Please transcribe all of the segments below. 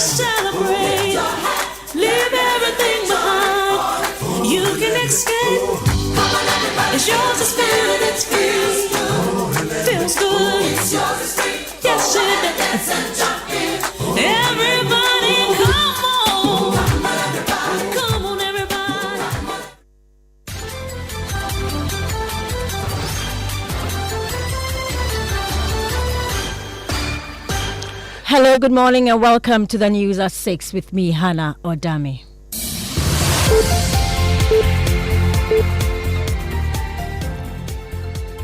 celebrate. Leave everything behind. You can escape. It's yours to spend and it's free. Feels good. It's yours to spend. Yes, it does. Everybody, come on. Come on, everybody. Hello, good morning, and welcome to the news at 6 with me, Hannah Odami.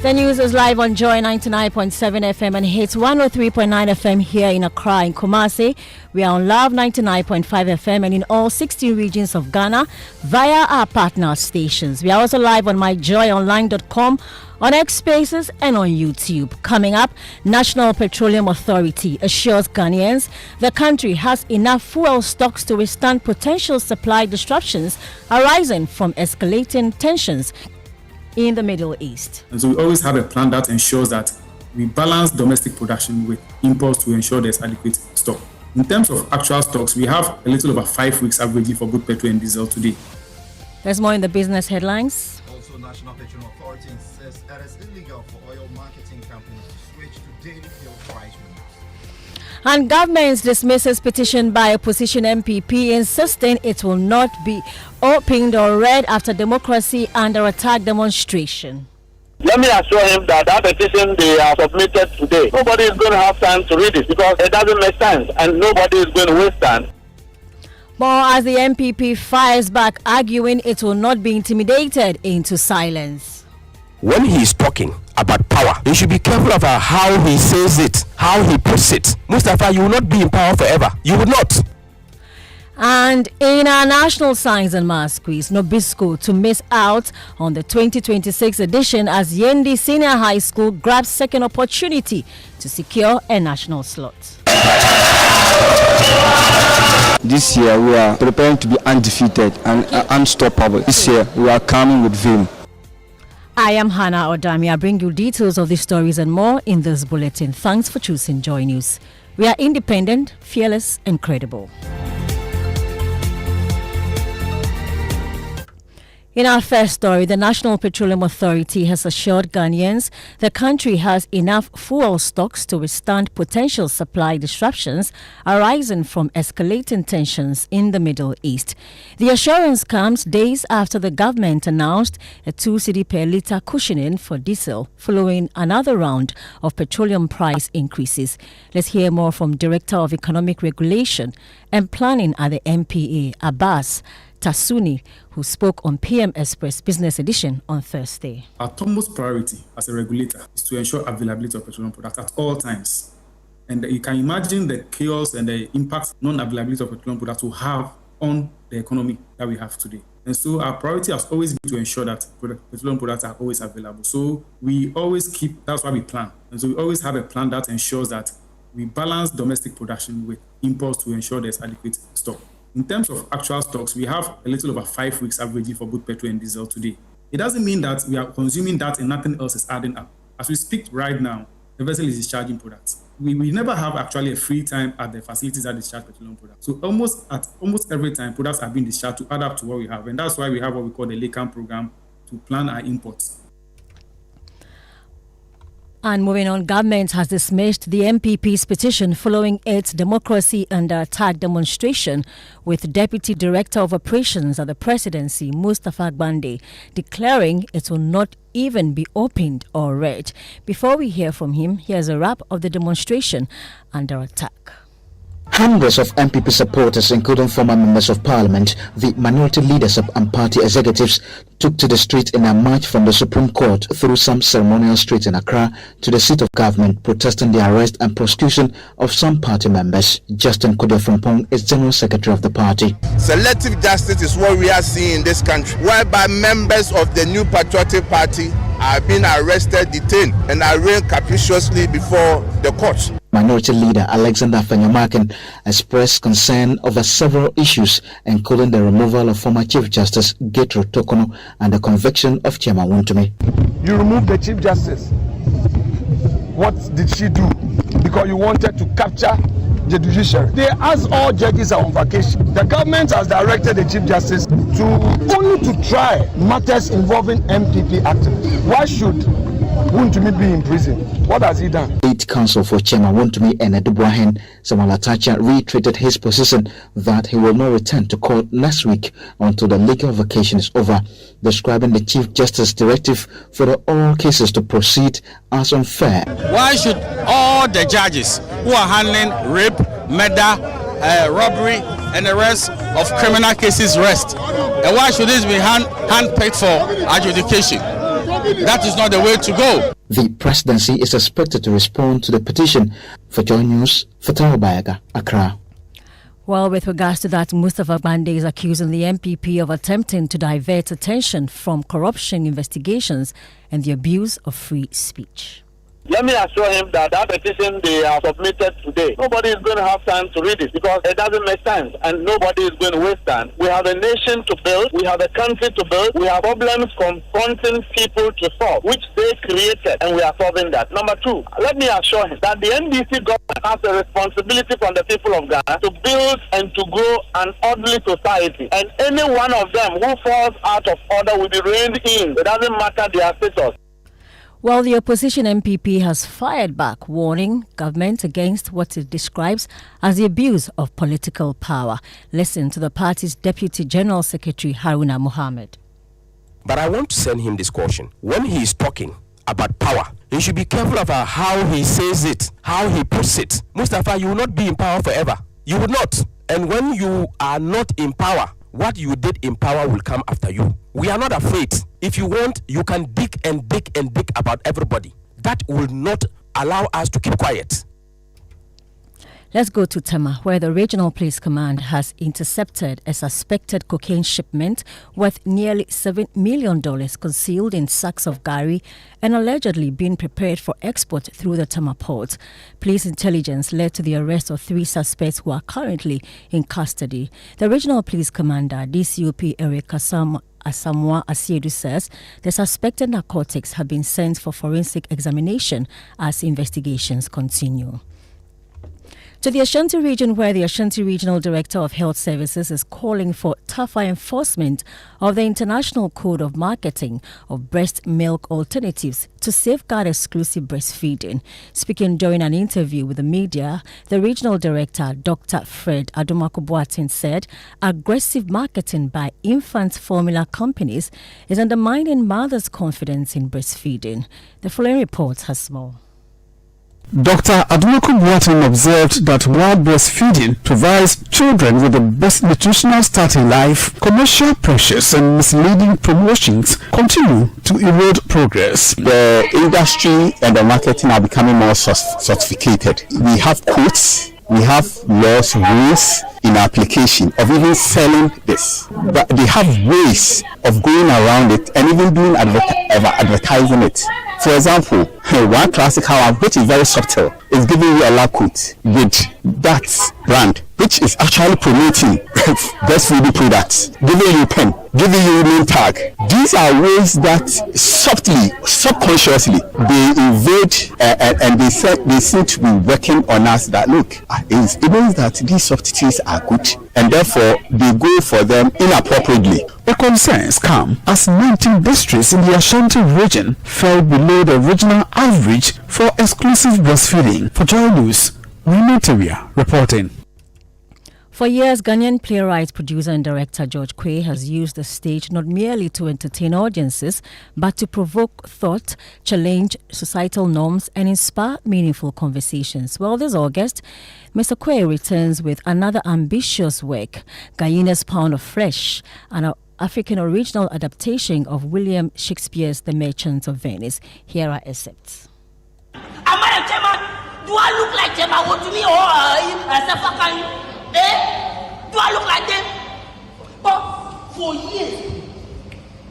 The news is live on Joy 99.7 FM and hits 103.9 FM here in Accra in Kumasi. We are on Love 99.5 FM and in all 16 regions of Ghana via our partner stations. We are also live on myjoyonline.com, on X Spaces and on YouTube. Coming up, National Petroleum Authority assures Ghanaians the country has enough fuel stocks to withstand potential supply disruptions arising from escalating tensions in the Middle East. And so we always have a plan that ensures that we balance domestic production with imports to ensure there's adequate stock. In terms of actual stocks, we have a little over 5 weeks averaging for both petrol and diesel today. There's more in the business headlines. Also, National Petroleum Authority says it is illegal for oil marketing companies to switch to daily fuel price reviews. And government dismisses petition by opposition NPP insisting it will not be opened or read after democracy under attack demonstration. Let me assure him that petition they are submitted today, nobody is going to have time to read it because it doesn't make sense and nobody is going to waste time. More as the NPP fires back, arguing it will not be intimidated into silence. When he is talking about power, he should be careful about how he says it, how he puts it. Mustafa, you will not be in power forever. You will not. And in our National Science and Maths Quiz, Nobisco to miss out on the 2026 edition as Yendi Senior High School grabs second opportunity to secure a national slot. This year we are preparing to be undefeated and unstoppable. This year we are coming with vim. I am Hannah Odami. I bring you details of these stories and more in this bulletin. Thanks for choosing Joy News. We are independent, fearless, and credible. In our first story, the National Petroleum Authority has assured Ghanaians the country has enough fuel stocks to withstand potential supply disruptions arising from escalating tensions in the Middle East. The assurance comes days after the government announced a 2 cedi per litre cushioning for diesel following another round of petroleum price increases. Let's hear more from Director of Economic Regulation and Planning at the NPA, Abbas Tasuni, who spoke on PM Express Business Edition on Thursday. Our topmost priority as a regulator is to ensure availability of petroleum products at all times. And you can imagine the chaos and the impact non-availability of petroleum products will have on the economy that we have today. And so our priority has always been to ensure that petroleum products are always available. So we always that's why we plan. And so we always have a plan that ensures that we balance domestic production with imports to ensure there's adequate stock. In terms of actual stocks, we have a little over 5 weeks averaging for both petrol and diesel today. It doesn't mean that we are consuming that and nothing else is adding up. As we speak right now, the vessel is discharging products. We never have actually a free time at the facilities that discharge petroleum products. So almost every time, products are being discharged to add up to what we have. And that's why we have what we call the LACAM program to plan our imports. And moving on, government has dismissed the NPP's petition following its democracy under attack demonstration, with Deputy Director of Operations at the Presidency, Mustafa Gbande, declaring it will not even be opened or read. Before we hear from him, here's a wrap of the demonstration under attack. Hundreds of NPP supporters, including former members of parliament, the minority leaders and party executives, took to the street in a march from the Supreme Court through some ceremonial streets in Accra to the seat of government, protesting the arrest and prosecution of some party members. Justin Kojo is General Secretary of the party. Selective justice is what we are seeing in this country, whereby members of the New Patriotic Party are being arrested, detained, and arraigned capriciously before the courts. Minority Leader Alexander Fenyomakin expressed concern over several issues, including the removal of former Chief Justice Getro Tokono and the conviction of Chairman Wontumi. You removed the Chief Justice. What did she do? Because you wanted to capture the judiciary. They ask all judges are on vacation. The government has directed the Chief Justice to only to try matters involving MPP activities. Why should Wontumi be in prison? What has he done? State Council for Chairman Wontumi and Boateng, Samuel Atacha, reiterated his position that he will not return to court next week until the legal vacation is over, describing the Chief Justice directive for the oral cases to proceed as unfair. Why should all the judges who are handling rape, murder, robbery, and the rest of criminal cases rest? And why should this be handpicked for adjudication? That is not the way to go. The presidency is expected to respond to the petition. For Joy News, Fatah Bayaga, Accra. Well, with regards to that, Mustafa Bande is accusing the NPP of attempting to divert attention from corruption investigations and the abuse of free speech. Let me assure him that that petition they have submitted today, nobody is going to have time to read it because it doesn't make sense and nobody is going to waste time. We have a nation to build, we have a country to build, we have problems confronting people to solve, which they created, and we are solving that. Number two, let me assure him that the NDC government has a responsibility from the people of Ghana to build and to grow an orderly society, and any one of them who falls out of order will be reined in. It doesn't matter their status. Well, the opposition MPP has fired back, warning government against what it describes as the abuse of political power. Listen to the party's Deputy General Secretary Haruna Mohammed. But I want to send him this caution. When he is talking about power, he should be careful about how he says it, how he puts it. Mustafa, you will not be in power forever. You will not. And when you are not in power, what you did in power will come after you. We are not afraid. If you want, you can dig and dig and dig about everybody. That will not allow us to keep quiet. Let's go to Tema, where the Regional Police Command has intercepted a suspected cocaine shipment worth nearly $7 million concealed in sacks of gari and allegedly being prepared for export through the Tema port. Police intelligence led to the arrest of 3 suspects who are currently in custody. The Regional Police Commander, DCOP Eric Asamoah Asiedu, says the suspected narcotics have been sent for forensic examination as investigations continue. To the Ashanti region, where the Ashanti Regional Director of Health Services is calling for tougher enforcement of the International Code of Marketing of breast milk alternatives to safeguard exclusive breastfeeding. Speaking during an interview with the media, the Regional Director, Dr. Fred Adomako Boateng, said aggressive marketing by infant formula companies is undermining mothers' confidence in breastfeeding. The following report has more. Dr. Adomako Boateng observed that while breastfeeding provides children with the best nutritional start in life, commercial pressures and misleading promotions continue to erode progress. The industry and the marketing are becoming more sophisticated. We have codes, we have laws, rules in application of even selling this. But they have ways of going around it and even doing advertising it. For example, one classic hour, which is very subtle, is giving you a lab coat with that brand, which is actually promoting breastfeeding products, giving you pen, giving you name tag. These are ways that subtly, subconsciously, they invade and they seem to be working on us that, look, it means that these substitutes are good and therefore they go for them inappropriately. The concerns come as 19 districts in the Ashanti region fell below the regional average for exclusive breastfeeding. For Joy News, Remateria reporting. For years, Ghanaian playwright, producer and director George Quay has used the stage not merely to entertain audiences, but to provoke thought, challenge societal norms and inspire meaningful conversations. Well, this August, Mr. Quay returns with another ambitious work, Guyana's Pound of Flesh, an African original adaptation of William Shakespeare's The Merchant of Venice. Here are excerpts. Am I a Tema? Do I look like Tema? What to me or do I look like them? But for years,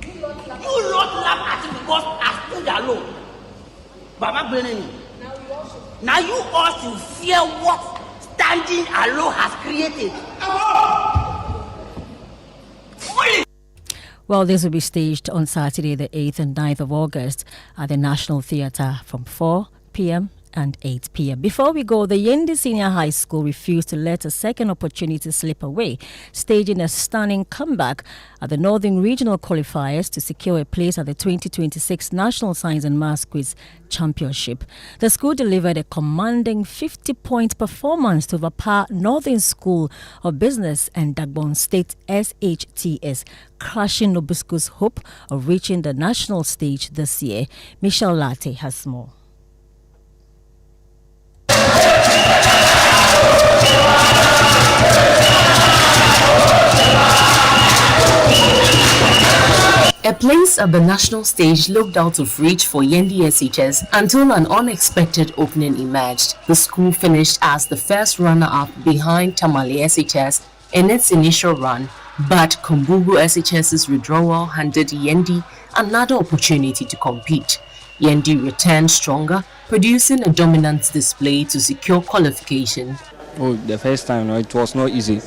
you not laugh at it because I stood alone. Baba Beneni. Now you also fear what standing alone has created. Well, this will be staged on Saturday, the 8th and 9th of August at the National Theatre from 4 p.m. and 8 p.m. Before we go, the Yendi Senior High School refused to let a second opportunity slip away, staging a stunning comeback at the Northern Regional Qualifiers to secure a place at the 2026 National Science and Maths Quiz Championship. The school delivered a commanding 50-point performance to overpower Northern School of Business and Dagbon State SHTS, crushing Nobisco's hope of reaching the national stage this year. Michelle Latte has more. A place at the national stage looked out of reach for Yendi SHS until an unexpected opening emerged. The school finished as the first runner-up behind Tamale SHS in its initial run, but Kumbugu SHS's withdrawal handed Yendi another opportunity to compete. Yendi returned stronger, producing a dominant display to secure qualification. Oh, the first time, it was not easy.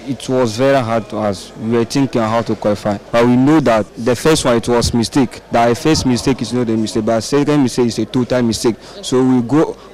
It was very hard to us. We were thinking how to qualify. But we know that the first one, it was mistake. The first mistake is not a mistake, but the second mistake is a total mistake. So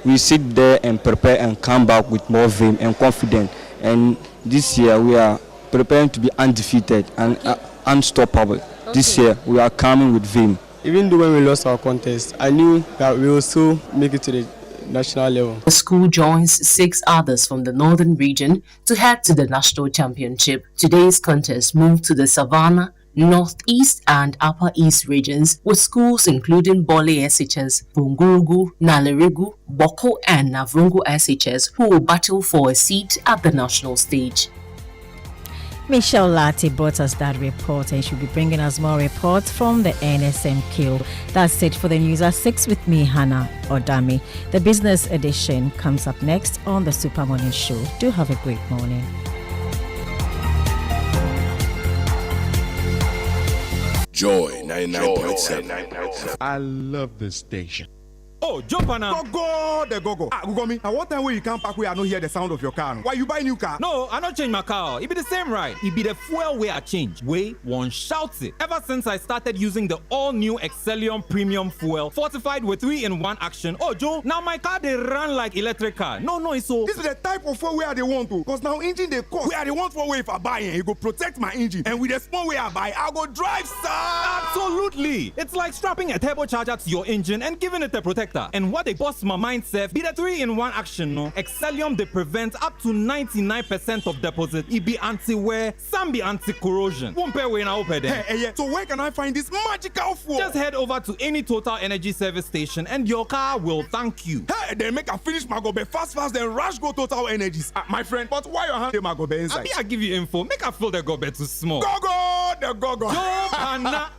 we sit there and prepare and come back with more vim and confidence. And this year, we are preparing to be undefeated and unstoppable. Okay. This year, we are coming with vim. Even though when we lost our contest, I knew that we will still make it to the national level. The school joins 6 others from the northern region to head to the national championship. Today's contest moved to the Savannah, Northeast and Upper East regions, with schools including Bole SHS, Bungurugu, Nalerigu, Boko and Navrungu SHS who will battle for a seat at the national stage. Michelle Latte brought us that report, and she'll be bringing us more reports from the NSMQ. That's it for the news at 6 with me, Hannah Odami. The business edition comes up next on the Super Morning Show. Do have a great morning. Joy 99.7. I love this station. Oh, jump on now. Go. Google me. At what time when you come back, we are not hear the sound of your car? Why you buy new car? No, I not change my car. It be the same ride. It be the fuel way I change. Way one shouts it. Ever since I started using the all-new Excellium Premium Fuel, fortified with 3-in-1 action. Oh, Joe, now my car they run like electric car. No, it's so. This is the type of fuel where they want to. Cause now engine they cost. Where they want for way if I buy it, you go protect my engine. And with the small way I buy, I go drive, sir. Absolutely. It's like strapping a turbocharger to your engine and giving it a protector. And what they bust my mind, Seth, be the 3-in-1 action, no? Excellium, they prevent up to 99% of deposit. It be anti-wear, some be anti-corrosion. Won't pay when I open them. Hey, so where can I find this magical fuel? Just head over to any Total Energy service station and your car will thank you. Hey, then make a finish my gobe fast, then rush go Total Energies. My friend, but why your hand my gobe inside? I give you info. Make a feel the gobe too small. Go.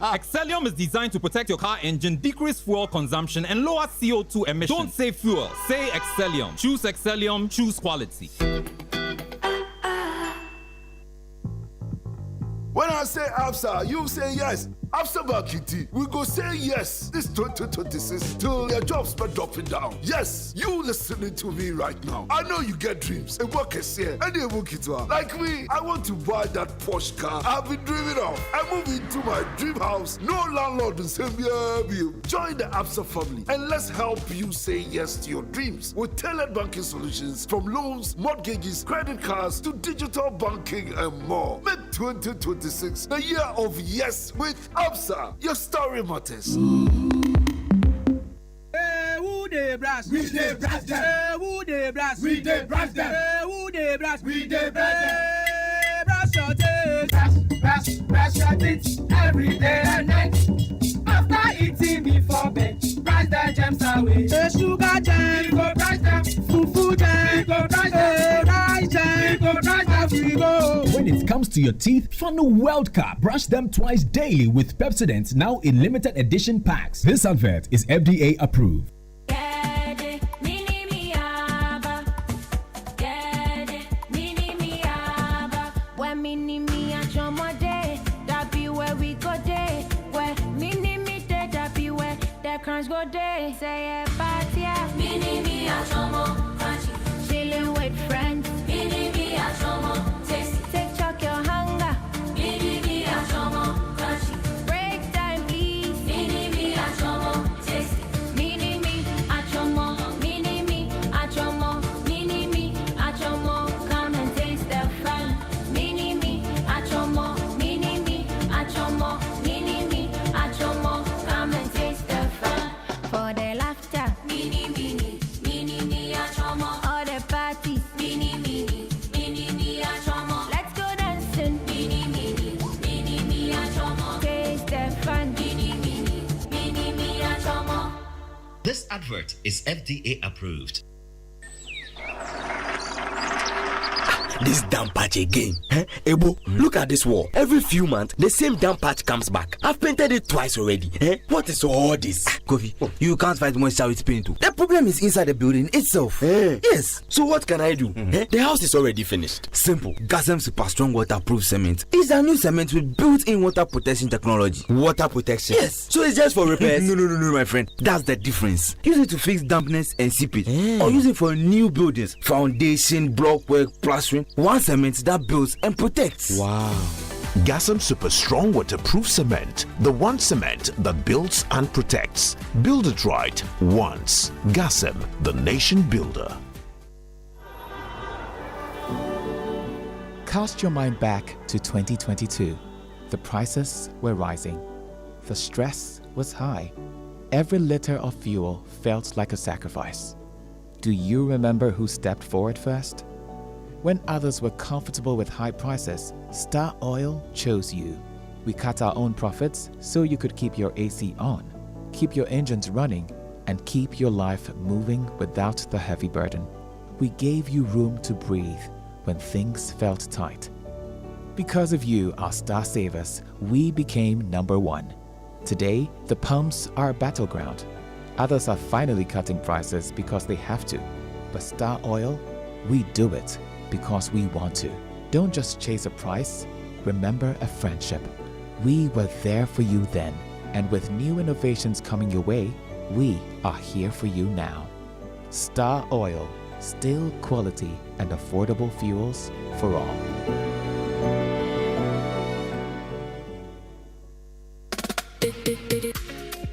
Excellium is designed to protect your car engine, decrease fuel consumption, and lower CO2 emissions. Don't say fuel, say Excellium. Choose Excellium, choose quality. When I say ABSA, you say yes. ABSA Bakiti, we go say yes this 2026 till your jobs are dropping down. Yes, you listening to me right now. I know you get dreams. A work is here, and they work it well. Like me, I want to buy that Porsche car I've been dreaming of. I move into my dream house. No landlord will say me. Join the ABSA family and let's help you say yes to your dreams with tailored banking solutions from loans, mortgages, credit cards to digital banking and more. Make 2026 the year of yes with ABSA. Your story matters. Hey, who dey brass? We dey brass them. Hey, who dey brass? We dey brass them. Hey, who dey brass? We dey brass them. Hey, brass your teeth. Brass your teeth every day and night. After eating before bed, brass the gems away. Hey, sugar jam, we go brass them. Fufu jam, we go brass them. Rice jam, we go brass them. We go. When it comes to your teeth, Funnel World Cup. Brush them twice daily with Pepsodent, now in limited edition packs. This advert is FDA approved. Go day, say a party, mini me a chomo, crunchy, chilling with friends, mini me a chomo, tasty, take chuck your hunger, mini me a chomo, crunchy, break time please, mini me a chomo, tasty, mini me a chomo, mini me advert is FDA approved. This damn patch again. Ebo, look at this wall. Every few months, the same damn patch comes back. I've painted it twice already. What is all this? Kofi, you can't fight moisture with paint too. The problem is inside the building itself. Yes. So what can I do? The house is already finished. Simple. Gasem Super Strong Waterproof Cement. It's a new cement with built-in water protection technology. Water protection? Yes. So it's just for repairs? No, my friend. That's the difference. Use it to fix dampness and seepage. Or use it for new buildings. Foundation, block work, plastering. One cement that builds and protects. Wow. Gasem Super Strong Waterproof Cement. The one cement that builds and protects. Build it right once. Gasem, the nation builder. Cast your mind back to 2022. The prices were rising. The stress was high. Every liter of fuel felt like a sacrifice. Do you remember who stepped forward first? When others were comfortable with high prices, Star Oil chose you. We cut our own profits so you could keep your AC on, keep your engines running, and keep your life moving without the heavy burden. We gave you room to breathe when things felt tight. Because of you, our Star Savers, we became number one. Today, the pumps are a battleground. Others are finally cutting prices because they have to. But Star Oil, we do it because we want to. Don't just chase a price, remember a friendship. We were there for you then, and with new innovations coming your way, we are here for you now. Star Oil, still quality and affordable fuels for all.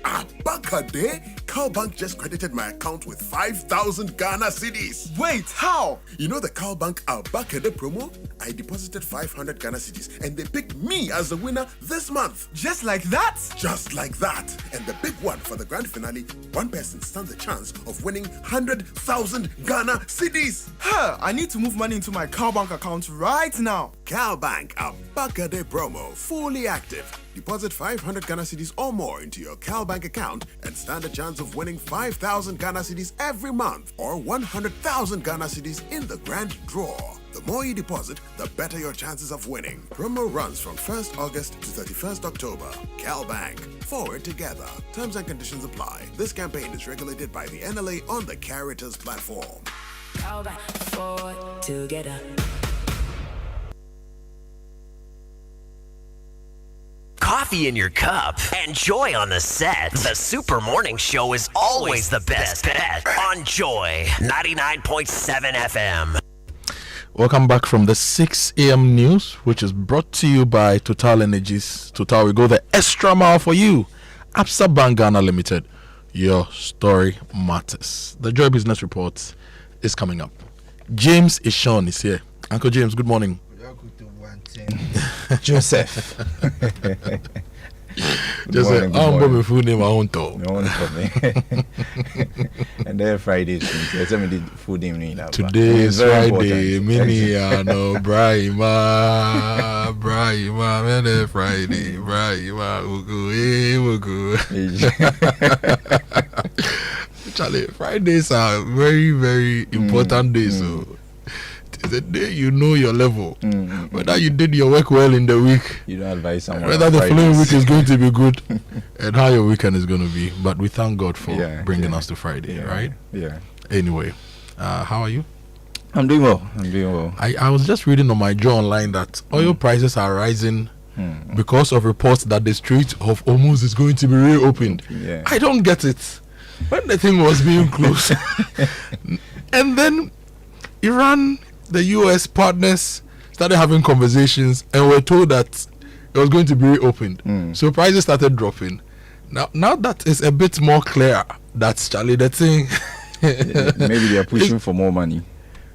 Abakade, Cowbank just credited my account with 5,000 Ghana cedis. Wait, how? You know the Cowbank Abakade promo? I deposited 500 Ghana cedis and they picked me as the winner this month. Just like that? Just like that. And the big one for the grand finale, one person stands a chance of winning 100,000 Ghana cedis. I need to move money into my Cowbank account right now. Cowbank Abakade promo, fully active. Deposit 500 Ghana cedis or more into your Cowbank account and stand a chance of winning 5,000 Ghana cedis every month or 100,000 Ghana cedis in the grand draw. The more you deposit, the better your chances of winning. Promo runs from 1st August to 31st October. Cowbank. Forward together. Terms and conditions apply. This campaign is regulated by the NLA on the Carriers platform. Cowbank. Forward together. Coffee in your cup and Joy on the set. The Super Morning Show is always the best bet on Joy 99.7 FM. Welcome back from the 6 a.m. news, which is brought to you by Total Energies. Total, we go the extra mile for you. Absa Bank Ghana Limited. Your story matters. The Joy Business Report is coming up. James Ishon is here. Uncle James, good morning. Joseph. Joseph, I'm going to full name. I won't talk. And then Friday, there's a full name. Today is Friday. Mini, no, Brahima, man, Friday, Brahima, Charlie, Fridays are very, very important days. So it's a day you know your level. Whether you did your work well in the week, you don't advise someone. Whether the following week is going to be good, and how your weekend is going to be. But we thank God for bringing us to Friday, right? Yeah. Anyway, how are you? I'm doing well. I was just reading on my Joe online that oil prices are rising because of reports that the Strait of Hormuz is going to be reopened. Yeah. I don't get it. When the thing was being closed, and then Iran, the US partners started having conversations and were told that it was going to be reopened. So prices started dropping. Now that is a bit more clear. That's Charlie, the thing. Maybe they are pushing for more money.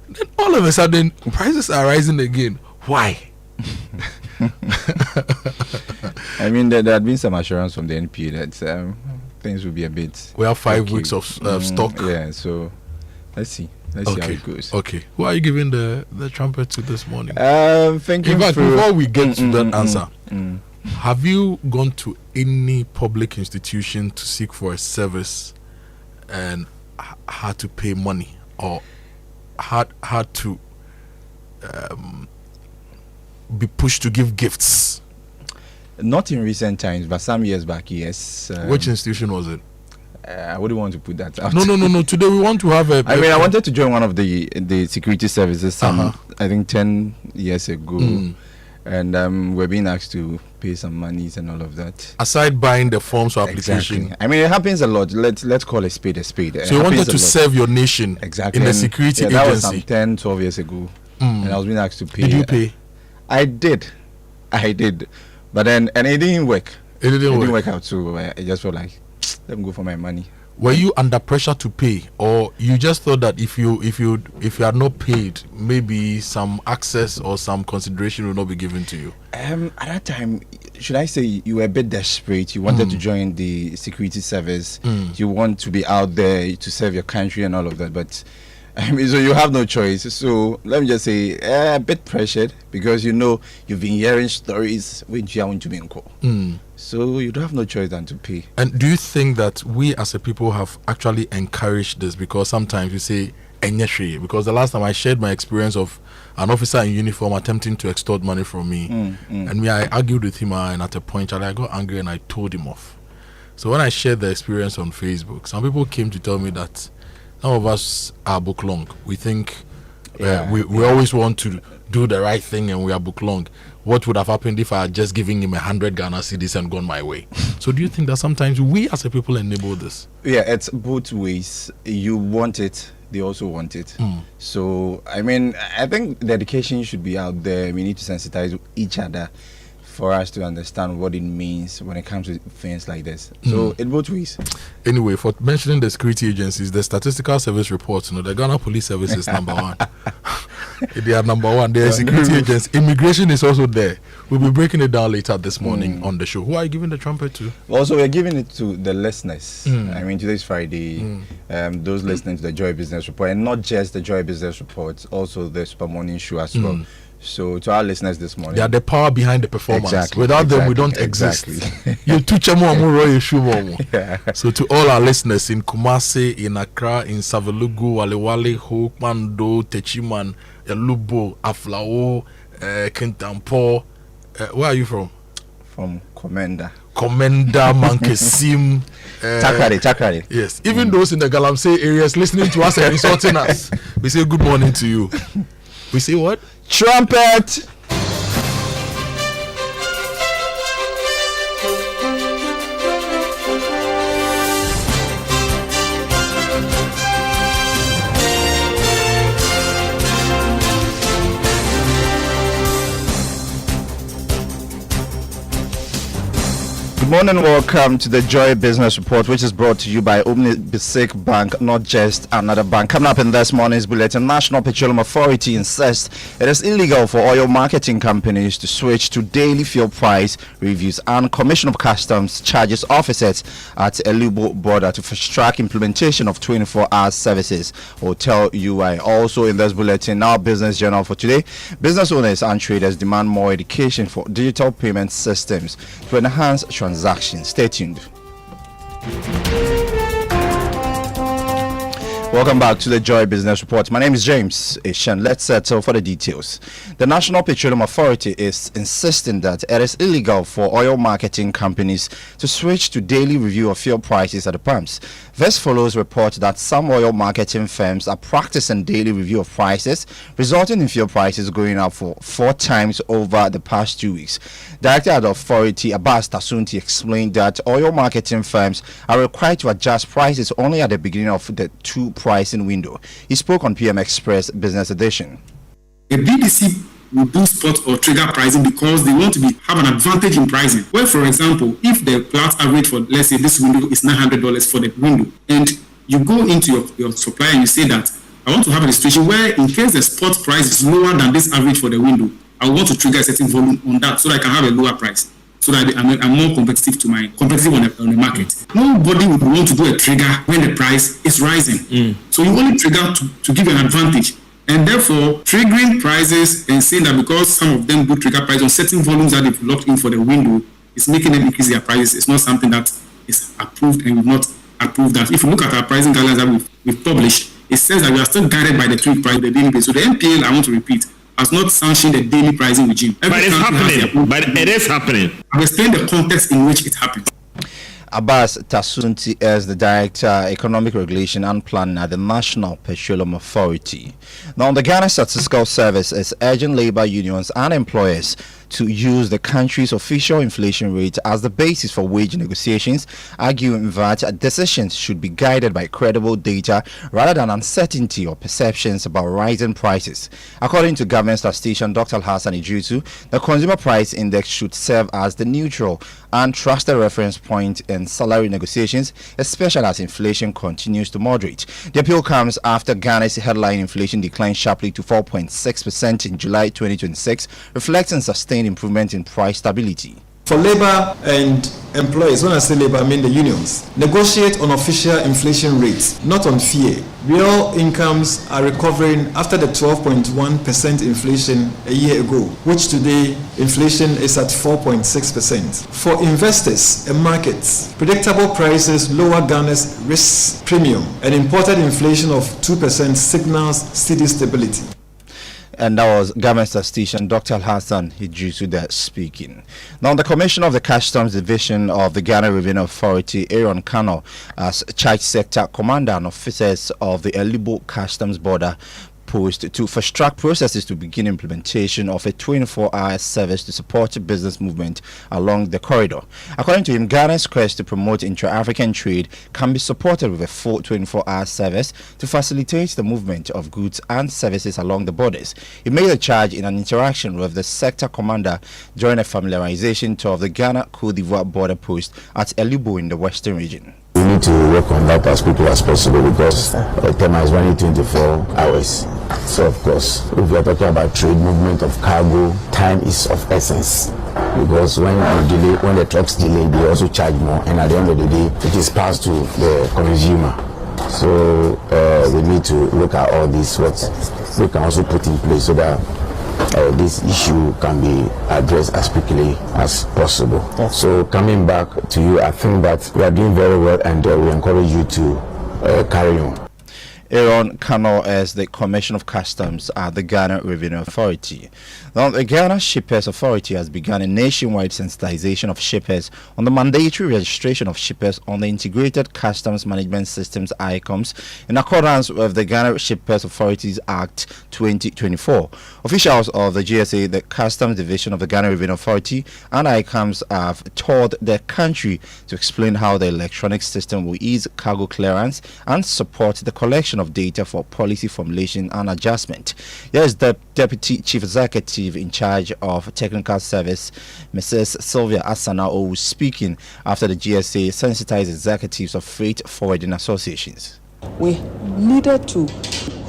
Then all of a sudden, prices are rising again. Why? I mean, there had been some assurance from the NPP that things will be a bit. We have 5 weeks of stock. Yeah, so let's see. Let's see how it goes. Okay. Who are you giving the trumpet to this morning? Thank you. In fact, before we get to that answer, have you gone to any public institution to seek for a service and had to pay money or had to be pushed to give gifts? Not in recent times, but some years back, yes. Which institution was it? I wouldn't want to put that out. No. Today we want to have a. I mean, I wanted to join one of the security services I think 10 years ago. And we're being asked to pay some monies and all of that. Aside buying the forms for application. Exactly. I mean, it happens a lot. Let's call a spade a spade. So you wanted to serve your nation in the security agency. That was some 10, 12 years ago. And I was being asked to pay. Did you pay? I did. But then, and it didn't work. It didn't work out, so I just felt like, let me go for my money. Were you under pressure to pay, or you just thought that if you had not paid, maybe some access or some consideration will not be given to you? At that time, should I say you were a bit desperate? You wanted to join the security service. You want to be out there to serve your country and all of that, but I mean, so you have no choice. So let me just say, a bit pressured because you've been hearing stories which you want to be in court. So you don't have no choice than to pay. And do you think that we as a people have actually encouraged this? Because sometimes we say enyeshri. Because the last time I shared my experience of an officer in uniform attempting to extort money from me, and I argued with him, and at a point I got angry and I told him off. So when I shared the experience on Facebook, some people came to tell me that some of us are book long. We think we always want to do the right thing and we are book long. What would have happened if I had just given him 100 Ghana cedis and gone my way? So do you think that sometimes we as a people enable this? Yeah, it's both ways. You want it, they also want it. So, I mean, I think the education should be out there. We need to sensitize each other for us to understand what it means when it comes to things like this. So it both ways. Anyway, for mentioning the security agencies, the Statistical Service reports, the Ghana Police Service is number one. They are number one. The security agents. Immigration is also there. We'll be breaking it down later this morning on the show. Who are you giving the trumpet to? Also, we're giving it to the listeners. I mean, today's Friday. Those listening to the Joy Business Report, and not just the Joy Business Report, also the Super Morning Show as well. So to our listeners this morning, they are the power behind the performance. Without them, we don't exist. You So to all our listeners in Kumasi, in Accra, in Savelugu, Walewale, Hope, Mando, Techiman, Elubo, Aflao, Kentampo. Where are you from? From Commander Mankesim. Takrade. Yes. Even those in the Galamsey areas listening to us and insulting us, we say good morning to you. We say what? Trumpet. Good morning, welcome to the Joy Business Report, which is brought to you by Omni Basic Bank, not just another bank. Coming up in this morning's bulletin, National Petroleum Authority insists it is illegal for oil marketing companies to switch to daily fuel price reviews, and Commission of Customs charges officers at Elubo border to fast-track implementation of 24-hour services. We'll tell you why. Also in this bulletin, our business journal for today, business owners and traders demand more education for digital payment systems to enhance transactions. Stay tuned. Welcome back to the Joy Business Report. My name is James Ishan. Let's settle for the details. The National Petroleum Authority is insisting that it is illegal for oil marketing companies to switch to daily review of fuel prices at the pumps. This follows reports that some oil marketing firms are practicing daily review of prices, resulting in fuel prices going up for 4 times over the past 2 weeks. Director at the authority, Abbas Tasunti, explained that oil marketing firms are required to adjust prices only at the beginning of the 2 pricing window. He spoke on PM Express Business Edition. The BDC will do spot or trigger pricing because they want to have an advantage in pricing. Well, for example, if the Platts average for, let's say, this window is $900 for the window, and you go into your supplier and you say that I want to have a situation where in case the spot price is lower than this average for the window, I want to trigger a certain volume on that so that I can have a lower price, so that I'm more competitive on the market. Nobody would want to do a trigger when the price is rising. So you only trigger to give you an advantage. And therefore, triggering prices and saying that because some of them do trigger price on certain volumes that they've locked in for the window, is making them increase their prices. It's not something that is approved, and we've not approved that. If you look at our pricing guidelines that we've we published, it says that we are still guided by the 2-week price, the daily price. So the NPL, I want to repeat, has not sanctioned the daily pricing regime. But it's happening. But it is happening. I've explained the context in which it happens. Abbas Tasunti is the Director, Economic Regulation and Planning at the National Petroleum Authority. Now, the Ghana Statistical Service is urging labor unions and employers to use the country's official inflation rate as the basis for wage negotiations, arguing that decisions should be guided by credible data rather than uncertainty or perceptions about rising prices. According to government statistician Dr. Hassan Ijutu, the Consumer Price Index should serve as the neutral and trusted reference point in salary negotiations, especially as inflation continues to moderate. The appeal comes after Ghana's headline inflation declined sharply to 4.6% in July 2026, reflecting sustained improvement in price stability. For labor and employees, when I say labor, I mean the unions, negotiate on official inflation rates, not on fear. Real incomes are recovering after the 12.1% inflation a year ago, which today inflation is at 4.6%. For investors and markets, predictable prices lower Ghana's risk premium, and imported inflation of 2% signals steady stability. And that was Government Statistician Dr. Hassan Ijutu there speaking. Now, the Commissioner of the Customs Division of the Ghana Revenue Authority, Aaron Kano, as Charge Sector Commander and officers of the Elibo Customs Border Post to fast-track processes to begin implementation of a 24-hour service to support business movement along the corridor. According to him, Ghana's quest to promote intra-African trade can be supported with a full 24-hour service to facilitate the movement of goods and services along the borders. He made a charge in an interaction with the sector commander during a familiarization tour of the Ghana-Côte d'Ivoire border post at Elibo in the western region. We need to work on that as quickly as possible because TEMA is running 24 hours. So, of course, if we are talking about trade movement of cargo, time is of essence. Because when the trucks delay, they also charge more, and at the end of the day, it is passed to the consumer. So, we need to look at all this, what we can also put in place so that this issue can be addressed as quickly as possible. So coming back to you, I think that we are doing very well, and we encourage you to carry on. Aaron Kano is the Commissioner of Customs at the Ghana Revenue Authority. Now, the Ghana Shippers Authority has begun a nationwide sensitization of shippers on the mandatory registration of shippers on the Integrated Customs Management Systems ICOMS in accordance with the Ghana Shippers Authorities Act 2024. Officials of the GSA, the Customs Division of the Ghana Revenue Authority, and ICOMS have toured the country to explain how the electronic system will ease cargo clearance and support the collection of data for policy formulation and adjustment. Here is the Deputy Chief Executive in charge of Technical Service, Mrs. Sylvia Asana, speaking after the GSA sensitized executives of freight forwarding associations. We needed to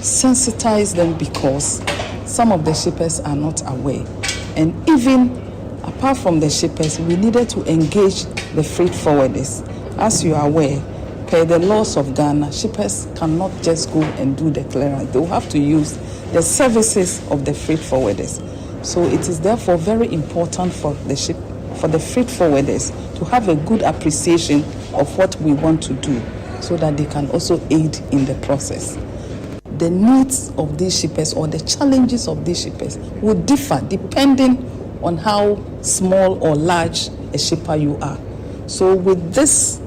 sensitize them because some of the shippers are not aware, and even apart from the shippers, we needed to engage the freight forwarders. As you are aware, per the laws of Ghana, shippers cannot just go and do the clearance. They will have to use the services of the freight forwarders. So it is therefore very important for the freight forwarders to have a good appreciation of what we want to do, so that they can also aid in the process. The needs of these shippers or the challenges of these shippers will differ depending on how small or large a shipper you are. So with this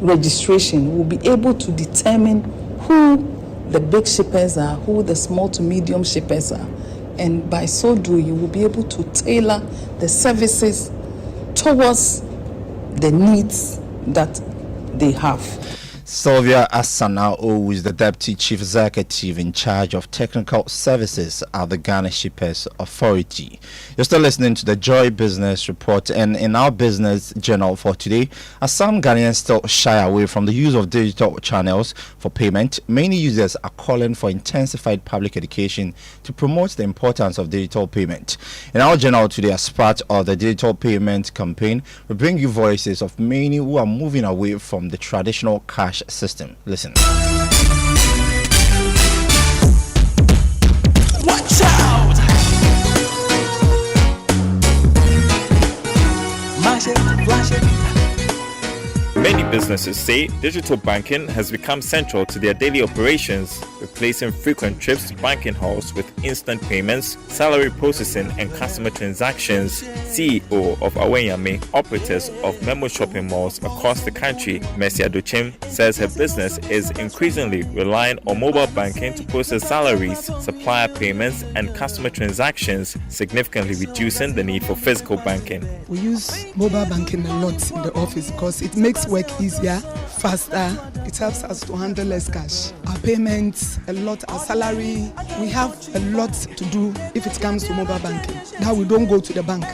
registration, we'll be able to determine who the big shippers are, who the small to medium shippers are, and by so doing, you will be able to tailor the services towards the needs that they have. Sylvia Asana, who is the Deputy Chief Executive in charge of Technical Services at the Ghana Shippers Authority. You're still listening to the Joy Business Report, and in our business journal for today, as some Ghanaians still shy away from the use of digital channels for payment, many users are calling for intensified public education to promote the importance of digital payment. In our journal today, as part of the digital payment campaign, we bring you voices of many who are moving away from the traditional cash system. Listen. Watch out! Mash it, flash it. Many businesses say digital banking has become central to their daily operations, replacing frequent trips to banking halls with instant payments, salary processing, and customer transactions. CEO of Aweyame, operators of Memo shopping malls across the country, Mercy Adochim, says her business is increasingly relying on mobile banking to process salaries, supplier payments, and customer transactions, significantly reducing the need for physical banking. We use mobile banking a lot in the office because it makes work easier, faster. It helps us to handle less cash. Our payments, a lot, our salary, we have a lot to do if it comes to mobile banking. Now we don't go to the bank.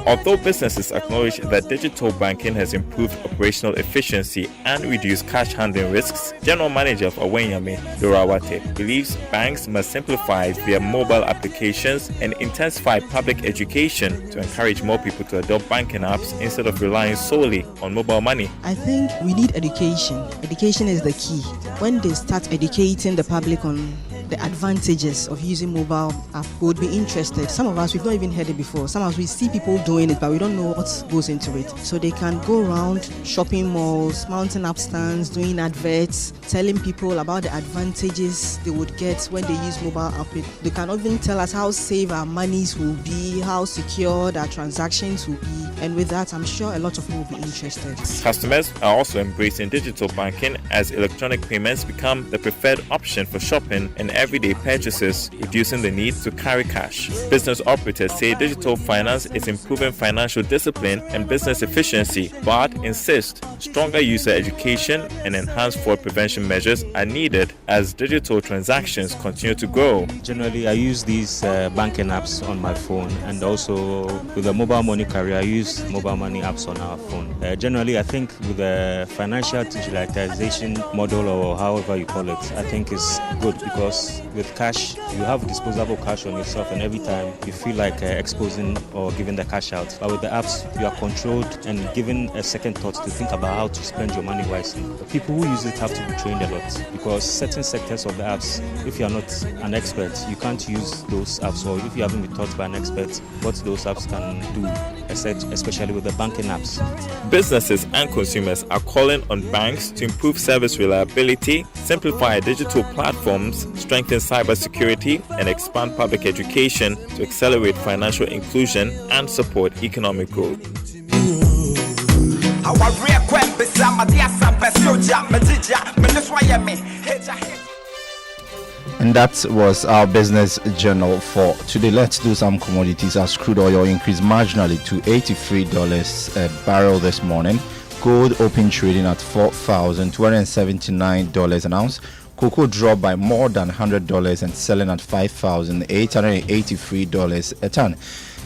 Although businesses acknowledge that digital banking has improved operational efficiency and reduced cash handling risks, General Manager of Aweyame, Dorawate, believes banks must simplify their mobile applications and intensify public education to encourage more people to adopt banking apps instead of relying solely on mobile money. I think we need education. Education is the key. When they start educating the public on the advantages of using mobile app, we would be interested. Some of us, we've not even heard it before. Some of us, we see people doing it, but we don't know what goes into it. So they can go around shopping malls, mounting up stands, doing adverts, telling people about the advantages they would get when they use mobile app. They can even tell us how safe our monies will be, how secure our transactions will be. And with that, I'm sure a lot of people will be interested. Customers are also embracing digital banking as electronic payments become the preferred option for shopping and everyday purchases, reducing the need to carry cash. Business operators say digital finance is improving financial discipline and business efficiency, but insist stronger user education and enhanced fraud prevention measures are needed as digital transactions continue to grow. Generally, I use these banking apps on my phone, and also with the mobile money carrier, I use mobile money apps on our phone. Generally, I think with the financial digitalization model, or however you call it, I think is good because with cash, you have disposable cash on yourself, and every time you feel like exposing or giving the cash out. But with the apps, you are controlled and given a second thought to think about how to spend your money wisely. The people who use it have to be trained a lot because certain sectors of the apps, if you are not an expert, you can't use those apps, or if you haven't been taught by an expert what those apps can do, especially with the banking apps. Businesses and consumers are calling on banks to improve service reliability, simplify digital platforms, strengthen cybersecurity, and expand public education to accelerate financial inclusion and support economic growth. And that was our business journal for today. Let's do some commodities as crude oil increased marginally to $83 a barrel this morning. Gold open trading at $4,279 an ounce. Cocoa dropped by more than $100 and selling at $5,883 a ton.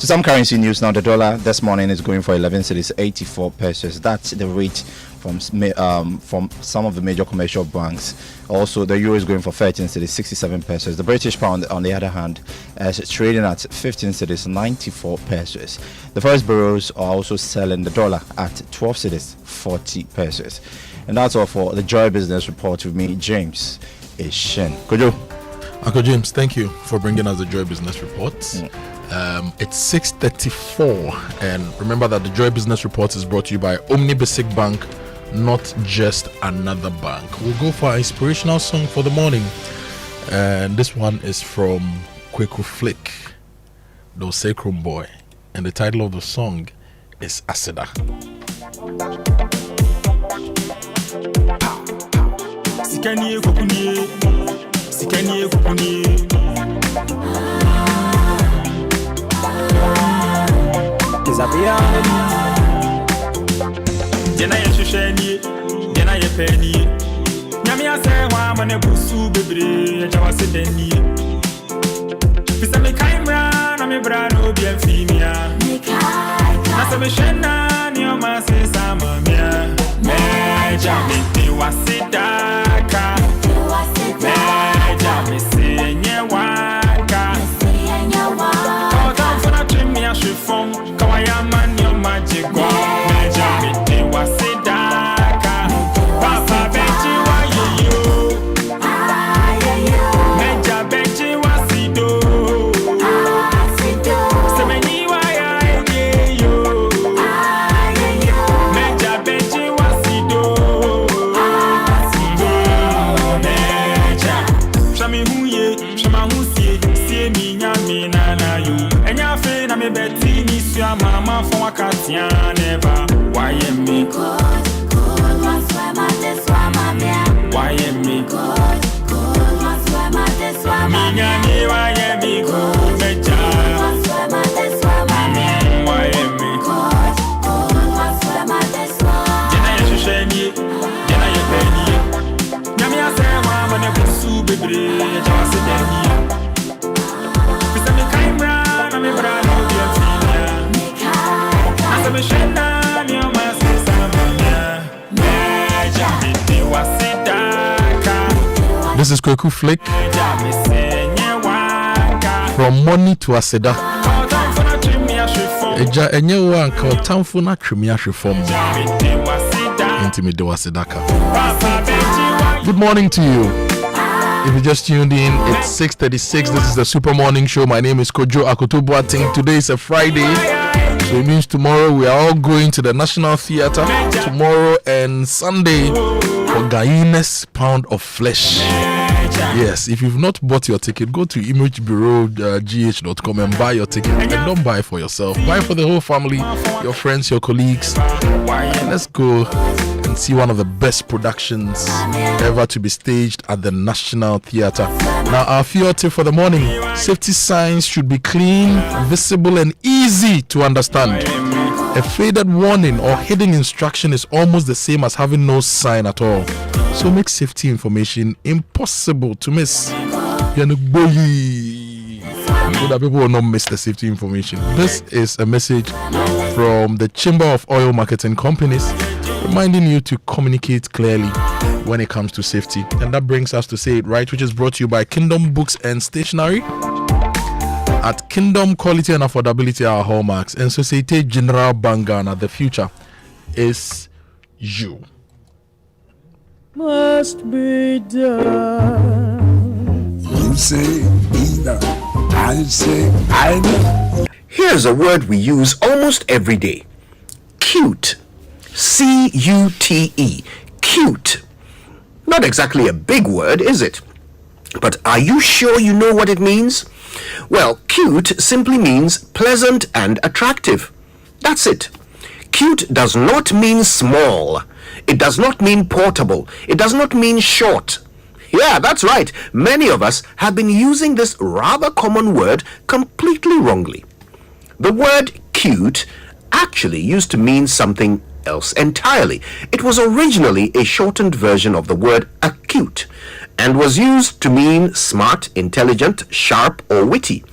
To some currency news now, the dollar this morning is going for 11 cedis 84 pesos. That's the rate from some of the major commercial banks. Also, the euro is going for 13 cedis 67 pesos. The British pound, on the other hand, is trading at 15 cedis 94 pesos. The first bureaus are also selling the dollar at 12 cedis 40 pesos. And that's all for the Joy Business Report with me, James Ishen. Kojo. Uncle James, thank you for bringing us the Joy Business Report. It's 6:34, and remember that the Joy Business Report is brought to you by Omni Basic Bank, not just another bank. We'll go for our inspirational song for the morning, and this one is from Kwaku Flick, the Sacrum Boy, and the title of the song is Asida. Sikanie kukunie, sikanie kukunie. Zabia, jena ye shusheni, jena ye peni. Nyami ase wa mane busu bebre, ya jawa sedeni. Pisa me kaimra na me bra no bien fimia. Na se me shena ni o ma se sama mia. Me jami ti wasidaka. Me jami se nyewaka. Oh, don't for not trim me a chiffon. Kawaya man your magic go. Me jami ti wasidaka. Papa benchi wa yo. Me jabenchi wasido. Semeni wa ya yo. Me jabenchi wasido. Betty, Miss your mama from a Katia, never. Why am me? Why am me? Minyani, why am me? Beja. Why am me? Jena Shani, Jena Penny. Namia say, Mamma, never sue, baby, just a day. This is Kwaku Flick from Money to Aseda. Eja enye wa nka otamfo na twemi ahwe fom. Intimate Wasedaka. Good morning to you. If you just tuned in, it's 6:36. This is the Super Morning Show. My name is Kojo Akoto Boateng. Today is a Friday, so it means tomorrow we are all going to the National Theatre. Tomorrow and Sunday for Guinness Pound of Flesh. Yes, if you've not bought your ticket, go to imagebureau.gh.com and buy your ticket. And don't buy for yourself. Buy for the whole family, your friends, your colleagues. Let's go and see one of the best productions ever to be staged at the National Theatre. Now, our fuel tip for the morning: safety signs should be clean, visible, and easy to understand. A faded warning or hidden instruction is almost the same as having no sign at all. So make safety information impossible to miss. So that people will not miss the safety information. This is a message from the Chamber of Oil Marketing Companies, reminding you to communicate clearly when it comes to safety. And that brings us to Say It Right, which is brought to you by Kingdom Books and Stationery. At Kingdom, quality and affordability are our hallmarks, and Societe Generale Bank Ghana, the future is you. Must be done. You say either, I say either. Here's a word we use almost every day: cute. C-U-T-E. Cute. Not exactly a big word, is it? But are you sure you know what it means? Well, cute simply means pleasant and attractive. That's it. Cute does not mean small. It does not mean portable. It does not mean short. Yeah, that's right. Many of us have been using this rather common word completely wrongly. The word cute actually used to mean something else entirely. It was originally a shortened version of the word acute and was used to mean smart, intelligent, sharp, or witty.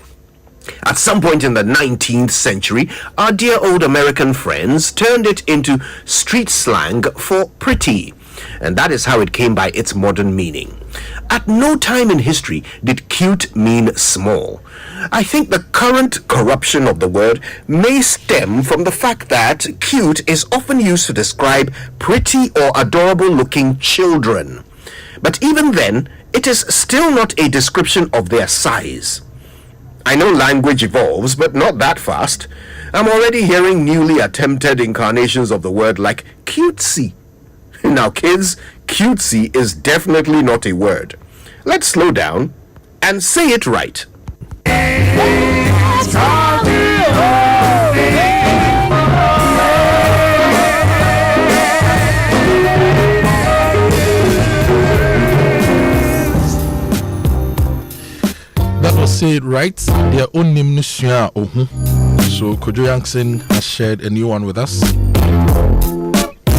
At some point in the 19th century, our dear old American friends turned it into street slang for pretty, and that is how it came by its modern meaning. At no time in history did cute mean small. I think the current corruption of the word may stem from the fact that cute is often used to describe pretty or adorable looking children. But even then, it is still not a description of their size. I know language evolves, but not that fast. I'm already hearing newly attempted incarnations of the word like cutesy. Now kids, cutesy is definitely not a word. Let's slow down and say it right. That was Say It Right. Their own name is So Kojo Yankson has shared a new one with us.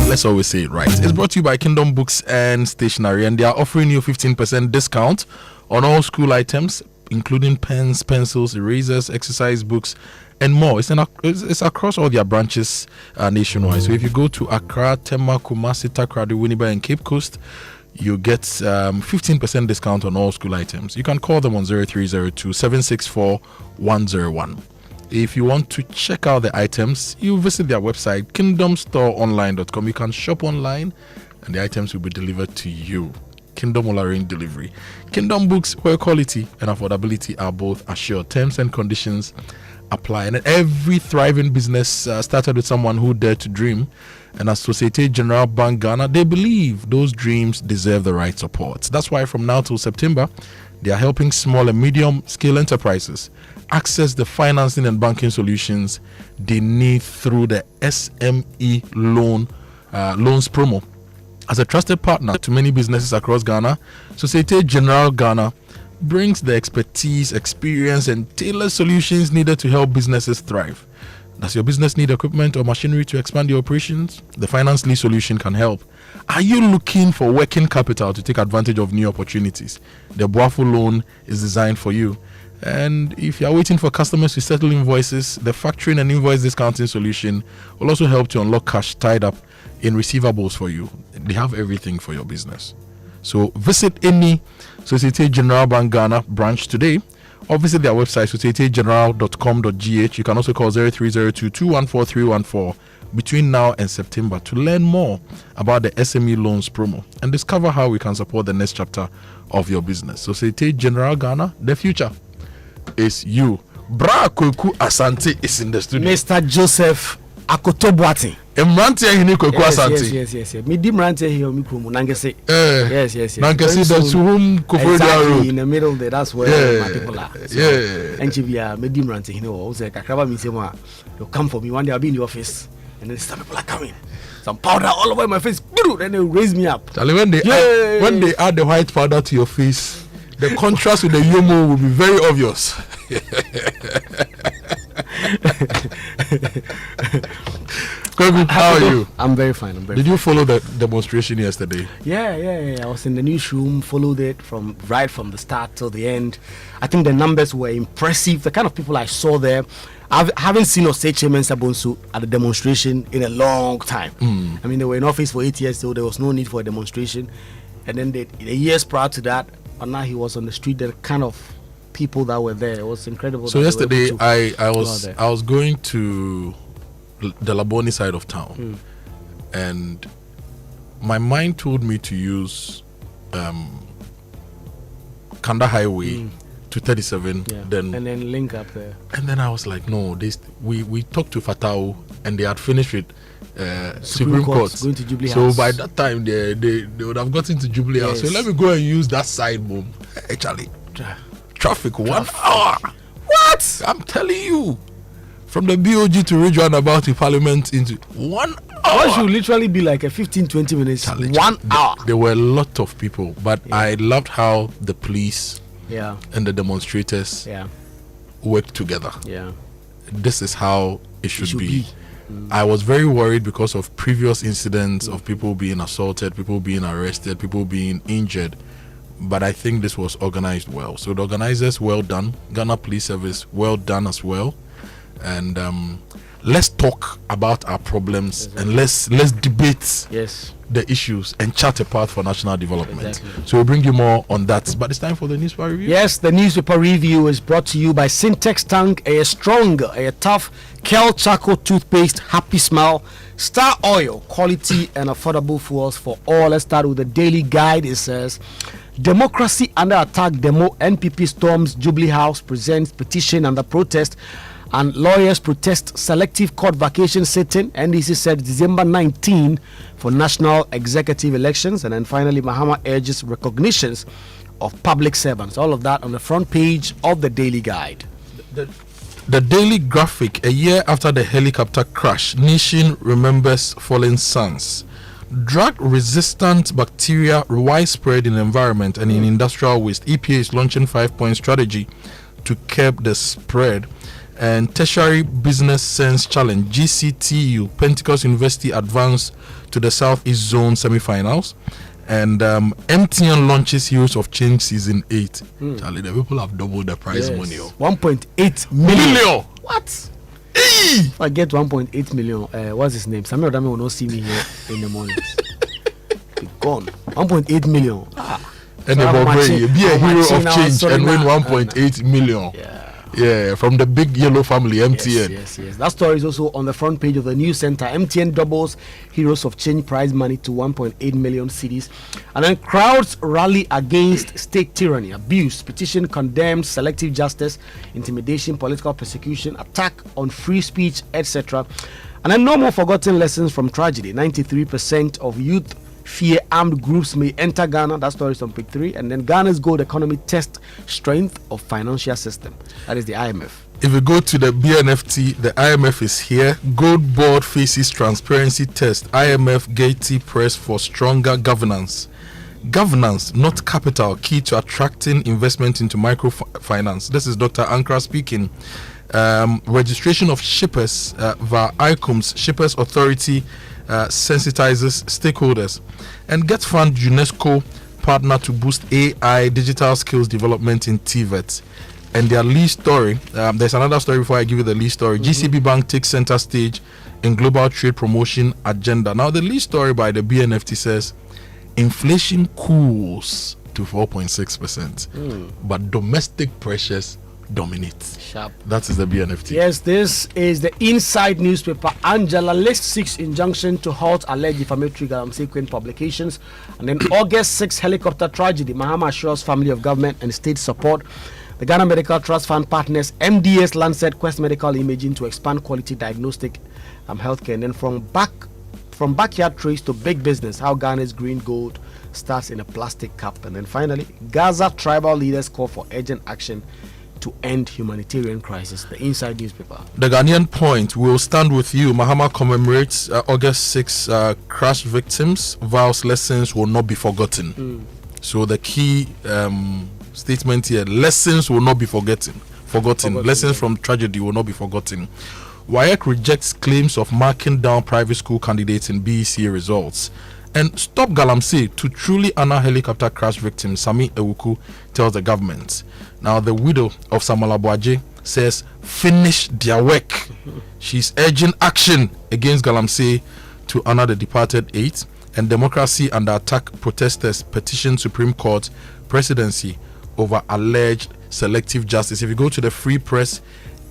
Let's always say it right. It's brought to you by Kingdom Books and Stationery, and they are offering you 15% discount on all school items, including pens, pencils, erasers, exercise books, and more. It's across all their branches nationwide. So if you go to Accra, Tema, Kumasi, Takrady, Winneba, and Cape Coast, you get 15% discount on all school items. You can call them on 0302 764 101. If you want to check out the items, you visit their website, kingdomstoreonline.com. You can shop online and the items will be delivered to you. Kingdom will arrange delivery. Kingdom Books, where quality and affordability are both assured. Terms and conditions apply. And every thriving business started with someone who dared to dream. And as Societe Generale Bank Ghana, they believe those dreams deserve the right support. That's why from now till September, they are helping small and medium scale enterprises access the financing and banking solutions they need through the SME loans promo. As a trusted partner to many businesses across Ghana, Societe Generale Ghana brings the expertise, experience, and tailored solutions needed to help businesses thrive. Does your business need equipment or machinery to expand your operations? The Finance Lease solution can help. Are you looking for working capital to take advantage of new opportunities? The Boafu loan is designed for you. And if you are waiting for customers to settle invoices, the factoring and invoice discounting solution will also help to unlock cash tied up in receivables for you. They have everything for your business. So visit any Societe Generale Bank Ghana branch today, or visit their website, societegenerale.com.gh. You can also call 0302-214-314 between now and September to learn more about the SME loans promo and discover how we can support the next chapter of your business. Societe Generale Ghana, the future is you. Kojo Asante is in the studio. Mr. Joseph Akoto Boateng. Mranti ahini Kojo Asante. Yes. Me di mranti here mi kumu nangese. Yes. Nangese the Suhum Kofodia Road. In the middle there, that's where my people are. So, Enchibia me di mranti here o say kakraba mi say mo you come for me one day I'll be in the office and then some people are coming. Some powder all over my face. Then they raise me up. Charlie, when they add the white powder to your face, the contrast with the yomo will be very obvious. Kwaku, how are you? I'm very fine. Did you follow the demonstration yesterday? Yeah. I was in the newsroom, followed it from the start till the end. I think the numbers were impressive. The kind of people I saw there, I haven't seen Osechemen Sabonsu at a demonstration in a long time. I mean, they were in office for 8 years, so there was no need for a demonstration. And then the years prior to that, and now he was on the street. The kind of people that were there, it was incredible. So yesterday, I was going to the Laboni side of town, and my mind told me to use Kanda Highway to 37, then and then link up there. And then I was like, no, we talked to Fatao, and they had finished with Supreme Court going to Jubilee so House. by that time they would have gotten to Jubilee House. So let me go and use that side boom. Actually, traffic 1 hour. What? I'm telling you, from the BOG to Ridge Roundabout to Parliament into 1 hour. It should literally be like a 15-20 minutes. 1 hour. There were a lot of people, but I loved how the police and the demonstrators worked together. This is how it should be. I was very worried because of previous incidents of people being assaulted, people being arrested, people being injured. But I think this was organized well. So the organizers, well done. Ghana Police Service, well done as well. And let's talk about our problems and let's debate the issues and chart a path for national development. So we'll bring you more on that. But it's time for the newspaper review. Yes, the newspaper review is brought to you by Syntex Tank, a strong, a tough Kel Charcoal toothpaste, happy smile, Star Oil, quality and affordable fuels for all. Let's start with the daily guide. It says, Democracy under attack demo, NPP storms Jubilee House, presents petition under protest, and lawyers protest selective court vacation sitting. NDC said December 19 for national executive elections. And then finally, Mahama urges recognitions of public servants. All of that on the front page of the daily guide. The daily graphic, a year after the helicopter crash, nation remembers fallen sons. Drug-resistant bacteria widespread in the environment and in industrial waste. EPA is launching 5-point strategy to curb the spread. And Tertiary Business Sense Challenge, GCTU, Pentecost University advanced to the Southeast Zone semi-finals. And MTN launches Heroes of Change Season 8. Charlie, the people have doubled the prize money. 1.8 million. What? If I get 1.8 million, what's his name? Samuel Adame will not see me here in the mornings. Be gone. 1.8 million. And so be a hero of change and win 1.8 million. Yeah, from the big yellow family, MTN. Yes. That story is also on the front page of the news center. MTN doubles Heroes of Change prize money to 1.8 million cedis. And then crowds rally against state tyranny, abuse, petition condemns selective justice, intimidation, political persecution, attack on free speech, etc. And then no more forgotten lessons from tragedy. 93% of youth fear armed groups may enter Ghana. That story is on page 3. And then Ghana's gold economy test strength of financial system. That is the IMF. If you go to the BNFT, the IMF is here. Gold board faces transparency test. IMF Getty press for stronger governance. Governance, not capital, key to attracting investment into microfinance. This is Dr. Ankara speaking. Registration of shippers via ICOMS, Shippers Authority, sensitizes stakeholders. And Get Fund UNESCO partner to boost AI digital skills development in TVET. And their lead story, there's another story before I give you the lead story. GCB Bank takes center stage in global trade promotion agenda. Now, the lead story by the BNFT says inflation cools to 4.6%, but domestic pressures dominate. Sharp. That is the BNFT. Yes, this is the Inside newspaper. Angela lists 6 injunction to halt alleged defamatory Galamsey publications. And then August 6 helicopter tragedy. Mahama assures family of government and state support. The Ghana Medical Trust Fund partners MDS Lancet Quest Medical Imaging to expand quality diagnostic healthcare. And then from backyard trace to big business, how Ghana's green gold starts in a plastic cup. And then finally, Gaza tribal leaders call for urgent action to end humanitarian crisis. The Inside newspaper. The Ghanaian Point will stand with you. Mahama commemorates August 6 crash victims. Vows lessons will not be forgotten. So the key statement here: lessons will not be forgotten. Lessons from tragedy will not be forgotten. WAEC rejects claims of marking down private school candidates in BEC results. And Stop Galamsey to truly honor helicopter crash victims, Sami Ewuku tells the government. Now, the widow of Samuel Abuaje says finish their work. She's urging action against Galamsey to honor the departed 8. And Democracy Under Attack protesters petition Supreme Court presidency over alleged selective justice. If you go to the Free Press,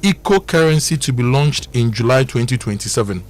eco currency to be launched in July 2027.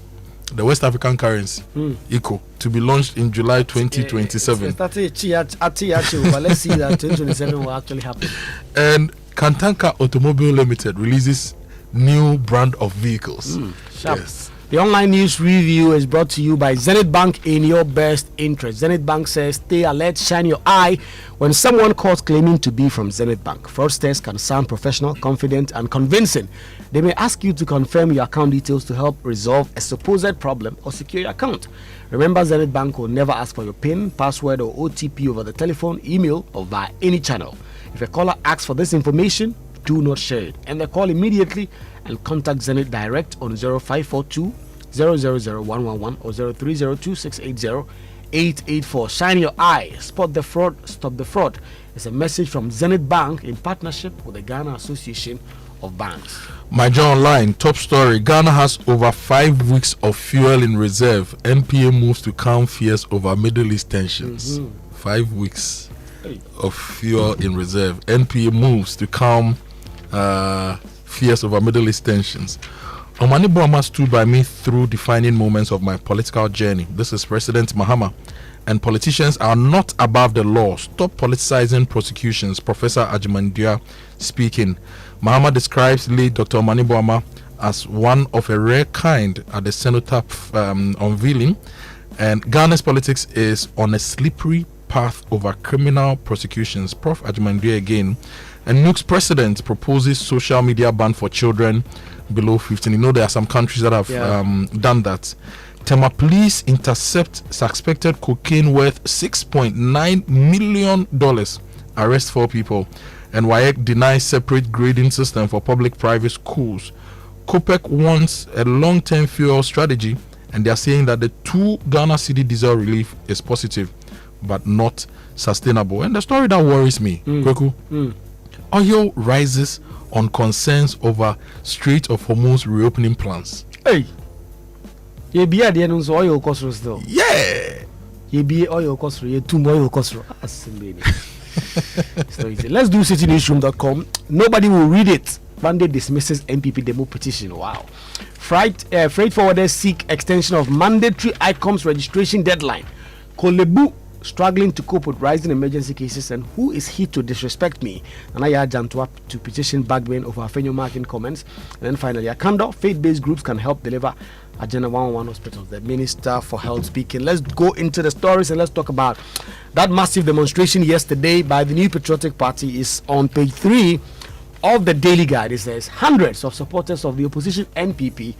The West African currency, eco, to be launched in July 2027. But let's see that 2027 will actually happen. And Kantanka Automobile Limited releases new brand of vehicles. Sharp. Yes. The online news review is brought to you by Zenith Bank in your best interest. Zenith Bank says, stay alert, shine your eye when someone calls claiming to be from Zenith Bank. Fraudsters can sound professional, confident, and convincing. They may ask you to confirm your account details to help resolve a supposed problem or secure your account. Remember, Zenith Bank will never ask for your PIN, password, or OTP over the telephone, email, or via any channel. If a caller asks for this information, do not share it. And they call immediately and contact Zenith Direct on 0542 000-111 or 0302-680-884. Shine your eye, spot the fraud, stop the fraud. It's a message from Zenith Bank in partnership with the Ghana Association of Banks. My John Online, top story. Ghana has over 5 weeks of fuel in reserve. NPA moves to calm fears over Middle East tensions. 5 weeks of fuel in reserve. NPA moves to calm fears over Middle East tensions. Omani Boama stood by me through defining moments of my political journey. This is President Mahama. And politicians are not above the law. Stop politicizing prosecutions. Professor Ajimandua speaking. Mahama describes late Dr. Omani Boama as one of a rare kind at the cenotaph unveiling. And Ghana's politics is on a slippery path over criminal prosecutions. Prof. Ajimandua again. And Nuke's president proposes social media ban for children below 15. You know, there are some countries that have done that. Tema police intercept suspected cocaine worth $6.9 million. Arrest 4 people. And WAEC denies separate grading system for public-private schools. COPEC wants a long-term fuel strategy, and they are saying that the 2 Ghana cedi diesel relief is positive, but not sustainable. And the story that worries me, Kwaku, oil rises on concerns over Strait of Hormuz reopening plans. Hey, you be at the end of oil cost still. Yeah, you be oil cost, you too oil cost. So easy. Let's do citynewsroom.com. Nobody will read it. Monday dismisses NPP demo petition. Wow. Freight forwarders seek extension of mandatory ICOMS registration deadline. Kolebu struggling to cope with rising emergency cases, and who is he to disrespect me? Nanaya Jantua to petition Bagman over Afenyo marking comments. And then finally, Akando, faith-based groups can help deliver Agenda 111 hospitals. The Minister for Health speaking. Let's go into the stories and let's talk about that massive demonstration yesterday by the New Patriotic Party. Is on page 3 of the Daily Guide. It says hundreds of supporters of the opposition NPP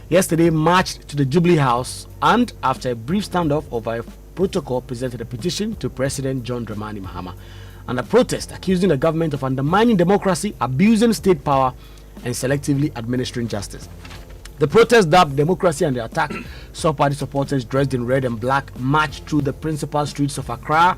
yesterday marched to the Jubilee House and, after a brief standoff over a protocol, presented a petition to President John Dramani Mahama, and a protest accusing the government of undermining democracy, abusing state power, and selectively administering justice. The protest, dubbed Democracy and the Attack, saw party supporters dressed in red and black march through the principal streets of Accra,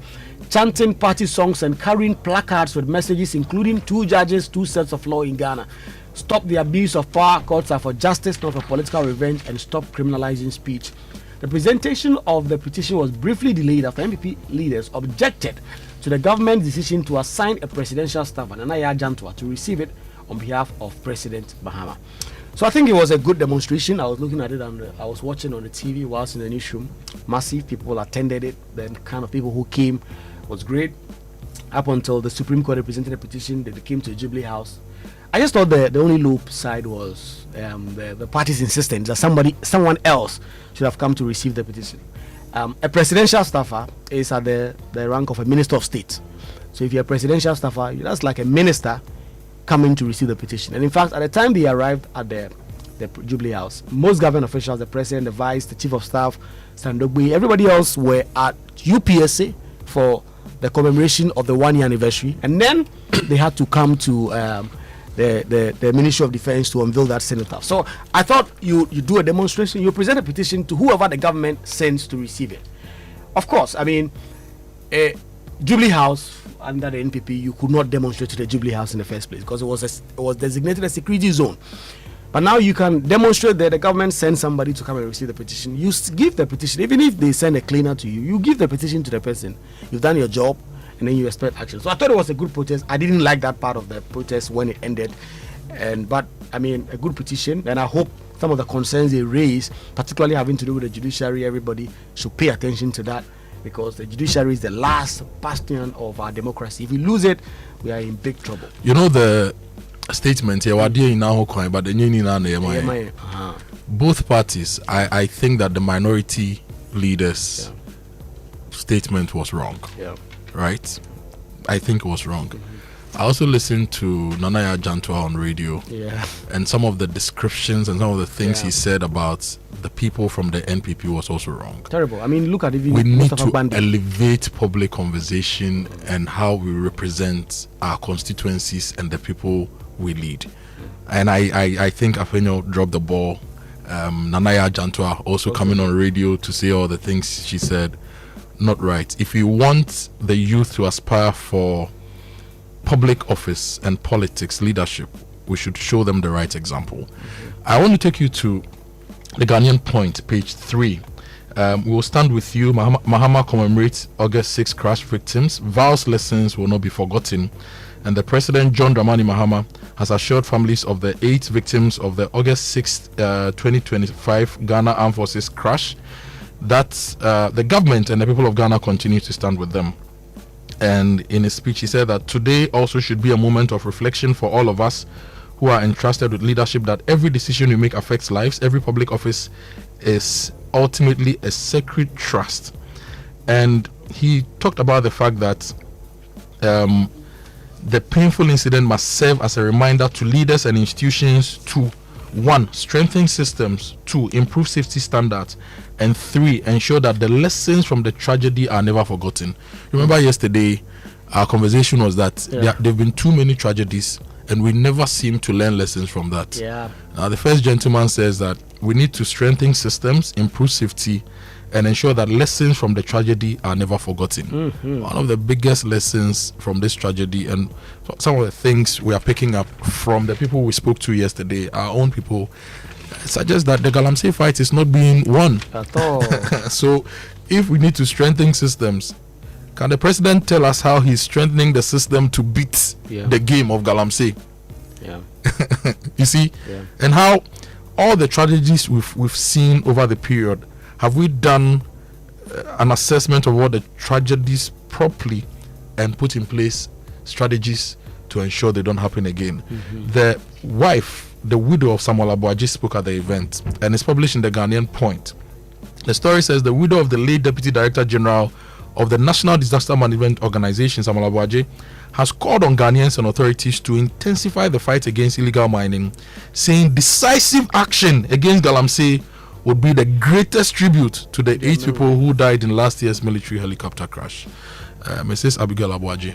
chanting party songs and carrying placards with messages including 2 judges, 2 sets of law in Ghana, stop the abuse of power, courts are for justice, not for political revenge, and stop criminalizing speech. The presentation of the petition was briefly delayed after NPP leaders objected to the government's decision to assign a presidential staff, Nanaya Jantua, to receive it on behalf of President Mahama. So I think it was a good demonstration. I was looking at it and I was watching on the TV whilst in the newsroom. Massive people attended it. The kind of people who came was great. Up until the Supreme Court presented a petition, they came to the Jubilee House. I just thought the only low side was the party's insistence that someone else should have come to receive the petition. A presidential staffer is at the rank of a minister of state. So if you're a presidential staffer, that's like a minister coming to receive the petition. And in fact, at the time they arrived at the Jubilee House, most government officials, the president, the vice, the chief of staff, Sandogbe, everybody else were at UPSA for the commemoration of the 1-year anniversary. And then they had to come to the Ministry of Defense to unveil that cenotaph. So I thought you do a demonstration, you present a petition to whoever the government sends to receive it. Of course, I mean, Jubilee House under the NPP, you could not demonstrate to the Jubilee House in the first place because it was designated a security zone. But now you can demonstrate that the government sends somebody to come and receive the petition. You give the petition, even if they send a cleaner to you, you give the petition to the person. You've done your job, and then you expect action. So I thought it was a good protest. I didn't like that part of the protest when it ended, but I mean, a good petition, and I hope some of the concerns they raise, particularly having to do with the judiciary, everybody should pay attention to that, because the judiciary is the last bastion of our democracy. If we lose it, we are in big trouble. You know the statement here, but the both parties, I think that the minority leaders' statement was wrong. Yeah. Right? I think it was wrong. I also listened to Nanaya Jantua on radio, and some of the descriptions and some of the things he said about the people from the NPP was also wrong. Terrible. I mean, look at it. We need to elevate public conversation and how we represent our constituencies and the people we lead. And I think Afenyo dropped the ball. Nanaya Jantua also coming on radio to say all the things she said, not right. If we want the youth to aspire for public office and politics leadership, we should show them the right example. I want to take you to the Ghanaian Point, page 3. We will stand with you. Mahama commemorates August 6 crash victims. Vows lessons will not be forgotten. And the President, John Dramani Mahama, has assured families of the 8 victims of the August 6, 2025 Ghana Armed Forces crash that the government and the people of Ghana continue to stand with them. And in his speech, he said that today also should be a moment of reflection for all of us who are entrusted with leadership, that every decision we make affects lives. Every public office is ultimately a sacred trust. And he talked about the fact that the painful incident must serve as a reminder to leaders and institutions to 1. Strengthen systems, 2. Improve safety standards, and 3. Ensure that the lessons from the tragedy are never forgotten. Remember yesterday, our conversation was that there have been too many tragedies and we never seem to learn lessons from that. Now, the first gentleman says that we need to strengthen systems, improve safety, and ensure that lessons from the tragedy are never forgotten. One of the biggest lessons from this tragedy, and some of the things we are picking up from the people we spoke to yesterday, our own people, suggest that the Galamsey fight is not being won at all. So if we need to strengthen systems, can the president tell us how he's strengthening the system to beat the game of Galamsey? You see? And how all the tragedies we've seen over the period, have we done an assessment of what the tragedies properly and put in place strategies to ensure they don't happen again. The wife, the widow of Samuel Abuaji, spoke at the event, and it's published in the Ghanaian Point. The story says the widow of the late Deputy Director General of the National Disaster Management Organization, Samuel Abuaji, has called on Ghanaians and authorities to intensify the fight against illegal mining, saying decisive action against Galamsey would be the greatest tribute to the 8 people who died in last year's military helicopter crash. Mrs. Abigail Abuaji,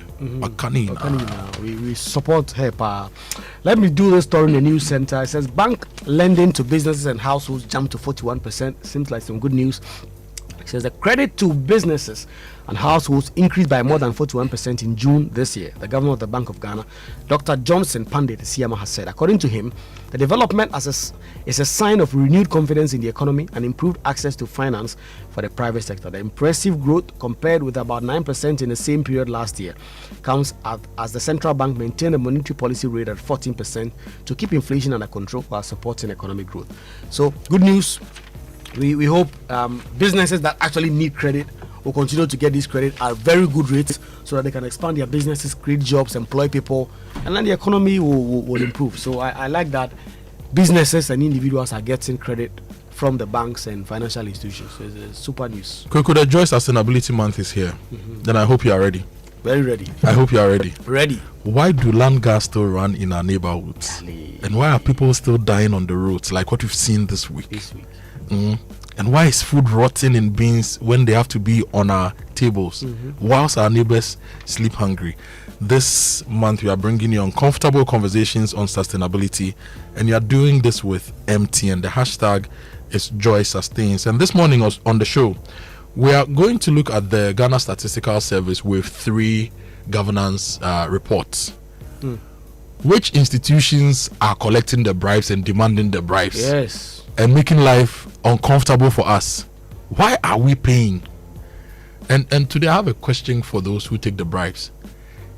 we support her. Let me do this story in the news center. It says bank lending to businesses and households jumped to 41%. Seems like some good news. It says the credit to businesses and households increased by more than 41% in June this year. The governor of the Bank of Ghana, Dr. Johnson Pandey, the CMO, has said, according to him, the development is a sign of renewed confidence in the economy and improved access to finance for the private sector. The impressive growth, compared with about 9% in the same period last year, comes as the central bank maintained a monetary policy rate at 14% to keep inflation under control while supporting economic growth. So, good news. We hope businesses that actually need credit will continue to get this credit at very good rates so that they can expand their businesses, create jobs, employ people, and then the economy will improve. So I like that businesses and individuals are getting credit from the banks and financial institutions. So it's super news. Kwaku, the Joy Sustainability Month is here. Then I hope you are ready. Very ready. I hope you are ready. Ready. Why do land gas still run in our neighborhoods? And why are people still dying on the roads like what we've seen this week? And why is food rotting in bins when they have to be on our tables whilst our neighbors sleep hungry? This month we are bringing you uncomfortable conversations on sustainability, and you are doing this with MTN. The hashtag is Joy Sustains. And this morning on the show, we are going to look at the Ghana Statistical Service with 3 governance reports. Which institutions are collecting the bribes and demanding the bribes? Yes. And making life uncomfortable for us? Why are we paying? And today I have a question for those who take the bribes.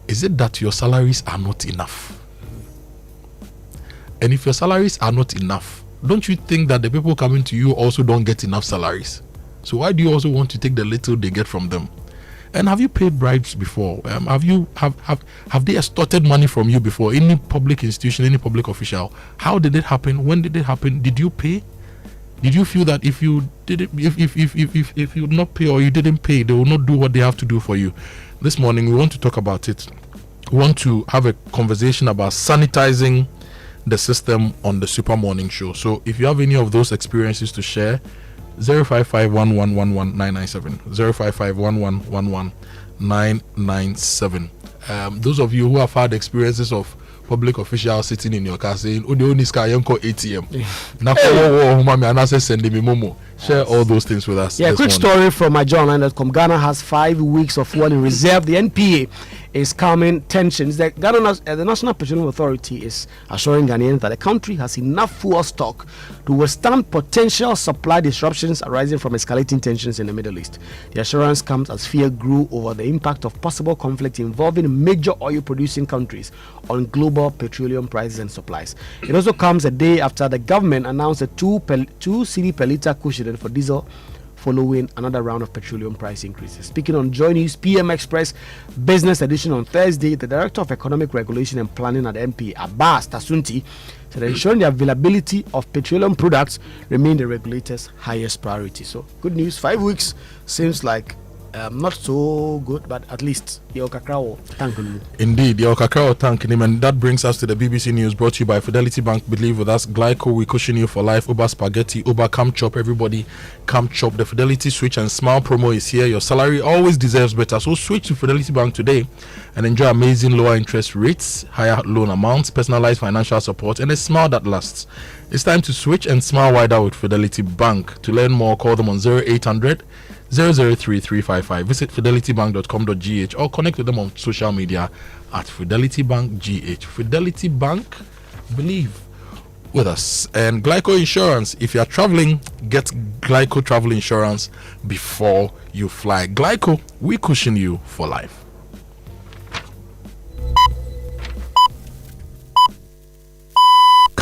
Is it that your salaries are not enough? And if your salaries are not enough, don't you think that the people coming to you also don't get enough salaries? So why do you also want to take the little they get from them? And have you paid bribes before? Have they extorted money from you before? Any public institution, any public official? How did it happen? When did it happen? Did you pay? Did you feel that if you didn't, if you not pay or you didn't pay, they will not do what they have to do for you? This morning we want to talk about it. We want to have a conversation about sanitizing the system on the Super Morning Show. So if you have any of those experiences to share, 05511119997 05511119997. Those of you who have had experiences of public officials sitting in your car saying, "Oh, the only sky ATM." Share all those things with us. Yeah, quick story from myjournal.com. Ghana has 5 weeks of fuel in reserve. The NPA is calming tensions. The National Petroleum Authority is assuring Ghanaians that the country has enough fuel stock to withstand potential supply disruptions arising from escalating tensions in the Middle East. The assurance comes as fear grew over the impact of possible conflict involving major oil-producing countries on global petroleum prices and supplies. It also comes a day after the government announced a 2 cedi per litre cushion for diesel following another round of petroleum price increases. Speaking on Joy News PM Express Business Edition on Thursday, the Director of Economic Regulation and Planning at NPA, Abbas Tasunti, said ensuring the availability of petroleum products remain the regulator's highest priority. So, good news. 5 weeks seems like not so good, but at least your cacao tank. Indeed, your cacao tank. And that brings us to the BBC News, brought to you by Fidelity Bank. Believe with us, Glyco, we cushion you for life. Uber Spaghetti, Uber Come Chop, everybody come chop. The Fidelity Switch and Smile promo is here. Your salary always deserves better, so switch to Fidelity Bank today and enjoy amazing lower interest rates, higher loan amounts, personalized financial support, and a smile that lasts. It's time to switch and smile wider with Fidelity Bank. To learn more, call them on 0800 003-355. Visit fidelitybank.com.gh or connect with them on social media at FidelityBankGH. Fidelity Bank, believe with us. And Glyco Insurance, if you are traveling, get Glyco travel insurance before you fly. Glyco, we cushion you for life.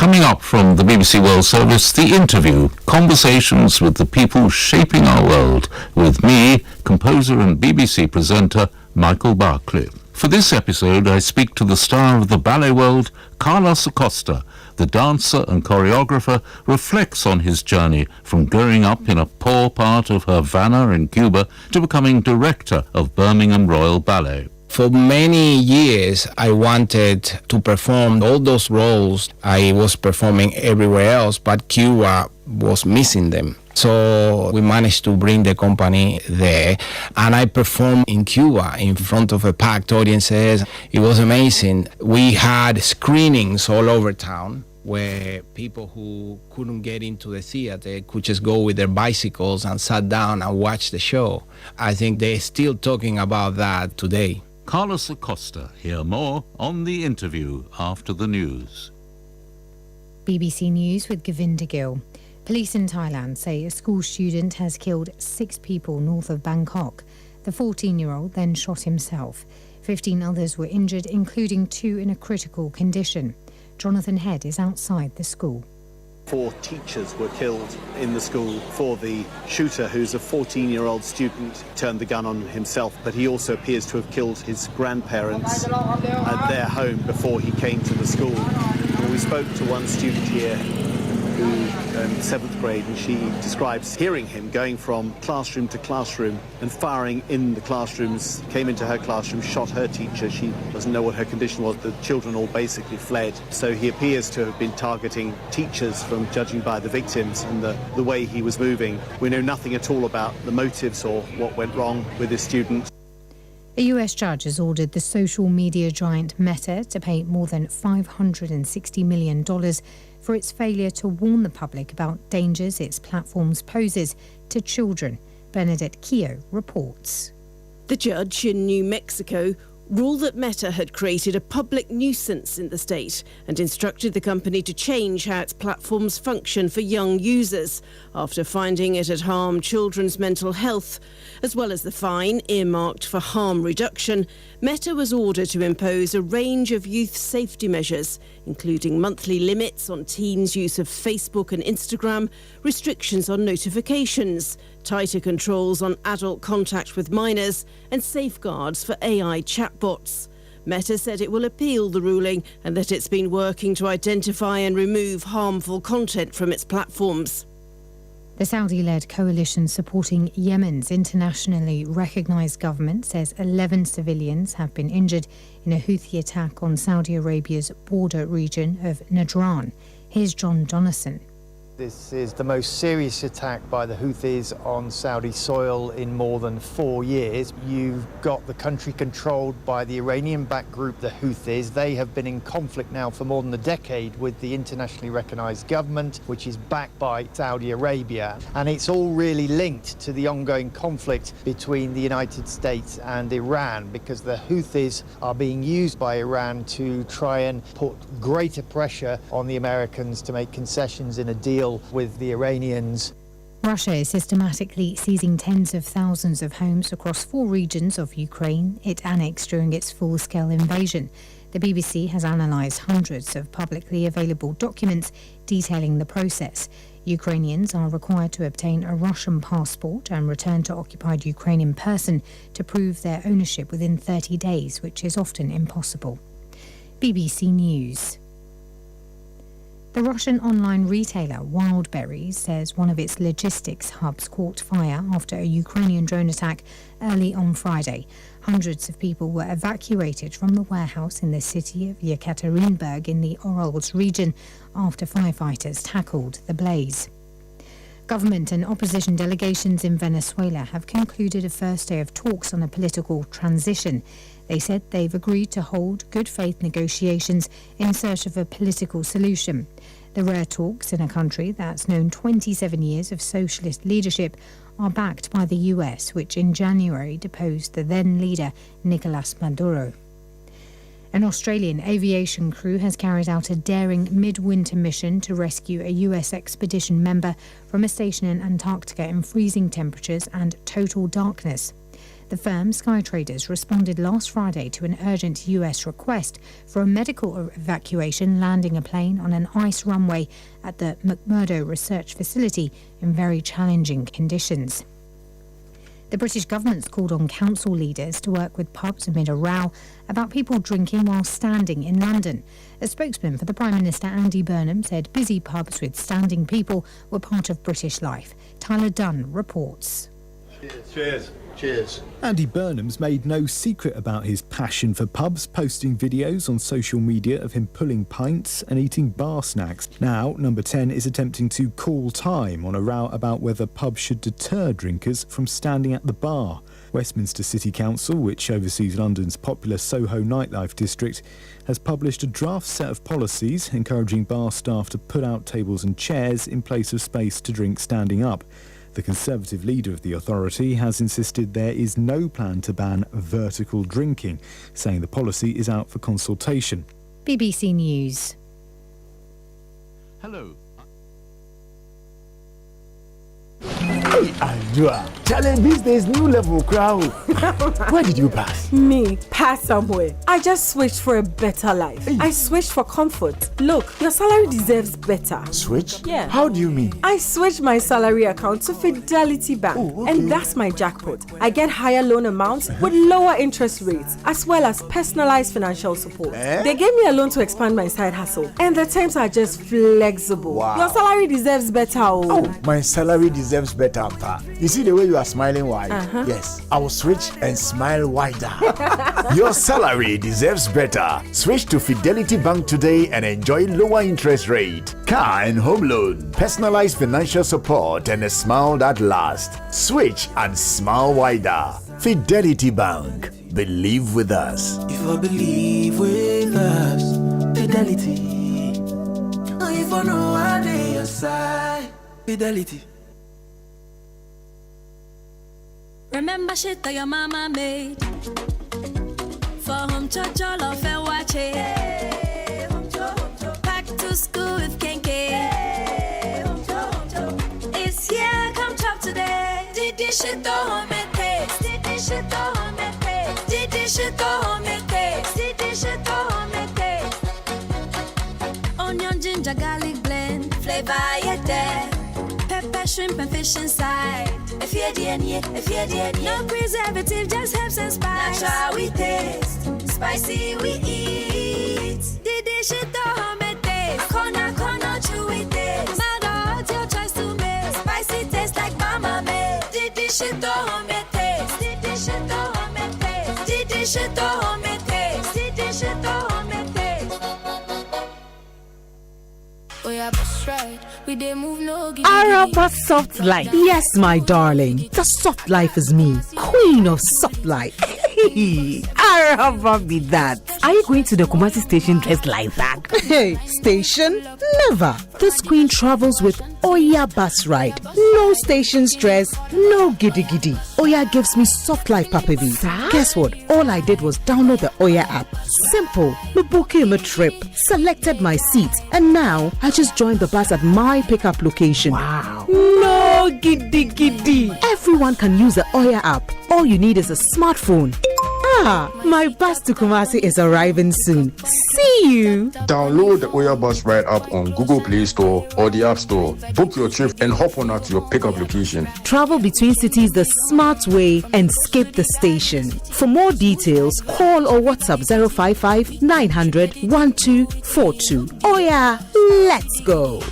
Coming up from the BBC World Service, The Interview, conversations with the people shaping our world, with me, composer and BBC presenter Michael Barclay. For this episode, I speak to the star of the ballet world, Carlos Acosta. The dancer and choreographer reflects on his journey from growing up in a poor part of Havana in Cuba to becoming director of Birmingham Royal Ballet. For many years, I wanted to perform all those roles I was performing everywhere else, but Cuba was missing them. So we managed to bring the company there, and I performed in Cuba in front of a packed audiences. It was amazing. We had screenings all over town where people who couldn't get into the theater could just go with their bicycles and sat down and watch the show. I think they're still talking about that today. Carlos Acosta. Hear more on The Interview after the news. BBC News with Govinda Gill. Police in Thailand say a school student has killed 6 people north of Bangkok. The 14-year-old then shot himself. 15 others were injured, including 2 in a critical condition. Jonathan Head is outside the school. 4 teachers were killed in the school. For the shooter, who's a 14-year-old student, turned the gun on himself, but he also appears to have killed his grandparents at their home before he came to the school. And we spoke to one student here who 7th grade, and she describes hearing him going from classroom to classroom and firing in the classrooms, came into her classroom, shot her teacher. She doesn't know what her condition was. The children all basically fled. So he appears to have been targeting teachers, from judging by the victims and the way he was moving. We know nothing at all about the motives or what went wrong with this student. A US judge has ordered the social media giant Meta to pay more than $560 million for its failure to warn the public about dangers its platforms poses to children. Bernadette Keogh reports. The judge in New Mexico ruled that Meta had created a public nuisance in the state and instructed the company to change how its platforms function for young users after finding it had harmed children's mental health. As well as the fine earmarked for harm reduction, Meta was ordered to impose a range of youth safety measures, including monthly limits on teens' use of Facebook and Instagram, restrictions on notifications, tighter controls on adult contact with minors, and safeguards for AI chatbots. Meta said it will appeal the ruling and that it's been working to identify and remove harmful content from its platforms. The Saudi-led coalition supporting Yemen's internationally recognised government says 11 civilians have been injured in a Houthi attack on Saudi Arabia's border region of Najran. Here's John Donison. This is the most serious attack by the Houthis on Saudi soil in more than 4 years. You've got the country controlled by the Iranian-backed group, the Houthis. They have been in conflict now for more than a decade with the internationally recognized government, which is backed by Saudi Arabia. And it's all really linked to the ongoing conflict between the United States and Iran, because the Houthis are being used by Iran to try and put greater pressure on the Americans to make concessions in a deal with the Iranians. Russia is systematically seizing tens of thousands of homes across 4 regions of Ukraine it annexed during its full-scale invasion. The BBC has analysed hundreds of publicly available documents detailing the process. Ukrainians are required to obtain a Russian passport and return to occupied Ukraine in person to prove their ownership within 30 days, which is often impossible. BBC News. The Russian online retailer Wildberries says one of its logistics hubs caught fire after a Ukrainian drone attack early on Friday. Hundreds of people were evacuated from the warehouse in the city of Yekaterinburg in the Urals region after firefighters tackled the blaze. Government and opposition delegations in Venezuela have concluded a first day of talks on a political transition. They said they've agreed to hold good faith negotiations in search of a political solution. The rare talks in a country that's known 27 years of socialist leadership are backed by the US, which in January deposed the then leader Nicolas Maduro. An Australian aviation crew has carried out a daring midwinter mission to rescue a US expedition member from a station in Antarctica in freezing temperatures and total darkness. The firm, Sky Traders, responded last Friday to an urgent US request for a medical evacuation landing a plane on an ice runway at the McMurdo Research Facility in very challenging conditions. The British government's called on council leaders to work with pubs amid a row about people drinking while standing in London. A spokesman for the Prime Minister, Andy Burnham, said busy pubs with standing people were part of British life. Tyler Dunn reports. Cheers. Cheers. Andy Burnham's made no secret about his passion for pubs, posting videos on social media of him pulling pints and eating bar snacks. Now, Number 10 is attempting to call time on a row about whether pubs should deter drinkers from standing at the bar. Westminster City Council, which oversees London's popular Soho nightlife district, has published a draft set of policies encouraging bar staff to put out tables and chairs in place of space to drink standing up. The Conservative leader of the authority has insisted there is no plan to ban vertical drinking, saying the policy is out for consultation. BBC News. Hello. Hey, Andrea. Challenge these days, new level crowd. Where did you pass? Me, pass somewhere. I just switched for a better life. I switched for comfort. Look, your salary deserves better. Switch? Yeah. How do you mean? I switched my salary account to Fidelity Bank. Oh, okay. And that's my jackpot. I get higher loan amounts with lower interest rates, as well as personalized financial support. They gave me a loan to expand my side hustle. And the terms are just flexible. Wow. Your salary deserves better. Oh, my salary deserves better, Pa. You see the way you are smiling wide? Yes, I will switch and smile wider. Your salary deserves better. Switch to Fidelity Bank today and enjoy lower interest rate, car and home loan, personalized financial support, and a smile that lasts. Switch and smile wider. Fidelity Bank. Believe with us. If I believe with us, Fidelity. If I know I lay aside, Fidelity. Remember shit that your mama made for home church, all of and watch it. Back to school with Kenke. It's here, come chop today. Did this shit go home and taste? Did this shit go home and taste? Did this shit go home and taste? Did this shit go home and taste? Onion, ginger, garlic blend, flavor you there. Pepper, shrimp, and fish inside. If you're the no preservative, just herbs and spice. Natural we taste, spicy we eat. Did this shit the home taste? Corner, chewy taste. Mother, your choice to make. Spicy taste like mama made. Did this shit the home taste? Did this shit the home taste? Did this shit the home taste? Did this shit the home taste? Oh yeah, that's right. We didn't move no. Araba Soft Life. Yes, my darling. The soft life is me, queen of soft life. Araba be that. Are you going to the Kumasi station dressed like that? Hey, station? Never. This queen travels with Oya bus ride. No station stress, no giddy giddy. Oya gives me soft life, Papabi. Guess what? All I did was download the Oya app. Simple. Me booked a trip, selected my seat, and now I just joined the bus at my pickup location. Wow. No giddy giddy. Everyone can use the Oya app. All you need is a smartphone. Ah, my bus to Kumasi is arriving soon. See you. Download the Oya Bus Ride app on Google Play Store or the App Store. Book your trip and hop on at your pickup location. Travel between cities the smart way and skip the station. For more details, call or WhatsApp 055 900 1242. Oya, let's go.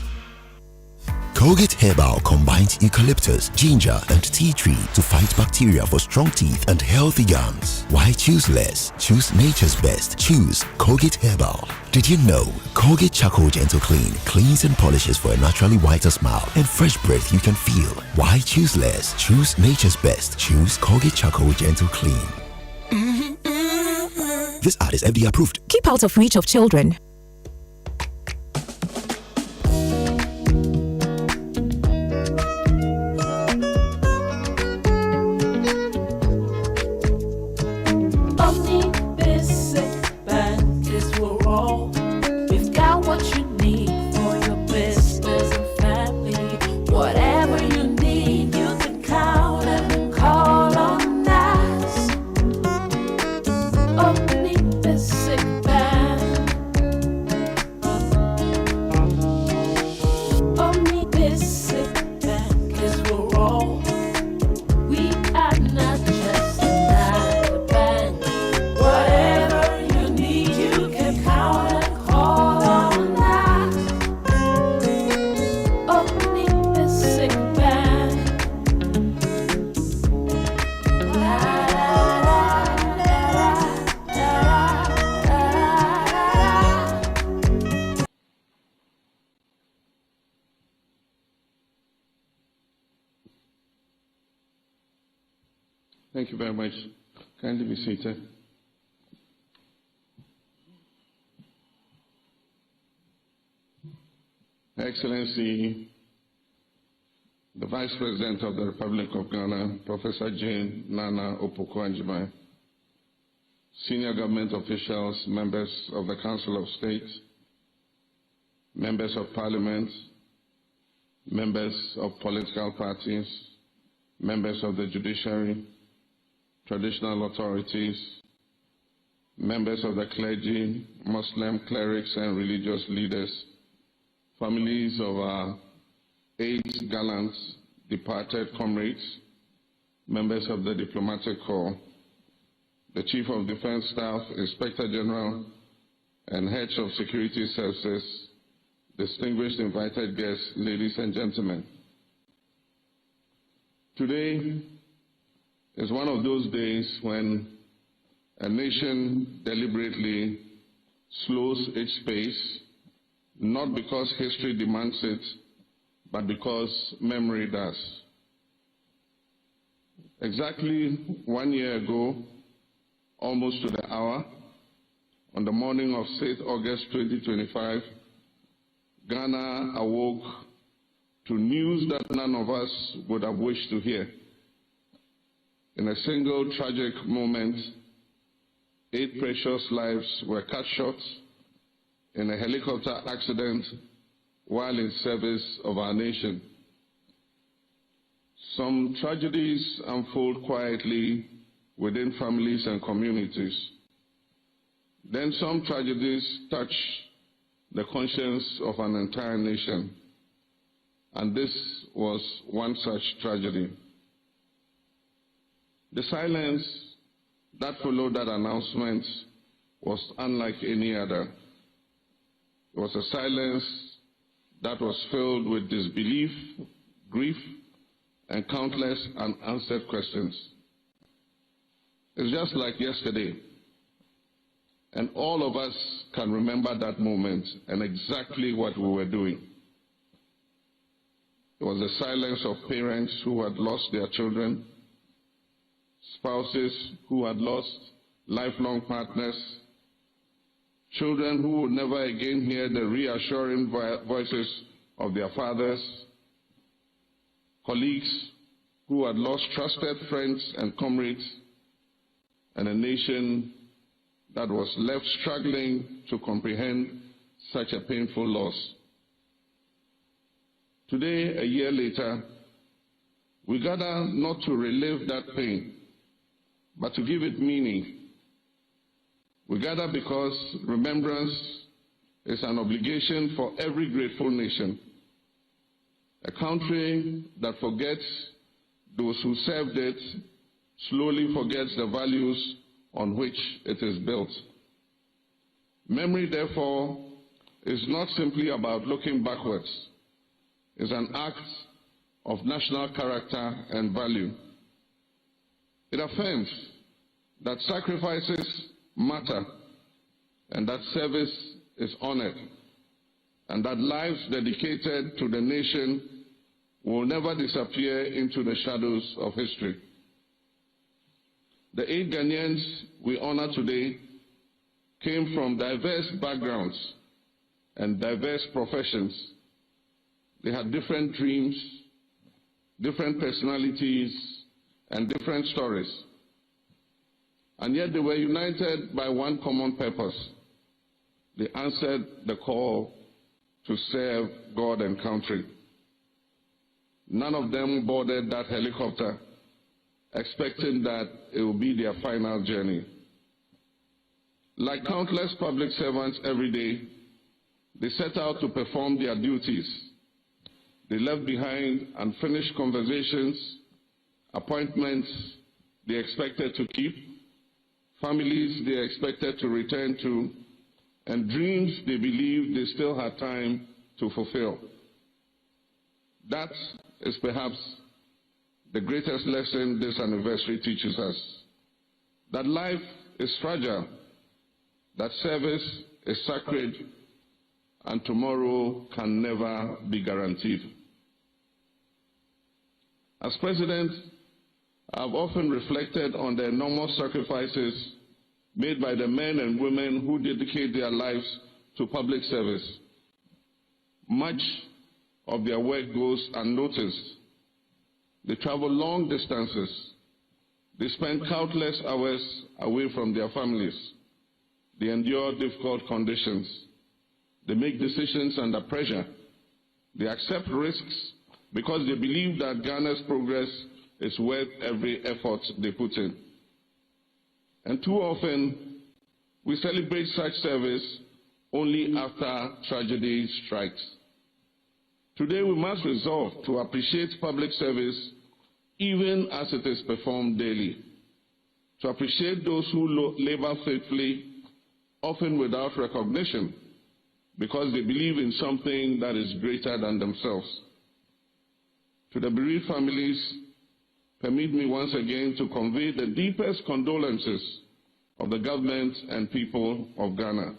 Colgate Herbal combines eucalyptus, ginger, and tea tree to fight bacteria for strong teeth and healthy gums. Why choose less? Choose nature's best. Choose Colgate Herbal. Did you know Colgate Charcoal Gentle Clean cleans and polishes for a naturally whiter smile and fresh breath you can feel? Why choose less? Choose nature's best. Choose Colgate Charcoal Gentle Clean. This ad is FDA approved. Keep out of reach of children. Thank you very much. Kindly be seated. Excellency, the Vice President of the Republic of Ghana, Professor Jane Nana Opoku-Agyemang, senior government officials, members of the Council of State, members of Parliament, members of political parties, members of the judiciary, traditional authorities, members of the clergy, Muslim clerics and religious leaders, families of our 8 gallant departed comrades, members of the diplomatic corps, the Chief of Defense Staff, Inspector General, and heads of security services, distinguished invited guests, ladies and gentlemen. Today is one of those days when a nation deliberately slows its pace, not because history demands it, but because memory does. Exactly 1 year ago, almost to the hour, on the morning of 6th August 2025, Ghana awoke to news that none of us would have wished to hear. In a single tragic moment, 8 precious lives were cut short in a helicopter accident while in service of our nation. Some tragedies unfold quietly within families and communities. Then some tragedies touch the conscience of an entire nation. And this was one such tragedy. The silence that followed that announcement was unlike any other. It was a silence that was filled with disbelief, grief, and countless unanswered questions. It's just like yesterday. And all of us can remember that moment and exactly what we were doing. It was the silence of parents who had lost their children, spouses who had lost lifelong partners, children who would never again hear the reassuring voices of their fathers, colleagues who had lost trusted friends and comrades, and a nation that was left struggling to comprehend such a painful loss. Today, a year later, we gather not to relive that pain, but to give it meaning. We gather because remembrance is an obligation for every grateful nation. A country that forgets those who served it slowly forgets the values on which it is built. Memory, therefore, is not simply about looking backwards. It's an act of national character and value. It affirms that sacrifices matter, and that service is honored, and that lives dedicated to the nation will never disappear into the shadows of history. The 8 Ghanaians we honor today came from diverse backgrounds and diverse professions. They had different dreams, different personalities, and different stories. And yet they were united by one common purpose. They answered the call to serve God and country. None of them boarded that helicopter expecting that it will be their final journey. Like countless public servants every day, they set out to perform their duties. They left behind unfinished conversations, appointments they expected to keep, families they expected to return to, and dreams they believed they still had time to fulfill. That is perhaps the greatest lesson this anniversary teaches us. That life is fragile, that service is sacred, and tomorrow can never be guaranteed. As President, I've often reflected on the enormous sacrifices made by the men and women who dedicate their lives to public service. Much of their work goes unnoticed. They travel long distances. They spend countless hours away from their families. They endure difficult conditions. They make decisions under pressure. They accept risks because they believe that Ghana's progress is worth every effort they put in. And too often, we celebrate such service only after tragedy strikes. Today, we must resolve to appreciate public service even as it is performed daily, to appreciate those who labor faithfully, often without recognition, because they believe in something that is greater than themselves. To the bereaved families, permit me once again to convey the deepest condolences of the government and people of Ghana.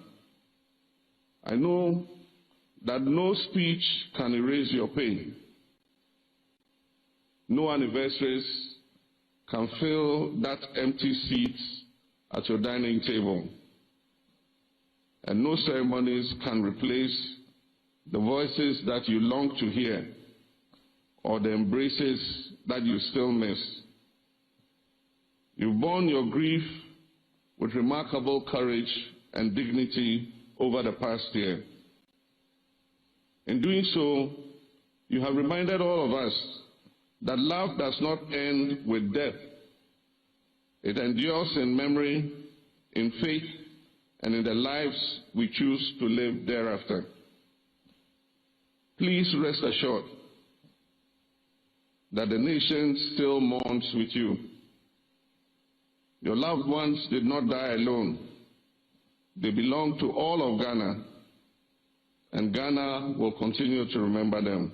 I know that no speech can erase your pain. No anniversaries can fill that empty seat at your dining table. And no ceremonies can replace the voices that you long to hear or the embraces that you still miss. You've borne your grief with remarkable courage and dignity over the past year. In doing so, you have reminded all of us that love does not end with death. It endures in memory, in faith, and in the lives we choose to live thereafter. Please rest assured that the nation still mourns with you. Your loved ones did not die alone. They belong to all of Ghana, and Ghana will continue to remember them.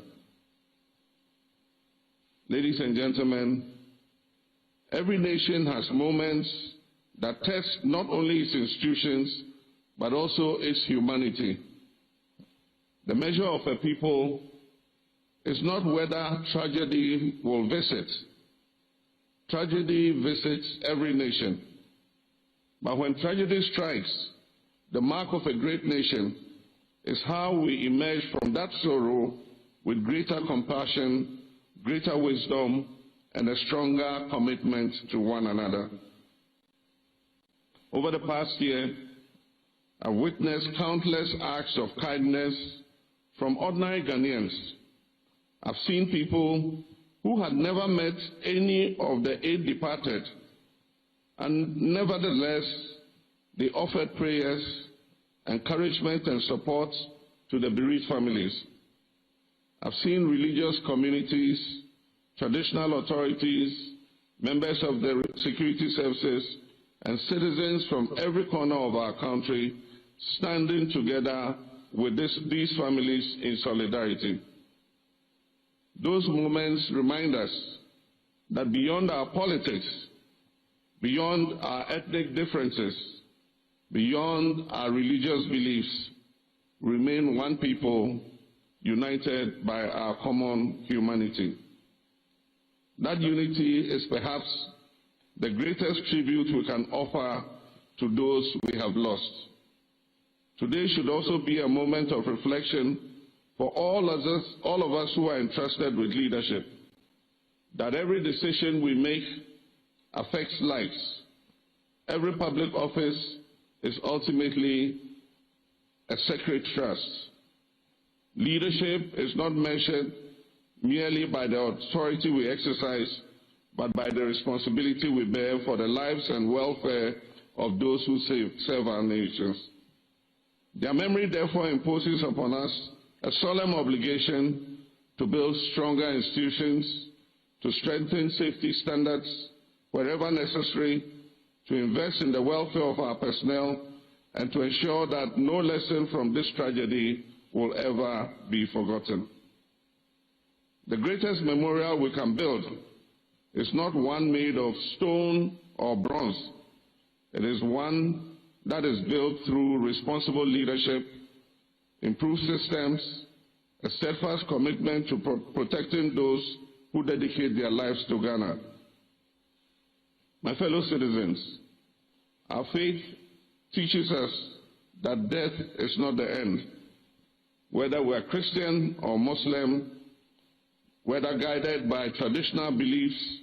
Ladies and gentlemen, every nation has moments that test not only its institutions, but also its humanity. The measure of a people is not whether tragedy will visit. Tragedy visits every nation. But when tragedy strikes, the mark of a great nation is how we emerge from that sorrow with greater compassion, greater wisdom, and a stronger commitment to one another. Over the past year, I've witnessed countless acts of kindness from ordinary Ghanaians. I've seen people who had never met any of the 8 departed, and nevertheless, they offered prayers, encouragement, and support to the bereaved families. I've seen religious communities, traditional authorities, members of the security services, and citizens from every corner of our country standing together with these families in solidarity. Those moments remind us that beyond our politics, beyond our ethnic differences, beyond our religious beliefs, we remain one people united by our common humanity. That unity is perhaps the greatest tribute we can offer to those we have lost. Today should also be a moment of reflection for all of us who are entrusted with leadership, that every decision we make affects lives. Every public office is ultimately a sacred trust. Leadership is not measured merely by the authority we exercise, but by the responsibility we bear for the lives and welfare of those who serve our nations. Their memory therefore imposes upon us a solemn obligation to build stronger institutions, to strengthen safety standards wherever necessary, to invest in the welfare of our personnel, and to ensure that no lesson from this tragedy will ever be forgotten. The greatest memorial we can build is not one made of stone or bronze. It is one that is built through responsible leadership, improved systems, a steadfast commitment to protecting those who dedicate their lives to Ghana. My fellow citizens, our faith teaches us that death is not the end. Whether we are Christian or Muslim, whether guided by traditional beliefs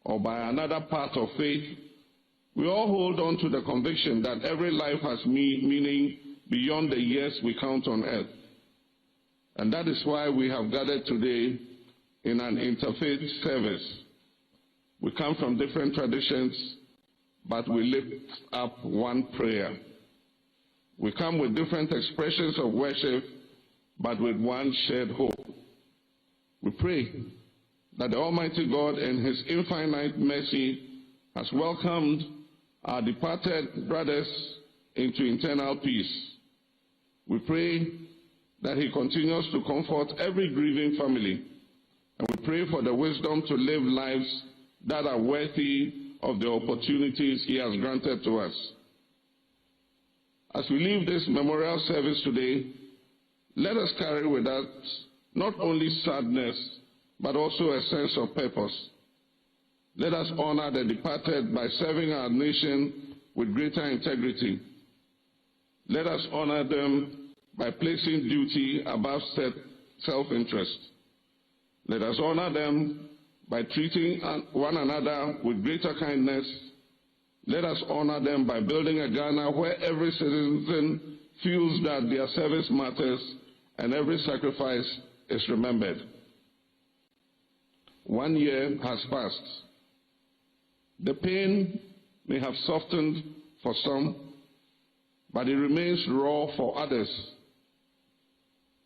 or by another path of faith, we all hold on to the conviction that every life has meaning beyond the years we count on earth. And that is why we have gathered today in an interfaith service. We come from different traditions, but we lift up one prayer. We come with different expressions of worship, but with one shared hope. We pray that the Almighty God in His infinite mercy has welcomed our departed brothers into eternal peace. We pray that He continues to comfort every grieving family, and we pray for the wisdom to live lives that are worthy of the opportunities He has granted to us. As we leave this memorial service today, let us carry with us not only sadness, but also a sense of purpose. Let us honor the departed by serving our nation with greater integrity. Let us honor them by placing duty above self-interest. Let us honor them by treating one another with greater kindness. Let us honor them by building a Ghana where every citizen feels that their service matters and every sacrifice is remembered. 1 year has passed. The pain may have softened for some, but it remains raw for others.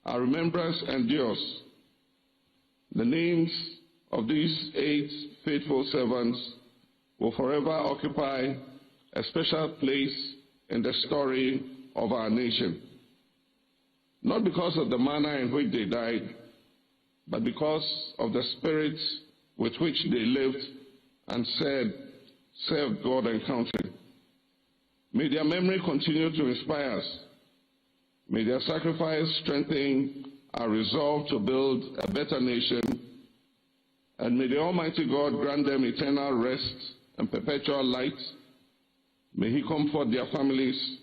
Our remembrance endures. The names of these 8 faithful servants will forever occupy a special place in the story of our nation. Not because of the manner in which they died, but because of the spirit with which they lived and served God and country. May their memory continue to inspire us. May their sacrifice strengthen our resolve to build a better nation. And may the Almighty God grant them eternal rest and perpetual light. May He comfort their families.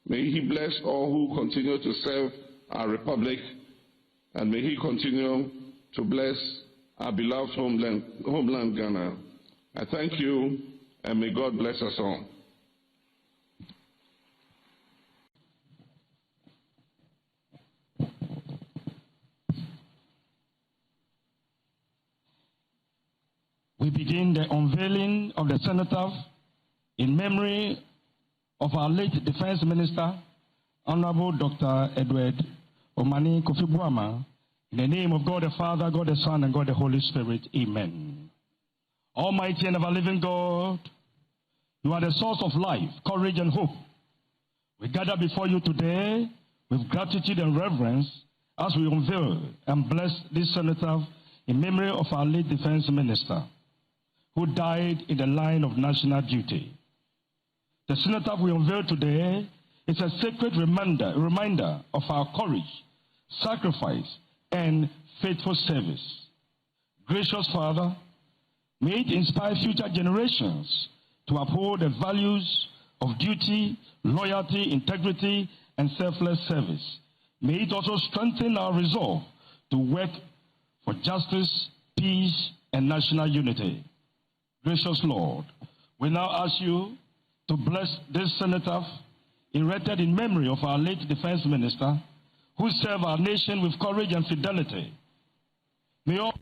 May He bless all who continue to serve our republic. And may He continue to bless our beloved homeland Ghana. I thank you, and may God bless us all. We begin the unveiling of the cenotaph in memory of our late Defense Minister, Honorable Dr. Edward Omani Kofi Buama, in the name of God the Father, God the Son, and God the Holy Spirit. Amen. Almighty and ever-living God, You are the source of life, courage, and hope. We gather before You today with gratitude and reverence as we unveil and bless this cenotaph in memory of our late Defense Minister, who died in the line of national duty. The cenotaph we unveil today is a sacred reminder of our courage, sacrifice, and faithful service. Gracious Father, may it inspire future generations to uphold the values of duty, loyalty, integrity, and selfless service. May it also strengthen our resolve to work for justice, peace, and national unity. Gracious Lord, we now ask You to bless this cenotaph erected in memory of our late Defense Minister, who served our nation with courage and fidelity. May all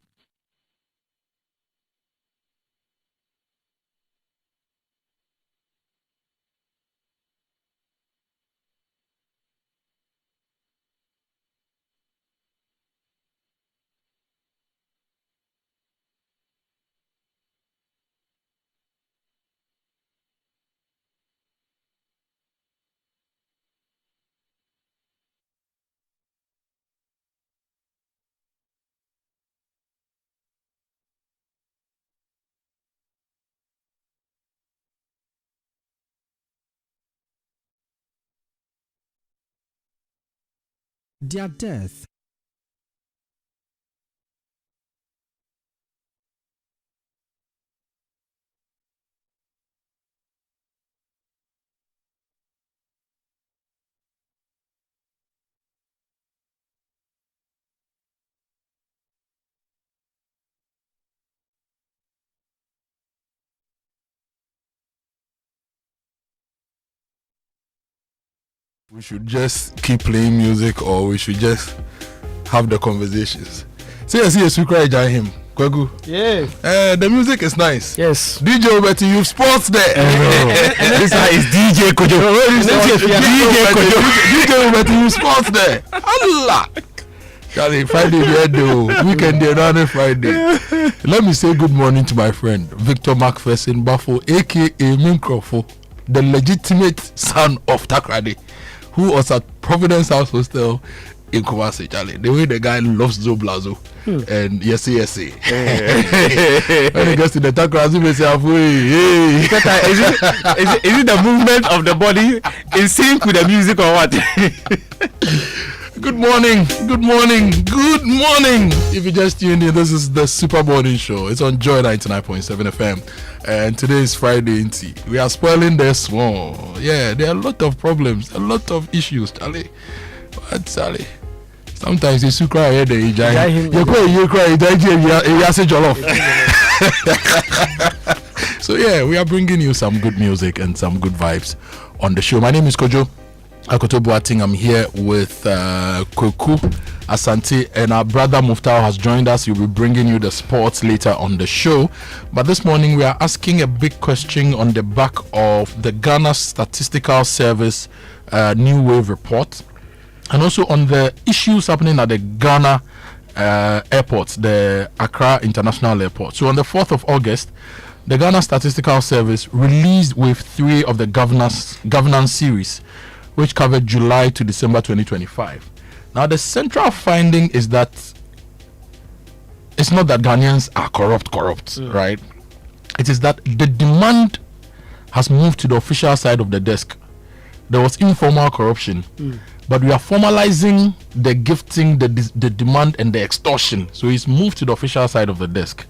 Their death We should just keep playing music, or we should just have the conversations. See, I see a Sukra Ejai him. Kwaku. Yeah. The music is nice. Yes. DJ Roberto, you've sports there. This guy is DJ Kojo. DJ Roberto, you've sports there. Allah. Charlie, Friday here though. Weekend there, another Friday. Let me say good morning to my friend Victor McPherson Bafo, aka Minkrofo, the legitimate son of Takrade, who was at Providence House Hostel in Kumasi. Charlie, the way the guy loves Zoblazo and yes. When he gets to the Takrade, he say, "Hey, is it the movement of the body in sync with the music or what?" Good morning. If you just tuned in, this is the Super Morning Show. It's on Joy 99.7 FM. And today is Friday, we are spoiling this one. Yeah, there are a lot of problems, a lot of issues, Charlie. But Charlie, sometimes you cry here, you cry, you say jollof. So yeah, we are bringing you some good music and some good vibes on the show. My name is Kojo. Akoto Boateng. I'm here with Kwaku, Asante, and our brother Muftar has joined us. He'll be bringing you the sports later on the show. But this morning we are asking a big question on the back of the Ghana Statistical Service New Wave report, and also on the issues happening at the Ghana airport, the Accra International Airport. So on the 4th of August, the Ghana Statistical Service released Wave 3 of the governance series, which covered July to December 2025. Now, the central finding is that it's not that Ghanaians are corrupt, right? It is that the demand has moved to the official side of the desk. There was informal corruption, but we are formalizing the gifting, the demand, and the extortion. So it's moved to the official side of the desk.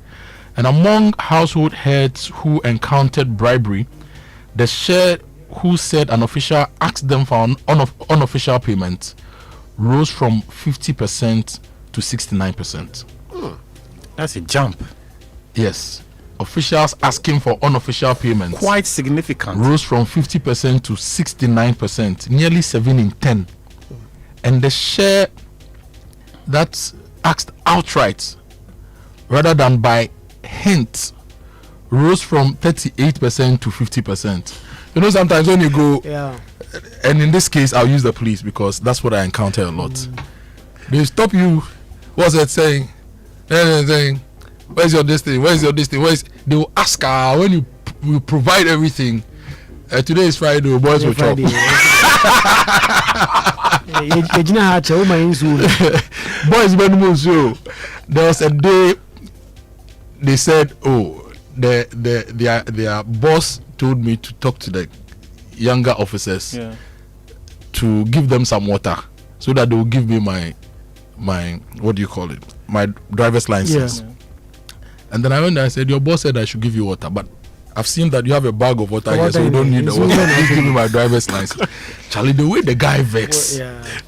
And among household heads who encountered bribery, the share who said an official asked them for an unofficial payment rose from 50% to 69%. That's a jump. Yes. Officials asking for unofficial payments. Quite significant. Rose from 50% to 69%, nearly 7 in 10. And the share that's asked outright rather than by hint rose from 38% to 50%. You know, sometimes when you go, and in this case, I'll use the police because that's what I encounter a lot. They stop you. What's that saying? Where's your this thing? They will ask when you provide everything. Today is Friday, boys will chop. Boys, there was a day they said, their boss told me to talk to the younger officers to give them some water so that they will give me my what do you call it, my driver's license. And then I went there, I said, your boss said I should give you water, but I've seen that you have a bag of water here, so you don't need the water. Please give me my driver's license. Charlie, the way the guy vex.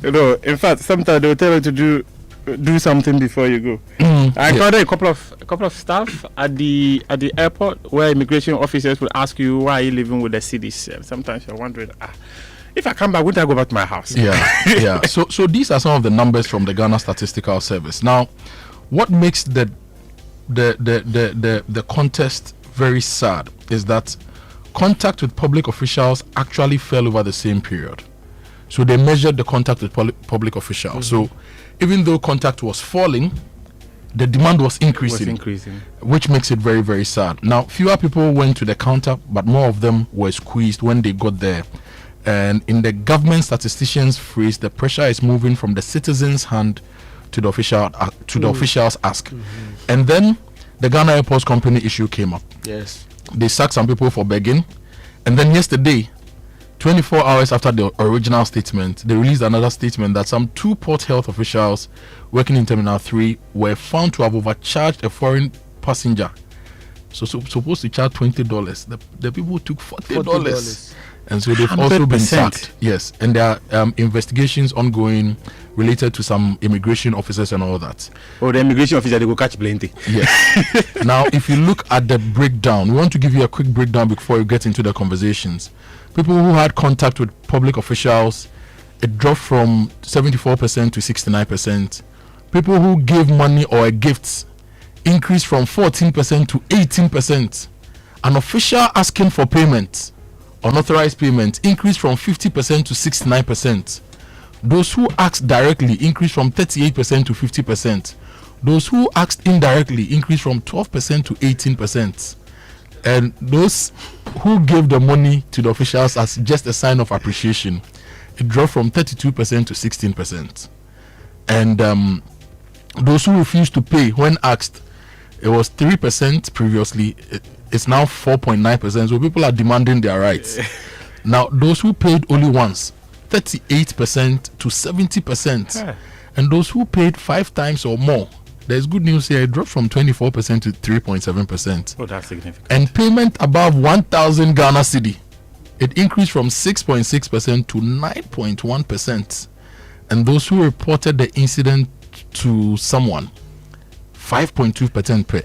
You know, in fact, sometimes they'll tell you to do something before you go. I encountered a couple of staff at the airport where immigration officers will ask you, why are you living with the cities? Sometimes you're wondering, if I come back, wouldn't I go back to my house? So these are some of the numbers from the Ghana Statistical Service. Now, what makes the contest very sad is that contact with public officials actually fell over the same period. So they measured the contact with public officials. So even though contact was falling, the demand was increasing, which makes it very, very sad. Now, fewer people went to the counter, but more of them were squeezed when they got there. And in the government statistician's phrase, the pressure is moving from the citizen's hand to the official's ask. And then the Ghana Airports Company issue came up. Yes. They sacked some people for begging. And then yesterday, 24 hours after the original statement, they released another statement that some 2 port health officials working in Terminal 3 were found to have overcharged a foreign passenger. So supposed to charge $20. The people took $40. And so they've 100%. Also been sacked. Yes. And there are investigations ongoing related to some immigration officers and all that. Oh, the immigration officer, they go catch plenty. Yes. Now, if you look at the breakdown, we want to give you a quick breakdown before you get into the conversations. People who had contact with public officials it dropped from 74% to 69%. People who give money or gifts increased from 14% to 18%. An official asking for payment, unauthorized payment, increased from 50% to 69%. Those who asked directly increased from 38% to 50%. Those who asked indirectly increased from 12% to 18%. And those who gave the money to the officials as just a sign of appreciation, it dropped from 32% to 16%. And those who refused to pay when asked, it was 3% previously. It's now 4.9%. So people are demanding their rights. Now, those who paid only once, 38% to 70%. Yeah. And those who paid 5 times or more, there's good news here. It dropped from 24% to 3.7%. Oh, that's significant. And payment above 1,000 Ghana cedi, it increased from 6.6% to 9.1%. And those who reported the incident to someone, 5.2% per.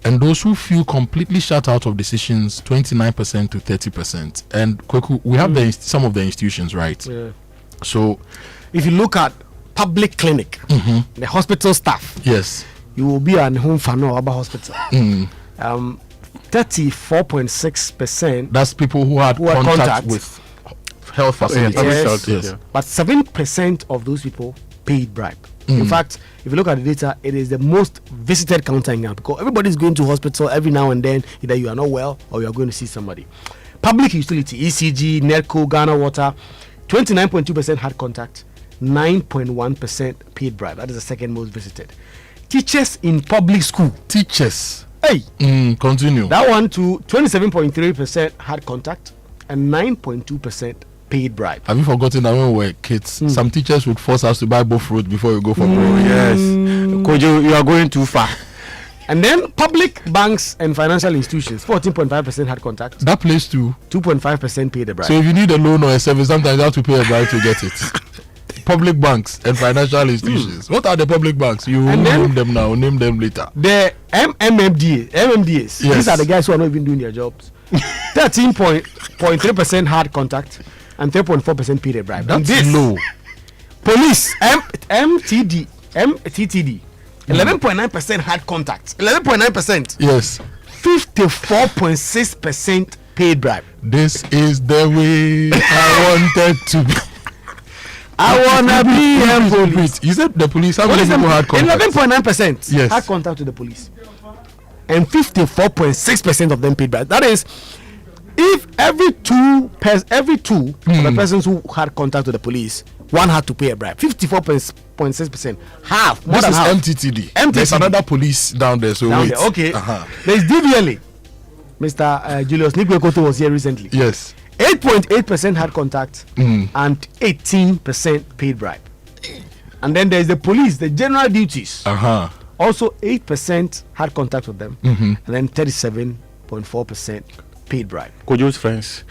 And those who feel completely shut out of decisions, 29% to 30%. And Kwaku, we have some of the institutions, right? Yeah. So, if you look at public clinic, the hospital staff, yes, you will be at home for no about hospital. 34.6%. That's people who had contact with health facilities. Yes. But 7% of those people paid bribe. In fact, if you look at the data, it is the most visited counter in Ghana because everybody is going to hospital every now and then. Either you are not well or you are going to see somebody. Public utility, ECG, NERCO, Ghana Water, 29.2% had contact, 9.1% paid bribe. That is the second most visited. Teachers in public school. Teachers. Hey. Continue. That one to 27.3% had contact and 9.2% paid bribe. Have you forgotten that when we were kids, some teachers would force us to buy both fruit before you go for prayer? Yes. Kojo, you are going too far. And then public banks and financial institutions, 14.5% had contact. That place too. 2.5% paid the bribe. So if you need a loan or a service, sometimes you have to pay a bribe to get it. Public banks and financial institutions. What are the public banks? You will name them now, name them later. The MMDAs. Yes. These are the guys who are not even doing their jobs. 13.3% had contact and 3.4% paid a bribe. That's low. Police, MTTD, 11.9% had contact. 11.9%. Yes. 54.6% paid bribe. This is the way I wanted to be. I wanna be a police. You said the police. How many people had contact? 11.9% yes. had contact with the police, and 54.6% of them paid bribe. That is, if every two of the persons who had contact with the police, one had to pay a bribe. 54.6%, half. More than half. MTTD. There's another police down there. So down wait. There. Okay. There's DVLA. Mr. Julius Akoto was here recently. Yes. 8.8% had contact and 18% paid bribe. And then there's the police, the general duties. Also 8% had contact with them, and then 37.4% paid bribe. Kojo's friends.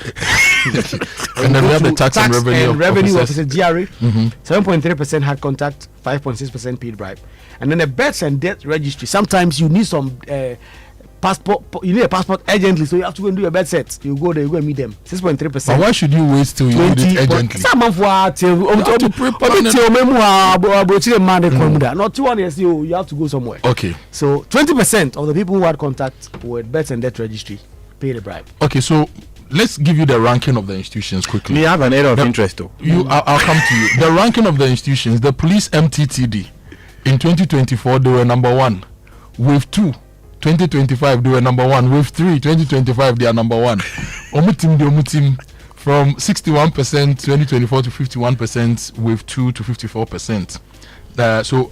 And then we have the tax and revenue officer, GRA. 7.3% had contact, 5.6% paid bribe. And then the births and death registry. Sometimes you need some passport. You need a passport urgently, so you have to go and do your birth set. You go there, you go and meet them. 6.3%. But why should you wait till you need it urgently? Not 2 years, you have to go somewhere. Okay. So 20% of the people who had contact with birth and death registry paid a bribe. Okay, so let's give you the ranking of the institutions quickly. We have an area of interest though. I'll come to you. The ranking of the institutions, the police MTTD, in 2024 they were number 1. Wave 2, 2025 they were number 1. Wave 3, 2025 they are number 1. Omutim from 61% 2024 to 51%, wave 2 to 54%. So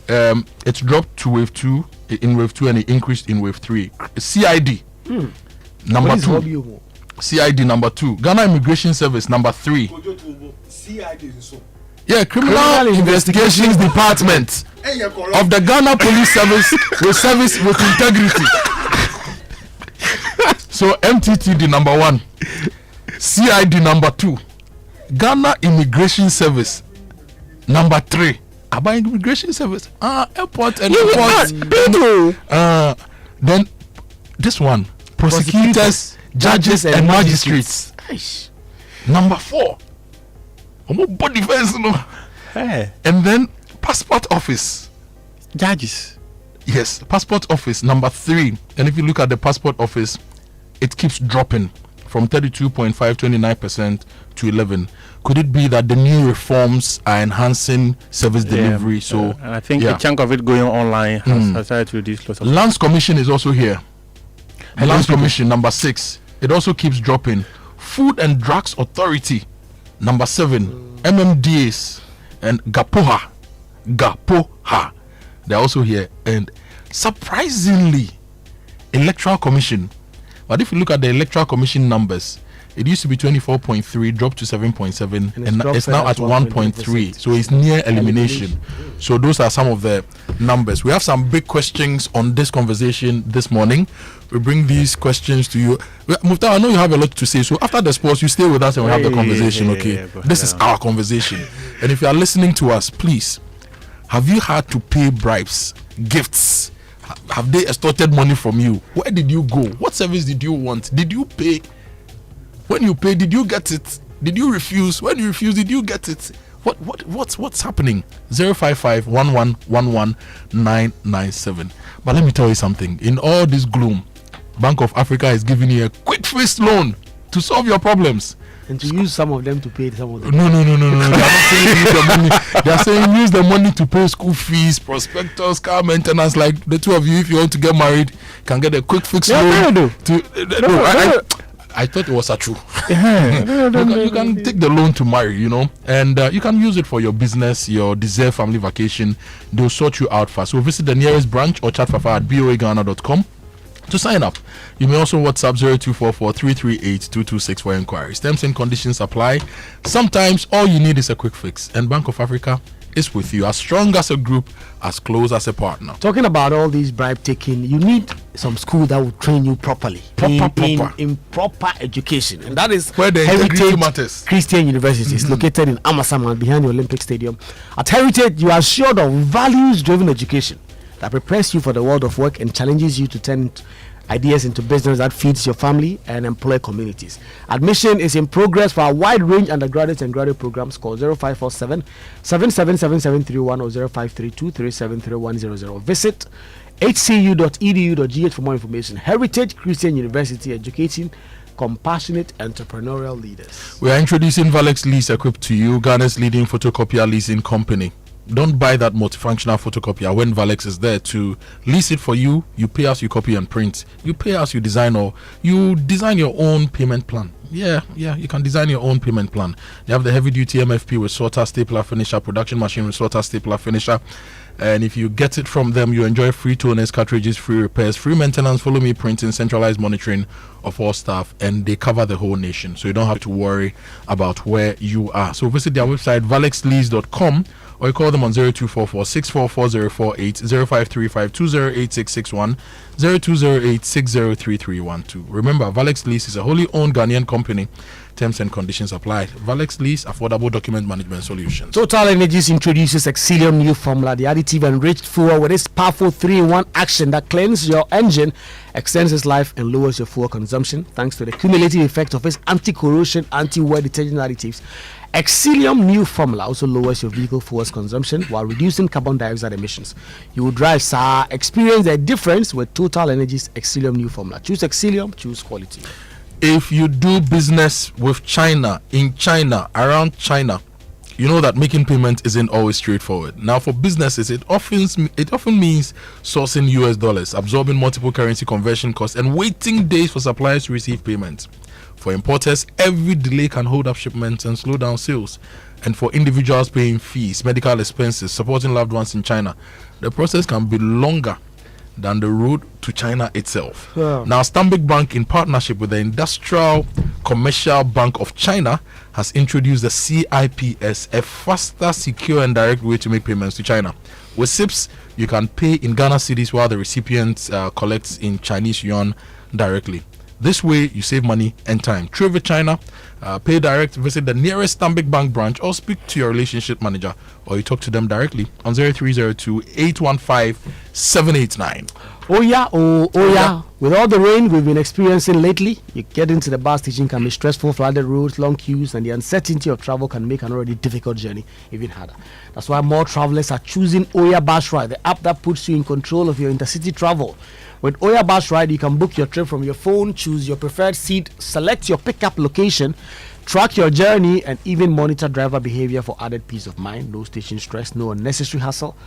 it's dropped to wave 2 in wave 2 and it increased in wave 3. CID number 2. CID number 2. Ghana Immigration Service number 3. Yeah, Criminal Investigations Department of the Ghana Police Service with integrity. So MTTD number 1, CID number 2, Ghana Immigration Service number 3. About Immigration Service, airport and airport. Then this one, prosecutors, judges and magistrates. Number 4. Body defense, no. Hey. And then passport office. Judges. Yes, passport office number 3. And if you look at the passport office, it keeps dropping from 32.529% to 11. Could it be that the new reforms are enhancing service delivery? So I think a chunk of it going online has started to reduce lots of Lands Commission is also here. Lands Commission number 6. It also keeps dropping. Food and Drugs Authority number 7. MMDAs and Gapoha. They're also here. And surprisingly, Electoral Commission. But if you look at the Electoral Commission numbers, it used to be 24.3, dropped to 7.7, and it's now at 1.3. So it's near elimination. So those are some of the numbers. We have some big questions on this conversation this morning. We bring these questions to you. Mufta, I know you have a lot to say. So after the sports, you stay with us and we have the conversation, okay? This is our conversation. And if you are listening to us, please, have you had to pay bribes, gifts? Have they extorted money from you? Where did you go? What service did you want? Did you pay? When you pay, did you get it? Did you refuse? When you refuse, did you get it? What's happening? 055-1111-997. But let me tell you something. In all this gloom, Bank of Africa is giving you a quick fixed loan to solve your problems. And to use some of them to pay some of them. No. They are not saying use the money. They are saying use the money to pay school fees, prospectors, car maintenance. Like the two of you, if you want to get married, can get a quick fixed loan. I thought it was a true. You can take the loan to marry, and you can use it for your business, your deserved family vacation. They'll sort you out fast. So visit the nearest branch or chat Fafa at boaghana.com to sign up. You may also WhatsApp 0244-338-226 for inquiries. Terms and conditions apply. Sometimes all you need is a quick fix, and Bank of Africa is with you, as strong as a group, as close as a partner. Talking about all these bribe taking, you need some school that will train you properly in proper education, and that is where the integrity matters. Christian University is located in Amasaman behind the Olympic Stadium. At Heritage, you are assured of values-driven education that prepares you for the world of work and challenges you to turn ideas into business that feeds your family and employ communities. Admission is in progress for a wide range undergraduate and graduate programs. Call 0547 777731 or 0532 373100. Visit hcu.edu.gh for more information. Heritage Christian University, educating compassionate entrepreneurial leaders. We are introducing Valex Lease, equipped to you, Ghana's leading photocopier leasing company. Don't buy that multifunctional photocopier when Valex is there to lease it for you. You pay us, you copy and print. You pay us, you design, or you design your own payment plan. Yeah, you can design your own payment plan. They have the heavy duty MFP with sorter, stapler, finisher, production machine with sorter, stapler, finisher. And if you get it from them, you enjoy free toners, cartridges, free repairs, free maintenance, follow me printing, centralized monitoring of all staff, and they cover the whole nation. So you don't have to worry about where you are. So visit their website, valexlease.com, or you call them on 0244-644-048, 0535-208661, 0208-603312. Remember, Valex Lease is a wholly owned Ghanaian company. Terms and conditions apply. Valex Lease, affordable document management solutions. Total Energies introduces Exilium new formula, the additive enriched fuel with its powerful 3-in-1 action that cleanses your engine, extends its life, and lowers your fuel consumption thanks to the cumulative effect of its anti-corrosion, anti-wear detergent additives. Exilium new formula also lowers your vehicle fuel consumption while reducing carbon dioxide emissions. You will drive, sir. Experience the difference with Total Energies Exilium new formula. Choose Exilium, choose quality. If you do business with China, in China, around China, you know that making payment isn't always straightforward. Now, for businesses, it often means sourcing US dollars, absorbing multiple currency conversion costs, and waiting days for suppliers to receive payments. For importers, every delay can hold up shipments and slow down sales. And for individuals paying fees, medical expenses, supporting loved ones in China, the process can be longer than the road to China itself. Now, Stanbic Bank, in partnership with the Industrial Commercial Bank of China, has introduced the CIPS, a faster, secure, and direct way to make payments to China. With CIPS, you can pay in Ghana cedis while the recipient collects in Chinese yuan directly. This way, you save money and time. Trade with China, pay direct, visit the nearest Stanbic Bank branch or speak to your relationship manager, or you talk to them directly on 0302-815-789. Oh yeah. With all the rain we've been experiencing lately, you get into the bus station can be stressful, flooded roads, long queues, and the uncertainty of travel can make an already difficult journey even harder. That's why more travelers are choosing Oya Bus Ride, the app that puts you in control of your intercity travel. With Oya Bus Ride, you can book your trip from your phone, choose your preferred seat, select your pickup location, track your journey, and even monitor driver behavior for added peace of mind. No station stress, no unnecessary hassle.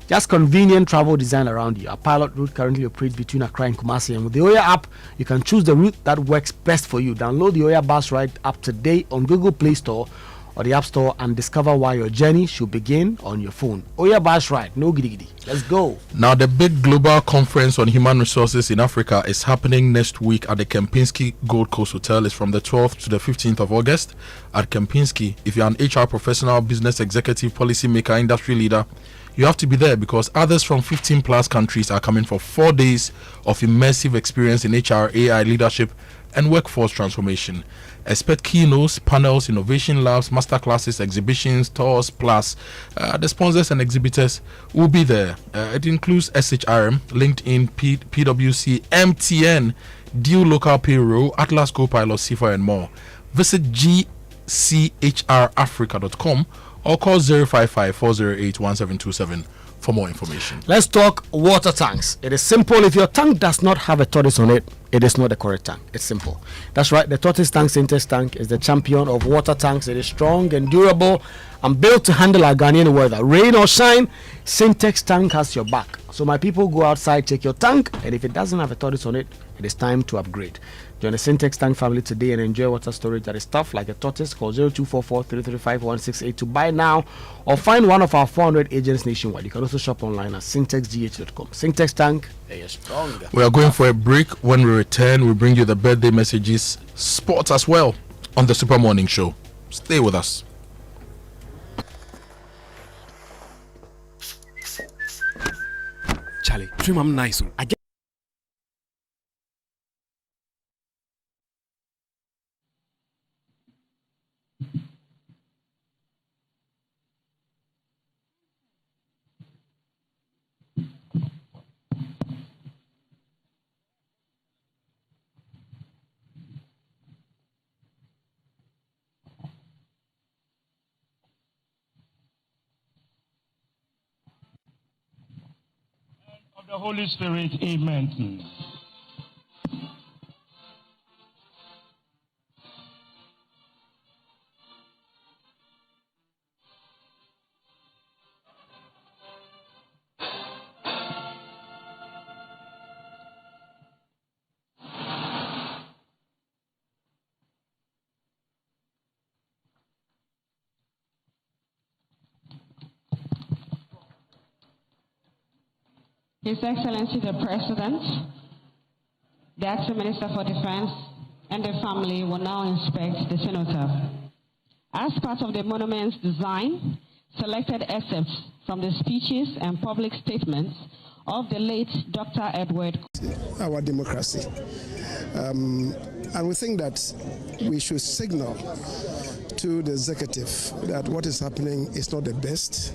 Just convenient travel design around you. Our pilot route currently operates between Accra and Kumasi, and with the Oya app, you can choose the route that works best for you. Download the Oya Bus Ride app today on Google Play Store or the App Store and discover why your journey should begin on your phone. Oya Bus Ride, no giddy giddy. Let's go. Now, the big global conference on human resources in Africa is happening next week at the Kempinski Gold Coast Hotel. It's from the 12th to the 15th of August at Kempinski. If you're an HR professional, business executive, policymaker, industry leader, you have to be there because others from 15 plus countries are coming for 4 days of immersive experience in HR, AI, leadership, and workforce transformation. Expect keynotes, panels, innovation labs, masterclasses, exhibitions, tours, plus the sponsors and exhibitors will be there. It includes SHRM, LinkedIn, PwC, MTN, Deal Local Payroll, Atlas Copilot, C4, and more. Visit gchrafrica.com or call 055-408-1727 for more information. Let's talk water tanks. It is simple. If your tank does not have a tortoise on it, it is not the correct tank. It's simple. That's right. The tortoise tank Sintex tank is the champion of water tanks. It is strong and durable and built to handle our Ghanaian weather. Rain or shine, Sintex tank has your back. So my people, go outside, check your tank, and if it doesn't have a tortoise on it, it is time to upgrade. Join the Sintex tank family today and enjoy water storage that is tough like a tortoise. Call 0244-335-1682 to buy now or find one of our 400 agents nationwide. You can also shop online at syntexgh.com. Sintex tank, they are stronger. We are going for a break. When we return, we bring you the birthday messages, sports as well on the Super Morning Show. Stay with us. Charlie, trim am nice. I get the Holy Spirit, amen. His Excellency the President, the Acting Minister for Defense, and the family will now inspect the cenotaph. As part of the monument's design, selected excerpts from the speeches and public statements of the late Dr. Edward. Our democracy. And we think that we should signal to the executive that what is happening is not the best,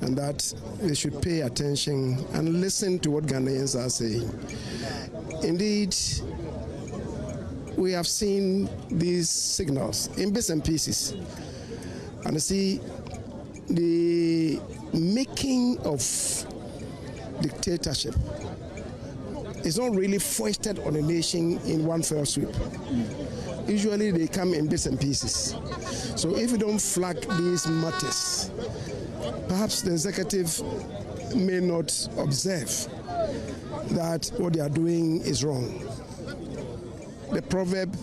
and that they should pay attention and listen to what Ghanaians are saying. Indeed, we have seen these signals in bits and pieces. And you see, the making of dictatorship is not really foisted on a nation in one fell swoop. Usually they come in bits and pieces. So if you don't flag these matters, perhaps the executive may not observe that what they are doing is wrong. The proverb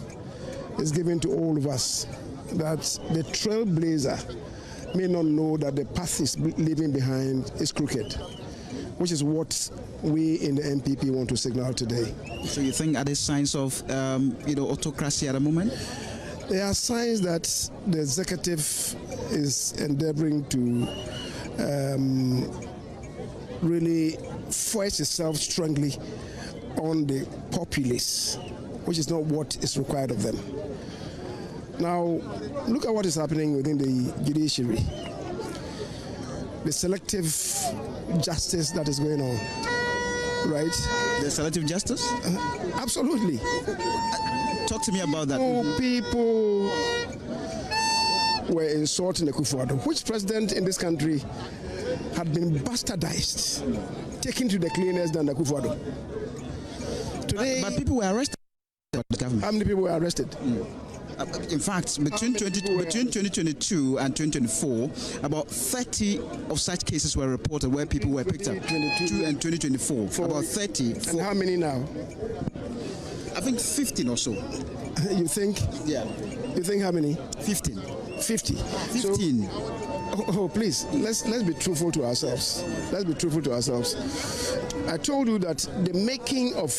is given to all of us that the trailblazer may not know that the path he's leaving behind is crooked, which is what we in the NPP want to signal today. So you think are there signs of autocracy at the moment? There are signs that the executive is endeavoring to really force itself strongly on the populace. which is not what is required of them. Now, look at what is happening within the judiciary. The selective justice that is going on, right? The selective justice? Absolutely. Talk to me about that. People were insulting Akufo-Addo. Which president in this country had been bastardized, taken to the cleaners than Akufo-Addo? Today, but people were arrested. How many people were arrested? In fact, between 2022 and 2024, about 30 of such cases were reported where people were picked up. 2022 and 2024, about 30. And how many now? I think 15 or so. You think? Yeah. You think how many? 15. 50. 15. So, please, let's be truthful to ourselves. Let's be truthful to ourselves. I told you that the making of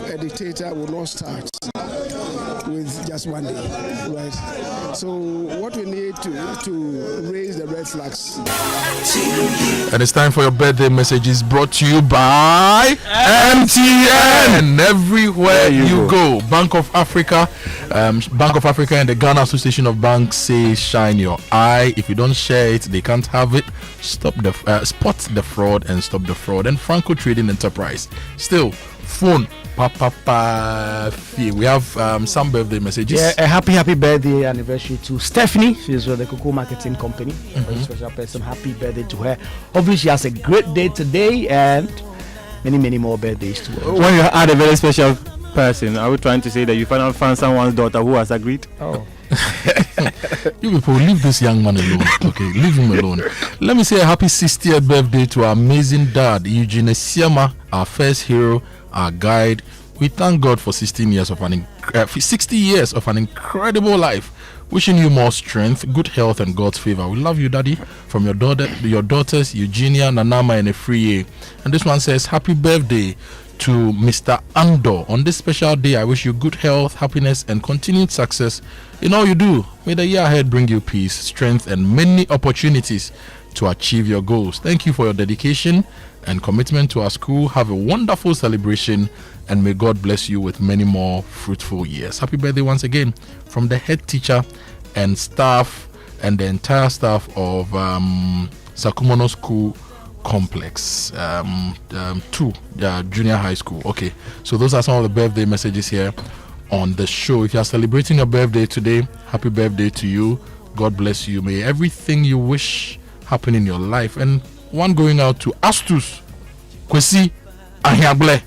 a dictator will not start with just one day, right? So what we need to raise the red flags. And it's time for your birthday messages, brought to you by MTN. Everywhere you go. Bank of Africa and the Ghana Association of Banks say shine your eye. If you don't share it, they can't have it. Spot the fraud and stop the fraud. And Franco Trading Enterprise. Still, phone. We have some birthday messages. Yeah, a happy birthday anniversary to Stephanie. She's with the Cocoa Marketing Company. A special person. Happy birthday to her. Hopefully she has a great day today and many more birthdays to her. When you add a very special person, are we trying to say that you finally found someone's daughter who has agreed? Oh. You people, leave this young man alone. Okay, leave him alone. Let me say a happy 60th birthday to our amazing dad, Eugene Siama, our first hero, our guide. We thank God for 60 years of an incredible life. Wishing you more strength, good health, and God's favor. We love you, Daddy. From your daughters, Eugenia, Nanama, and Efriye. And this one says, happy birthday to Mr. Andor. On this special day, I wish you good health, happiness, and continued success in all you do. May the year ahead bring you peace, strength, and many opportunities to achieve your goals. Thank you for your dedication and commitment to our school. Have a wonderful celebration, and may God bless you with many more fruitful years. Happy birthday once again from the head teacher and staff and the entire staff of Sakumono School Complex 2 junior high school. Okay, so those are some of the birthday messages here on the show. If you are celebrating your birthday today, happy birthday to you. God bless you. May everything you wish happen in your life. And one going out to Astus Kwesi Ahiagle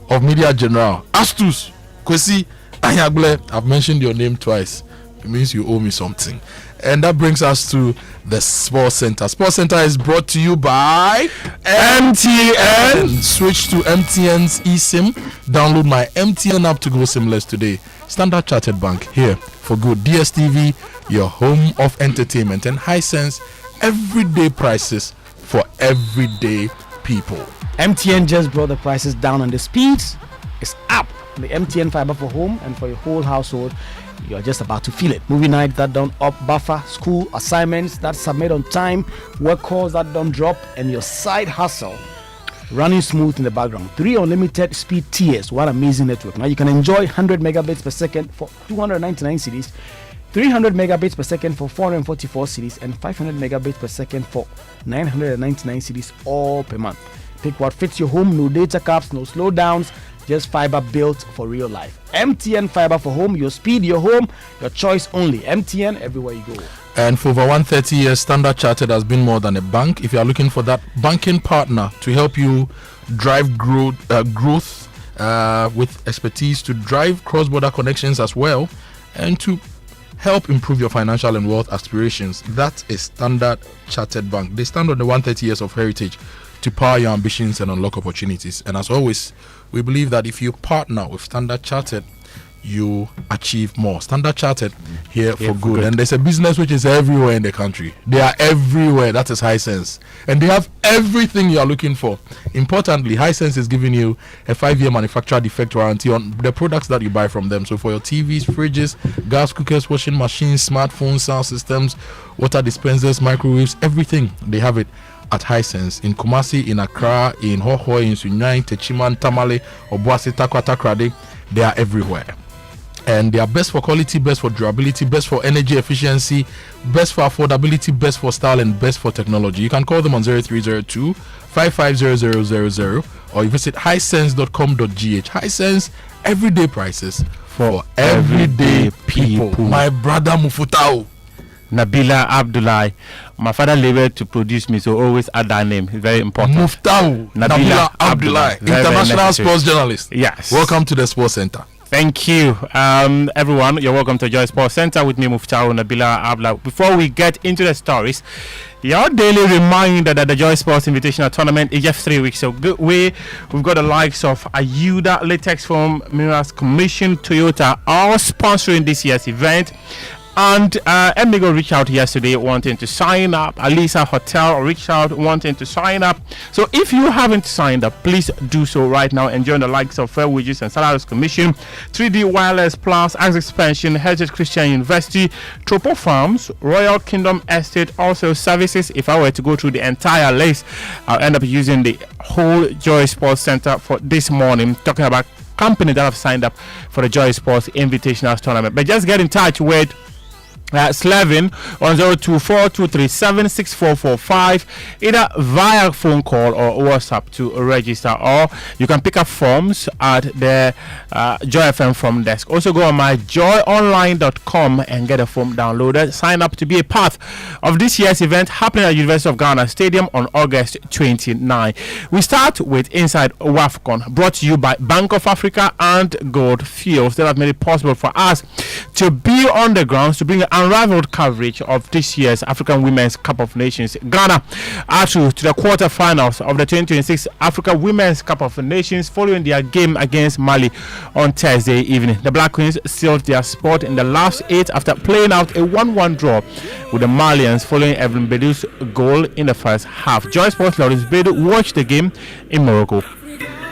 of Media General. Astus Kwesi Ahiagle. I've mentioned your name twice. It means you owe me something. And that brings us to the Sports Center. Sports Center is brought to you by MTN. Switch to MTN's eSIM. Download my MTN app to go SIMless today. Standard Chartered Bank, here for good. DSTV, your home of entertainment, and Hisense, everyday prices for everyday people. MTN just brought the prices down and the speeds is up. The MTN fiber for home and for your whole household. You're just about to feel it. Movie night that don't up buffer, school assignments that submit on time, work calls that don't drop, and your side hustle running smooth in the background. 3 unlimited speed tiers. What amazing network. Now you can enjoy 100 megabits per second for 299 cedis, 300 megabits per second for 444 cedis, and 500 megabits per second for 999 cedis all per month. Pick what fits your home. No data caps, no slowdowns. Just fiber built for real life. MTN fiber for home, your speed, your home, your choice only. MTN everywhere you go. And for over 130 years, Standard Chartered has been more than a bank. If you are looking for that banking partner to help you drive growth with expertise to drive cross-border connections as well, and to help improve your financial and wealth aspirations, that is Standard Chartered Bank. They stand on the 130 years of heritage to power your ambitions and unlock opportunities. And as always, we believe that if you partner with Standard Chartered, you achieve more. Standard Chartered, here for good. And there's a business which is everywhere in the country. They are everywhere. That is Hisense. And they have everything you are looking for. Importantly, Hisense is giving you a 5-year manufacturer defect warranty on the products that you buy from them. So for your TVs, fridges, gas cookers, washing machines, smartphones, sound systems, water dispensers, microwaves, everything, they have it. at Hisense in Kumasi, in Accra, in Hohoi, in Sunyai, Techiman, Tamale, Obuasi, Takwata, Krade. They are everywhere. And they are best for quality, best for durability, best for energy efficiency, best for affordability, best for style, and best for technology. You can call them on 0302 550000 or you visit hisense.com.gh. Hisense, everyday prices for everyday people. My brother Mufutao. Nabila Abdullahi. My father labored to produce me, so always add that name. It's very important. Muftau Nabila Abdullahi, international sports journalist. Yes. Welcome to the Sports Center. Thank you, everyone. You're welcome to Joy Sports Center with me, Muftau Nabila Abdullahi. Before we get into the stories, your daily reminder that the Joy Sports Invitational Tournament is just 3 weeks away. We've got the likes of Ayuda, Latex Foam, Minerals Commission, Toyota, all sponsoring this year's event. And Emigo reached out yesterday wanting to sign up. Alisa Hotel reached out wanting to sign up. So if you haven't signed up, please do so right now. Enjoy the likes of Fair Wages and Salaries Commission, 3D Wireless Plus, Access Pension, Heritage Christian University, Tropo Farms, Royal Kingdom Estate, also services. If I were to go through the entire list, I'll end up using the whole Joy Sports Center for this morning, talking about companies that have signed up for the Joy Sports Invitational Tournament. But just get in touch with Slevin on 0242376445, either via phone call or WhatsApp to register, or you can pick up forms at the Joy FM form desk. Also go on myjoyonline.com and get a form downloaded. Sign up to be a part of this year's event happening at University of Ghana Stadium on August 29. We start with Inside WAFCON, brought to you by Bank of Africa and Gold Fields, that have made it possible for us to be on the grounds to bring unrivaled coverage of this year's African Women's Cup of Nations. Ghana are through to the quarterfinals of the 2026 Africa Women's Cup of Nations following their game against Mali on Thursday evening. The Black Queens sealed their spot in the last 8 after playing out a 1-1 draw with the Malians following Evelyn Bedu's goal in the first half. Joy Sports Lawrence Bedu watched the game in Morocco.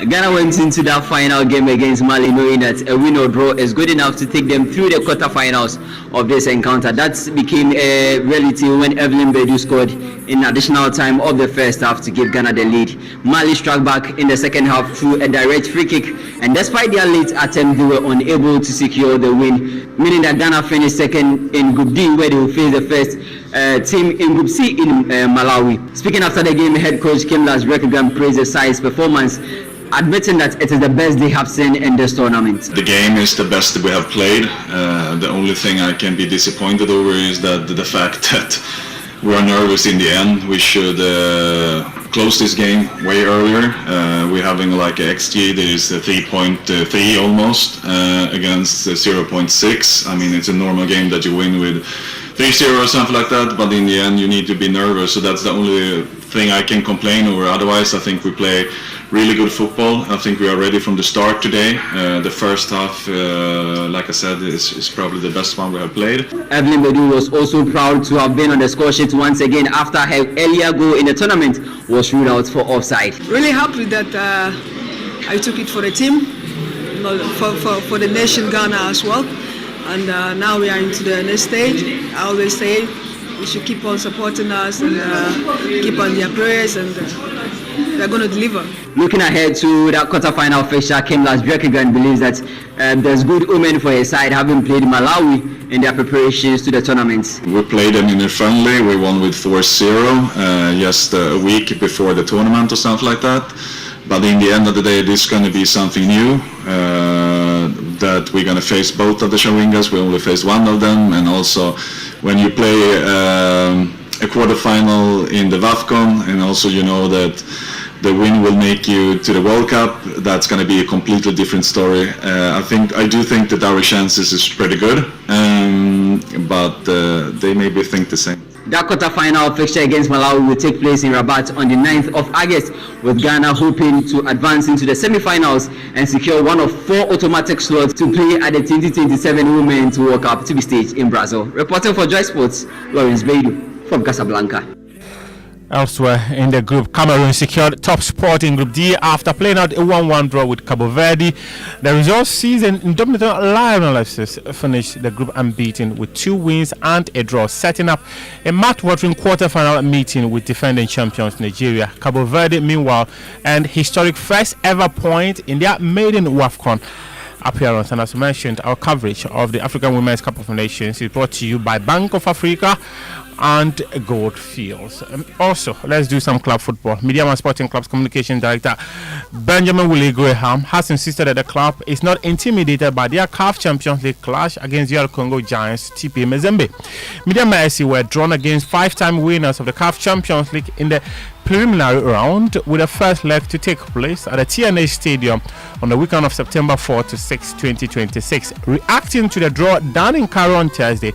Ghana went into that final game against Mali knowing that a win or draw is good enough to take them through the quarterfinals of this encounter. That became a reality when Evelyn Bedu scored in additional time of the first half to give Ghana the lead. Mali struck back in the second half through a direct free kick, and despite their late attempt, they were unable to secure the win, meaning that Ghana finished second in Group D, where they will face the first team in Group C in Malawi. Speaking after the game, head coach Kimlas Brekuso praised the side's performance, admitting that it is the best they have seen in this tournament. The game is the best we have played. The only thing I can be disappointed over is that the fact that we are nervous in the end. We should close this game way earlier. We're having like an XG that is 3.3 almost against 0.6. I mean, it's a normal game that you win with 3-0 or something like that, but in the end you need to be nervous. So that's the only thing I can complain over. Otherwise, I think we play really good football. I think we are ready from the start today. The first half, like I said, is probably the best one we have played. Evelyn Bedu was also proud to have been on the score sheet once again after her earlier goal in the tournament was ruled out for offside. Really happy that I took it for the team, for the nation Ghana as well. And now we are into the next stage. I always say we should keep on supporting us and keep on their prayers, and they're going to deliver. Looking ahead to that quarterfinal fixture, Kimlas Brekuso believes that there's good omen for his side, having played Malawi in their preparations to the tournament. We played them in a friendly. We won with 4-0 just a week before the tournament or something like that. But in the end of the day, this is going to be something new. That we're going to face both of the Shawingas. We only face one of them, and also when you play a quarterfinal in the WAFCON, and also you know that the win will make you to the World Cup, that's going to be a completely different story. I do think that our chances is pretty good, but they maybe think the same. That quarter-final fixture against Malawi will take place in Rabat on the 9th of August, with Ghana hoping to advance into the semi-finals and secure one of 4 automatic slots to play at the 2027 Women's World Cup to be staged in Brazil. Reporting for Joy Sports, Lawrence Bedu from Casablanca. Elsewhere in the group, Cameroon secured top spot in Group D after playing out a 1-1 draw with Cabo Verde. The results sees indomitable Lionels finished the group unbeaten with 2 wins and a draw, setting up a mouth-watering quarter-final meeting with defending champions Nigeria. Cabo Verde, meanwhile, earned historic first ever point in their maiden WAFCON appearance. And as mentioned, our coverage of the African Women's Cup of Nations is brought to you by Bank of Africa and Goldfields. Also, let's do some club football. Media and Sporting Club's communication director Benjamin Willie Graham has insisted that the club is not intimidated by their CAF Champions League clash against the Congo Giants TP Mazembe. Media Mercy were drawn against 5-time winners of the CAF Champions League in the preliminary round, with the first leg to take place at the TNA Stadium on the weekend of September 4 to 6, 2026. Reacting to the draw down in Cairo on Thursday,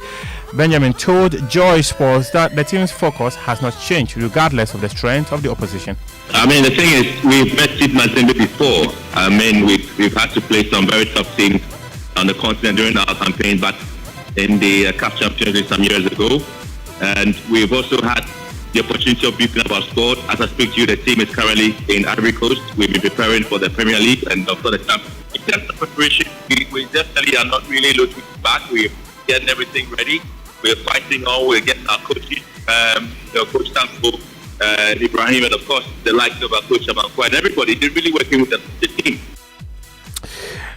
Benjamin told Joy Sports that the team's focus has not changed regardless of the strength of the opposition. I mean, the thing is, we've met Steve Mazembe before. I mean, we've had to play some very tough teams on the continent during our campaign back in the CAF Champions League some years ago. And we've also had the opportunity of beefing up our squad. As I speak to you, the team is currently in Ivory Coast. We've been preparing for the Premier League and for the Champions League. In terms of preparation, we definitely are not really looking back. We're getting everything ready. We're fighting on. We're getting our coaches, Coach Tampo, Ibrahim, and of course the likes of our coach Amankwa and everybody. They're really working with the team.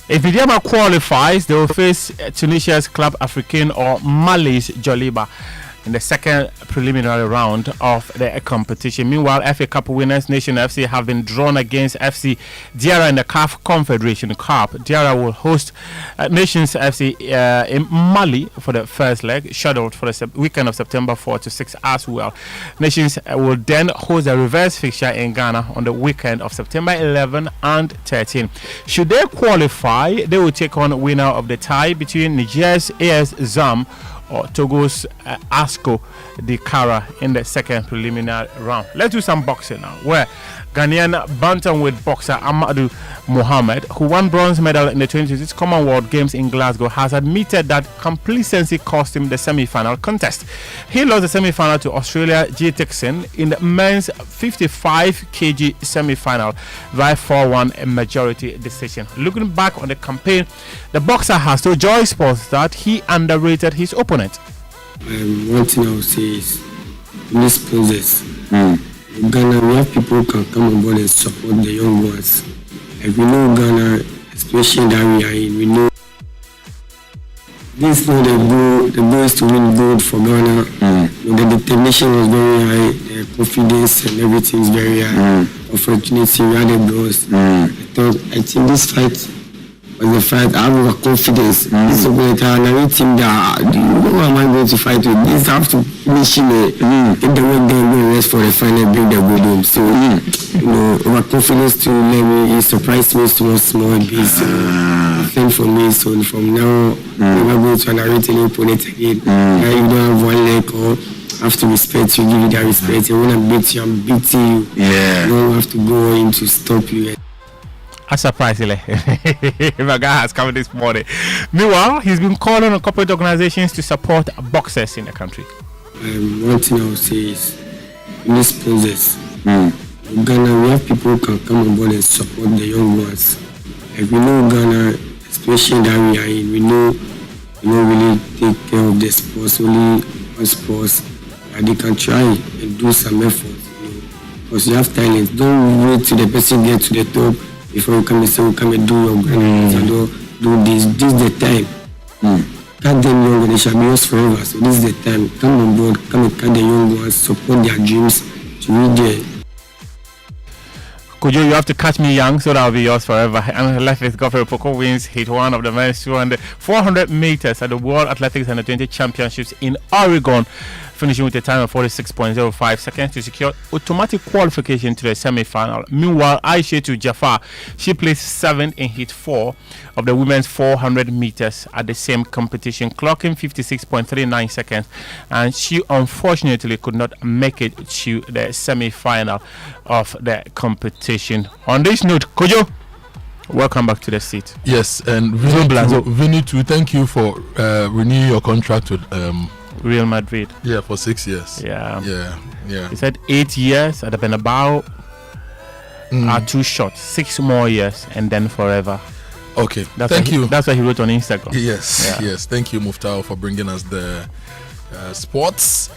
If Vidiama qualifies, they will face Tunisia's Club Africain or Mali's Joliba in the second preliminary round of the competition. Meanwhile, FA Cup winners Nation FC have been drawn against FC Diarra in the CAF Confederation Cup. Diarra will host Nations FC in Mali for the first leg, scheduled for the weekend of September 4 to 6 as well. Nations will then host a reverse fixture in Ghana on the weekend of September 11 and 13. Should they qualify, they will take on winner of the tie between Niger's AS Zam or Togo's Asco Dikara in the second preliminary round. Let's do some boxing now, where Ghanaian bantamweight boxer Amadou Mohammed, who won bronze medal in the 2026 Commonwealth Games in Glasgow, has admitted that complacency cost him the semi-final contest. He lost the semi-final to Australia G. Dixon in the men's 55 kg semi-final by 4-1 majority decision. Looking back on the campaign, the boxer has told Joy Sports that he underrated his opponent. One thing I would say is, in this process, in Ghana, we have people who can come on board and support the young ones. Like we know Ghana, especially that we are in, we know this is not the goal is to win gold for Ghana. The determination was very high, the confidence and everything is very high. Unfortunately, we had a loss. I think this fight was a fight. I have confidence. This is a narrative that who am I going to fight with? This have to finish him, get the work done, go rest for the final, bring the good home. So, our confidence to let me, it surprised me so small bit. So, same for me. So, from now, I'm not going to narrate any opponent again. If you don't have one leg or have to respect you, give you that respect. I want to beat you, I'm beating you. You don't have to go in to stop you. Surprisingly, my guy has come this morning. Meanwhile, he's been calling on corporate organizations to support boxers in the country. One thing I would say is, in this process, in Ghana, we have people who can come on board and support the young ones. Like we know Ghana, especially that we are in, we know really take care of the sports, only on sports, and they can try and do some efforts. Because you have talent. Don't wait till the person gets to the top before you come and say, come and do your grandkids and do this. This is the time. Cut them young, they shall be yours forever. So this is the time. Come on board, come and cut the young ones, support their dreams to reach there. Kojo, you have to catch me young, so that will be yours forever. And athletics Godfrey Poko wins hit one of the men's 400 meters at the World Athletics Under 20 Championships in Oregon, finishing with a time of 46.05 seconds to secure automatic qualification to the semi-final. Meanwhile, Aishatu Jafar, she placed 7th in hit 4 of the women's 400 meters at the same competition, clocking 56.39 seconds, and she unfortunately could not make it to the semi-final of the competition. On this note, Kojo, welcome back to the seat. Yes, and Vinny too, thank you for renewing your contract with Real Madrid. Yeah, for 6 years. Yeah. Yeah. He said 8 years at the Bernabeu are too short. 6 more years and then forever. Okay. Thank you. That's what he wrote on Instagram. Yes. Thank you, Muftao, for bringing us the sports.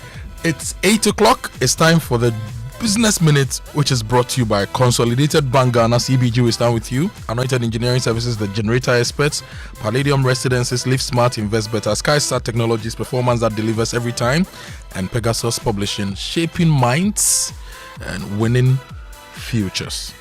It's 8 o'clock. It's time for the Business Minute, which is brought to you by Consolidated Bank Ghana. CBG will stand with you. Anointed Engineering Services, the generator experts. Palladium Residences, Live Smart, Invest Better. SkyStar Technologies, performance that delivers every time. And Pegasus Publishing, shaping minds and winning futures.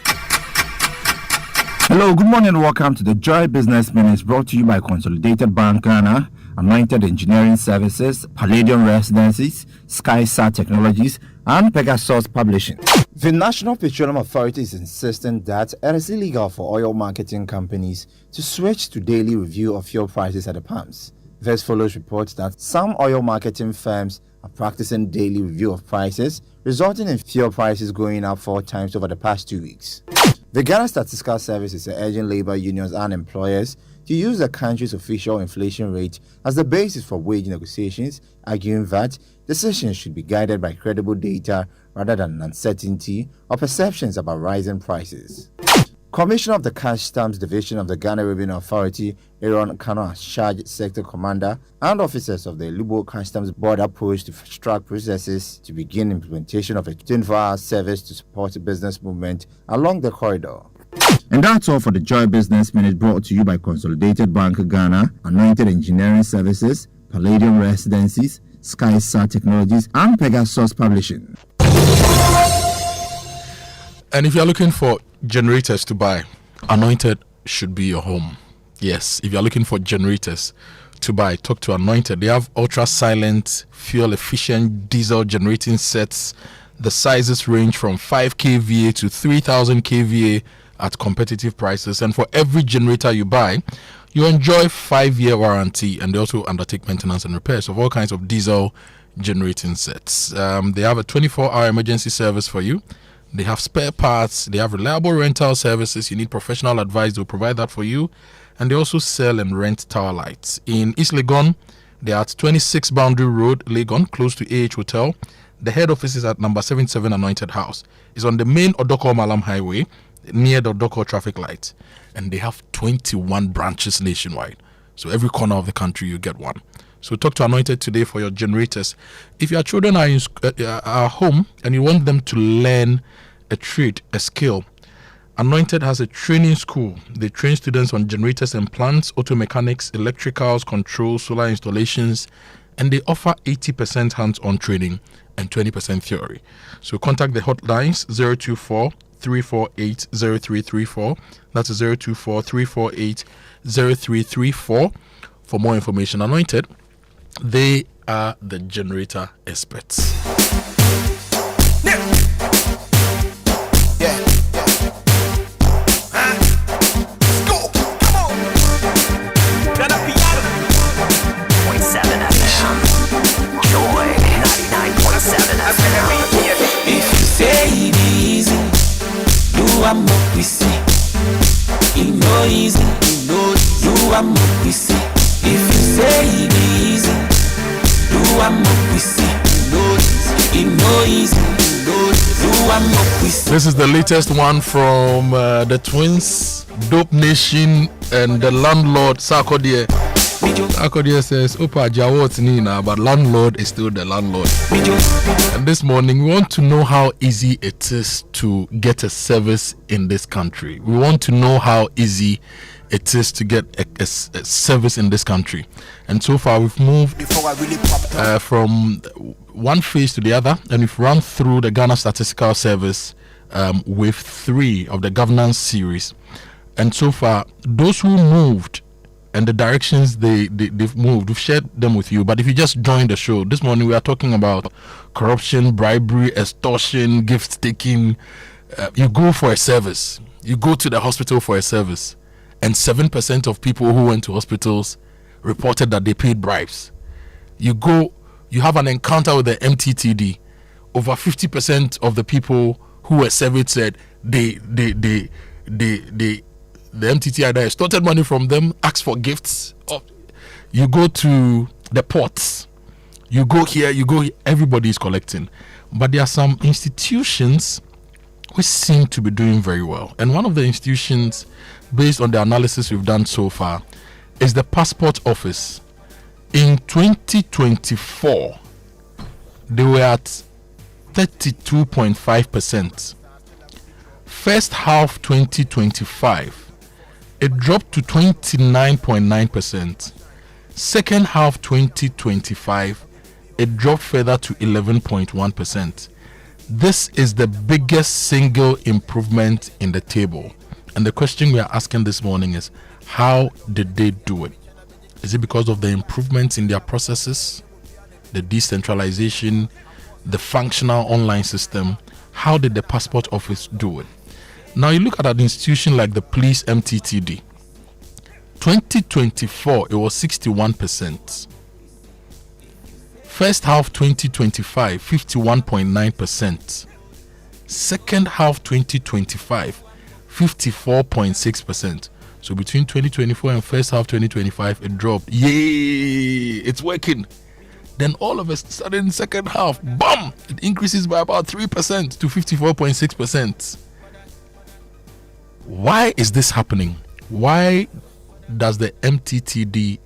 Hello, good morning and welcome to the Joy Business Minute, brought to you by Consolidated Bank Ghana, Anointed Engineering Services, Palladium Residences, SkyStar Technologies, and Pegasus Publishing. The National Petroleum Authority is insisting that it is illegal for oil marketing companies to switch to daily review of fuel prices at the pumps. This follows reports that some oil marketing firms are practicing daily review of prices, resulting in fuel prices going up 4 times over the past 2 weeks. The Ghana Statistical Service is urging labor unions and employers to use the country's official inflation rate as the basis for wage negotiations, arguing that decisions should be guided by credible data rather than uncertainty or perceptions about rising prices. Commissioner of the Customs Division of the Ghana Revenue Authority, Aaron Kano, has charged sector commander and officers of the Lubo Customs Border Post to fast-track processes to begin implementation of a 24-hour service to support the business movement along the corridor. And that's all for the Joy Business Minute, brought to you by Consolidated Bank Ghana, Anointed Engineering Services, Palladium Residences, SkyStar Technologies, and Pegasus Publishing. And if you're looking for generators to buy, Anointed should be your home. Yes, if you're looking for generators to buy, talk to Anointed. They have ultra silent, fuel efficient diesel generating sets. The sizes range from 5 kVA to 3000 kVA at competitive prices. And for every generator you buy, you enjoy 5-year warranty, and they also undertake maintenance and repairs of all kinds of diesel generating sets. They have a 24-hour emergency service for you. They have spare parts. They have reliable rental services. You need professional advice, they'll provide that for you. And they also sell and rent tower lights. In East Legon, they are at 26 Boundary Road, Legon, close to AH Hotel. The head office is at number 77 Anointed House. It's on the main Odoko Malam Highway, near the Odoko traffic light. And they have 21 branches nationwide. So every corner of the country, you get one. So talk to Anointed today for your generators. If your children are home and you want them to learn a trade, a skill, Anointed has a training school. They train students on generators and plants, auto mechanics, electricals, controls, solar installations, and they offer 80% hands-on training and 20% theory. So contact the hotlines 024-348-0334. That's 024-348-0334 for more information. Anointed, they are the generator experts. If you say it easy, do what we see. It no easy, do what we see. If you say it easy, do what we see. It no easy, do what we see. This is the latest one from the twins, Dope Nation, and the landlord Sarkodie. Akoto says, Opa Jawot Nina, but landlord is still the landlord. And this morning, we want to know how easy it is to get a service in this country. We want to know how easy it is to get a service in this country. And so far, we've moved from one phase to the other, and we've run through the Ghana Statistical Service with 3 of the governance series. And so far, those who moved and the directions they've moved, we've shared them with you. But if you just joined the show, this morning we are talking about corruption, bribery, extortion, gift taking. You go for a service. You go to the hospital for a service. And 7% of people who went to hospitals reported that they paid bribes. You go, you have an encounter with the MTTD. Over 50% of the people who were surveyed said the MTT either extorted money from them, asked for gifts. Or you go to the ports, You go here, everybody is collecting. But there are some institutions which seem to be doing very well. And one of the institutions, based on the analysis we've done so far, is the Passport Office. In 2024, they were at 32.5%. First half 2025, it dropped to 29.9%. Second half 2025, it dropped further to 11.1%. This is the biggest single improvement in the table. And the question we are asking this morning is, how did they do it? Is it because of the improvements in their processes, the decentralization, the functional online system? How did the Passport Office do it? Now you look at an institution like the Police MTTD. 2024, it was 61%. First half 2025, 51.9%. Second half 2025, 54.6%. So between 2024 and first half 2025, it dropped. Yay! It's working. Then all of a sudden, second half, BAM! It increases by about 3% to 54.6%. Why is this happening? Why does the MTTD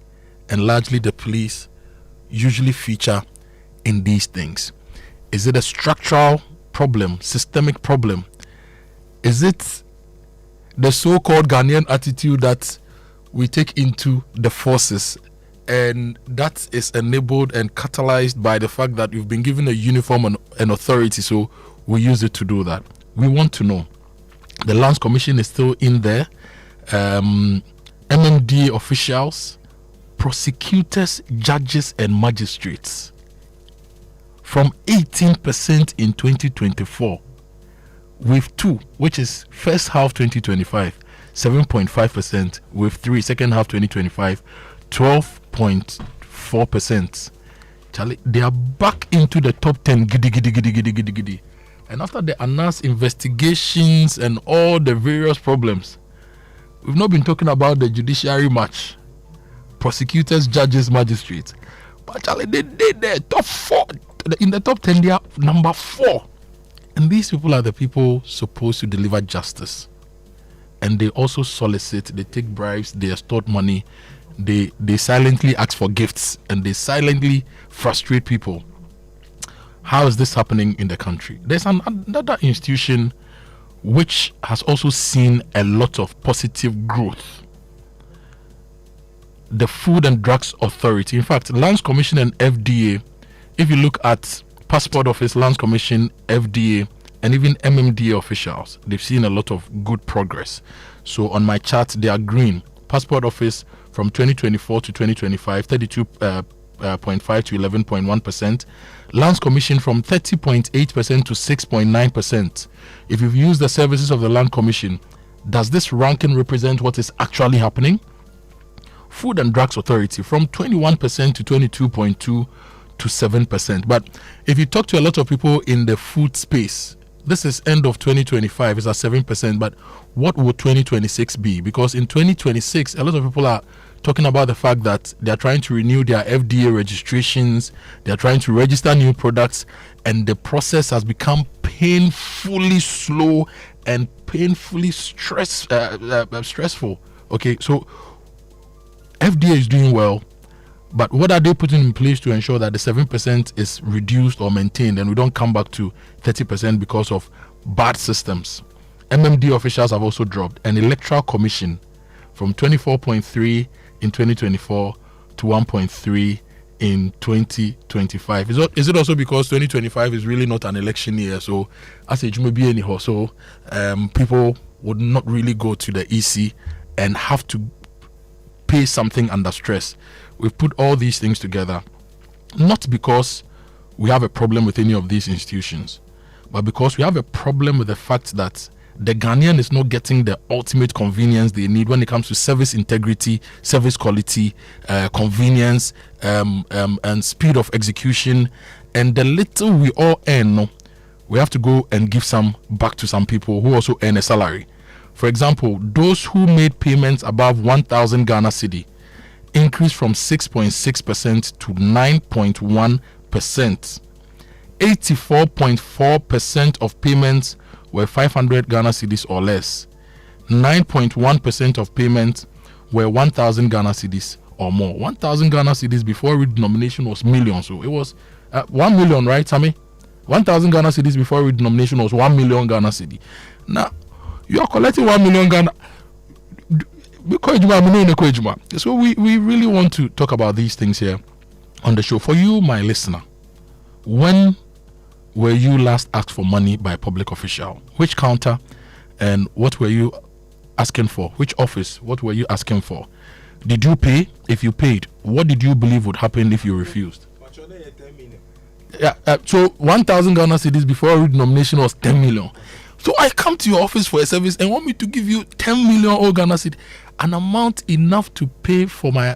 and largely the police usually feature in these things? Is it a structural problem, systemic problem? Is it the so-called Ghanaian attitude that we take into the forces, and that is enabled and catalyzed by the fact that you've been given a uniform and authority, so we use it to do that? We want to know. The Lands Commission is still in there. MMD officials, prosecutors, judges, and magistrates. From 18% in 2024, with 2, which is first half 2025, 7.5%, with 3, second half 2025, 12.4%. Charlie, they are back into the top 10. Giddy. And after the announced investigations and all the various problems, we've not been talking about the judiciary much. Prosecutors, judges, magistrates. But Charlie, they top 4. In the top 10, they are number 4. And these people are the people supposed to deliver justice. And they also solicit, they take bribes, they extort money, they silently ask for gifts, and they silently frustrate people. How is this happening in the country? There's another institution which has also seen a lot of positive growth. The Food and Drugs Authority. In fact, Lands Commission and FDA, if you look at Passport Office, Lands Commission, FDA, and even MMDA officials, they've seen a lot of good progress. So on my chart, they are green. Passport Office from 2024 to 2025, 32.5 to 11.1%. Lands Commission from 30.8% to 6.9%. If you've used the services of the Land Commission, does this ranking represent what is actually happening? Food and Drugs Authority from 21% to 22.2 to 7%. But if you talk to a lot of people in the food space, this is end of 2025, it's at 7%. But what would 2026 be? Because in 2026, a lot of people are talking about the fact that they are trying to renew their FDA registrations, they are trying to register new products, and the process has become painfully slow and painfully stressful. Okay, so FDA is doing well, but what are they putting in place to ensure that the 7% is reduced or maintained and we don't come back to 30% because of bad systems? MMD officials have also dropped. An Electoral Commission from 24.3 in 2024 to 1.3 in 2025. Is it also because 2025 is really not an election year? So as it may be anyhow, so people would not really go to the EC and have to pay something under stress. We've put all these things together, not because we have a problem with any of these institutions, but because we have a problem with the fact that the Ghanaian is not getting the ultimate convenience they need when it comes to service integrity, service quality, convenience, and speed of execution. And the little we all earn, we have to go and give some back to some people who also earn a salary. For example, those who made payments above 1,000 Ghana cedi increased from 6.6% to 9.1%. 84.4% of payments were 500 Ghana cedis or less. 9.1% of payments were 1,000 Ghana cedis or more. 1,000 Ghana cedis before redenomination was million. So it was 1 million, right, Sammy? 1,000 Ghana cedis before redenomination was 1 million Ghana cedi. Now, you are collecting 1 million Ghana. So we really want to talk about these things here on the show. For you, my listener, when were you last asked for money by a public official? Which counter and what were you asking for? Which office? What were you asking for? Did you pay? If you paid, what did you believe would happen if you refused? Yeah, so 1,000 Ghana cedis before redenomination was 10 million. So I come to your office for a service and want me to give you 10 million old Ghana cedis, an amount enough to pay for my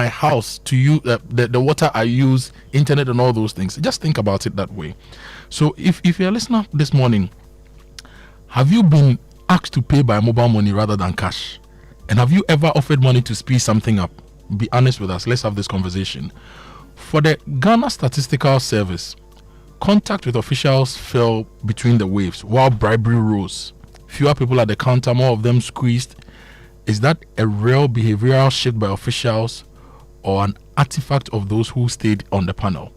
house, to use the water I use, internet and all those things. Just think about it that way. So if you're a listener this morning, have you been asked to pay by mobile money rather than cash? And have you ever offered money to speed something up? Be honest with us. Let's have this conversation. For the Ghana Statistical Service, contact with officials fell between the waves while bribery rose. Fewer people at the counter, more of them squeezed. Is that a real behavioral shift by officials or an artifact of those who stayed on the panel?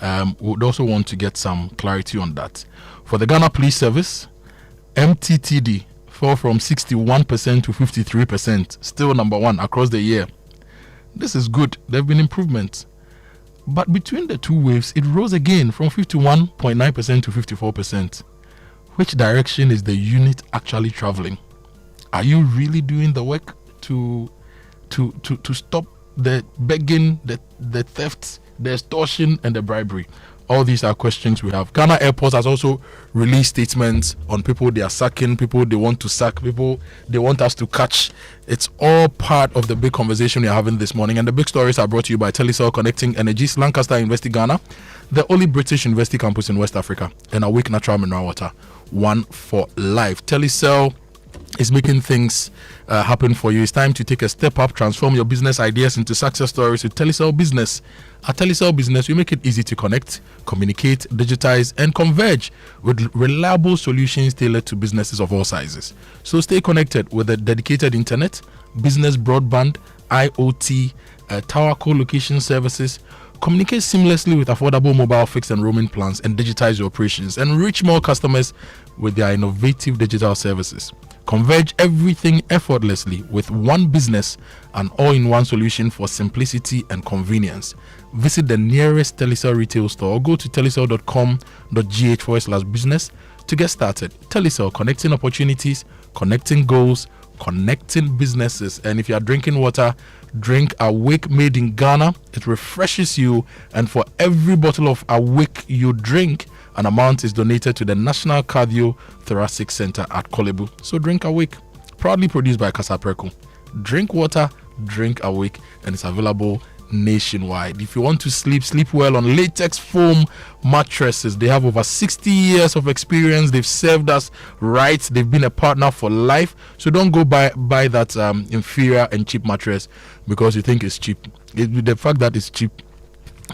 We would also want to get some clarity on that. For the Ghana Police Service, MTTD fell from 61% to 53%, still number one across the year. This is good. There have been improvements. But between the two waves, it rose again from 51.9% to 54%. Which direction is the unit actually traveling? Are you really doing the work to stop the begging, the theft, the extortion, and the bribery? All these are questions we have. Ghana Airports has also released statements on people they are sacking, people they want to sack, people they want us to catch. It's all part of the big conversation we are having this morning. And the big stories are brought to you by Telecel Connecting Energies, Lancaster University Ghana, the only British university campus in West Africa, and Awake Natural Mineral Water, one for life. Telecel is making things happen for you. It's time to take a step up, transform your business ideas into success stories with Telecel Business. At Telecel Business, we make it easy to connect, communicate, digitize, and converge with reliable solutions tailored to businesses of all sizes. So stay connected with a dedicated internet, business broadband, IoT, tower co-location services. Communicate seamlessly with affordable mobile fixed and roaming plans and digitize your operations and reach more customers with their innovative digital services. Converge everything effortlessly with one business, an all-in-one solution for simplicity and convenience. Visit the nearest Telecel retail store or go to telecel.com.gh/business to get started. Telecel, connecting opportunities, connecting goals, connecting businesses. And if you are drinking water, drink Awake made in Ghana. It refreshes you, and for every bottle of Awake you drink, an amount is donated to the National Cardiothoracic Center at Kolebu. So drink Awake, proudly produced by Kasapreko. Drink water, drink Awake, and it's available nationwide. If you want to sleep well on latex foam mattresses. They have over 60 years of experience. They've served us right. They've been a partner for life. So don't go buy that inferior and cheap mattress because you think it's cheap. The fact that it's cheap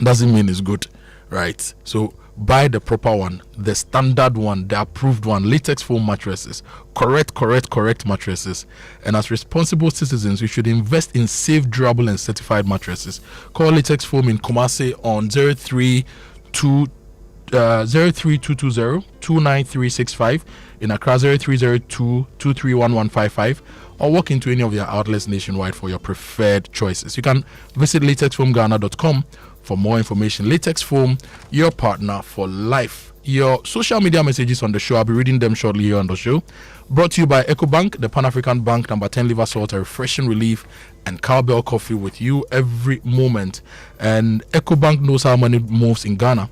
doesn't mean it's good, right? So buy the proper one, the standard one, the approved one. Latex foam mattresses, correct mattresses. And as responsible citizens, we should invest in safe, durable and certified mattresses. Call Latex Foam in Kumasi on 03220-29365, in Accra 0302-231-155, or walk into any of their outlets nationwide for your preferred choices. You can visit latexfoamghana.com for more information. Latex Foam, your partner for life. Your social media messages on the show, I'll be reading them shortly here on the show. Brought to you by EcoBank, the Pan-African Bank, number 10 liver salt, a refreshing relief, and Cowbell coffee with you every moment. And EcoBank knows how money moves in Ghana.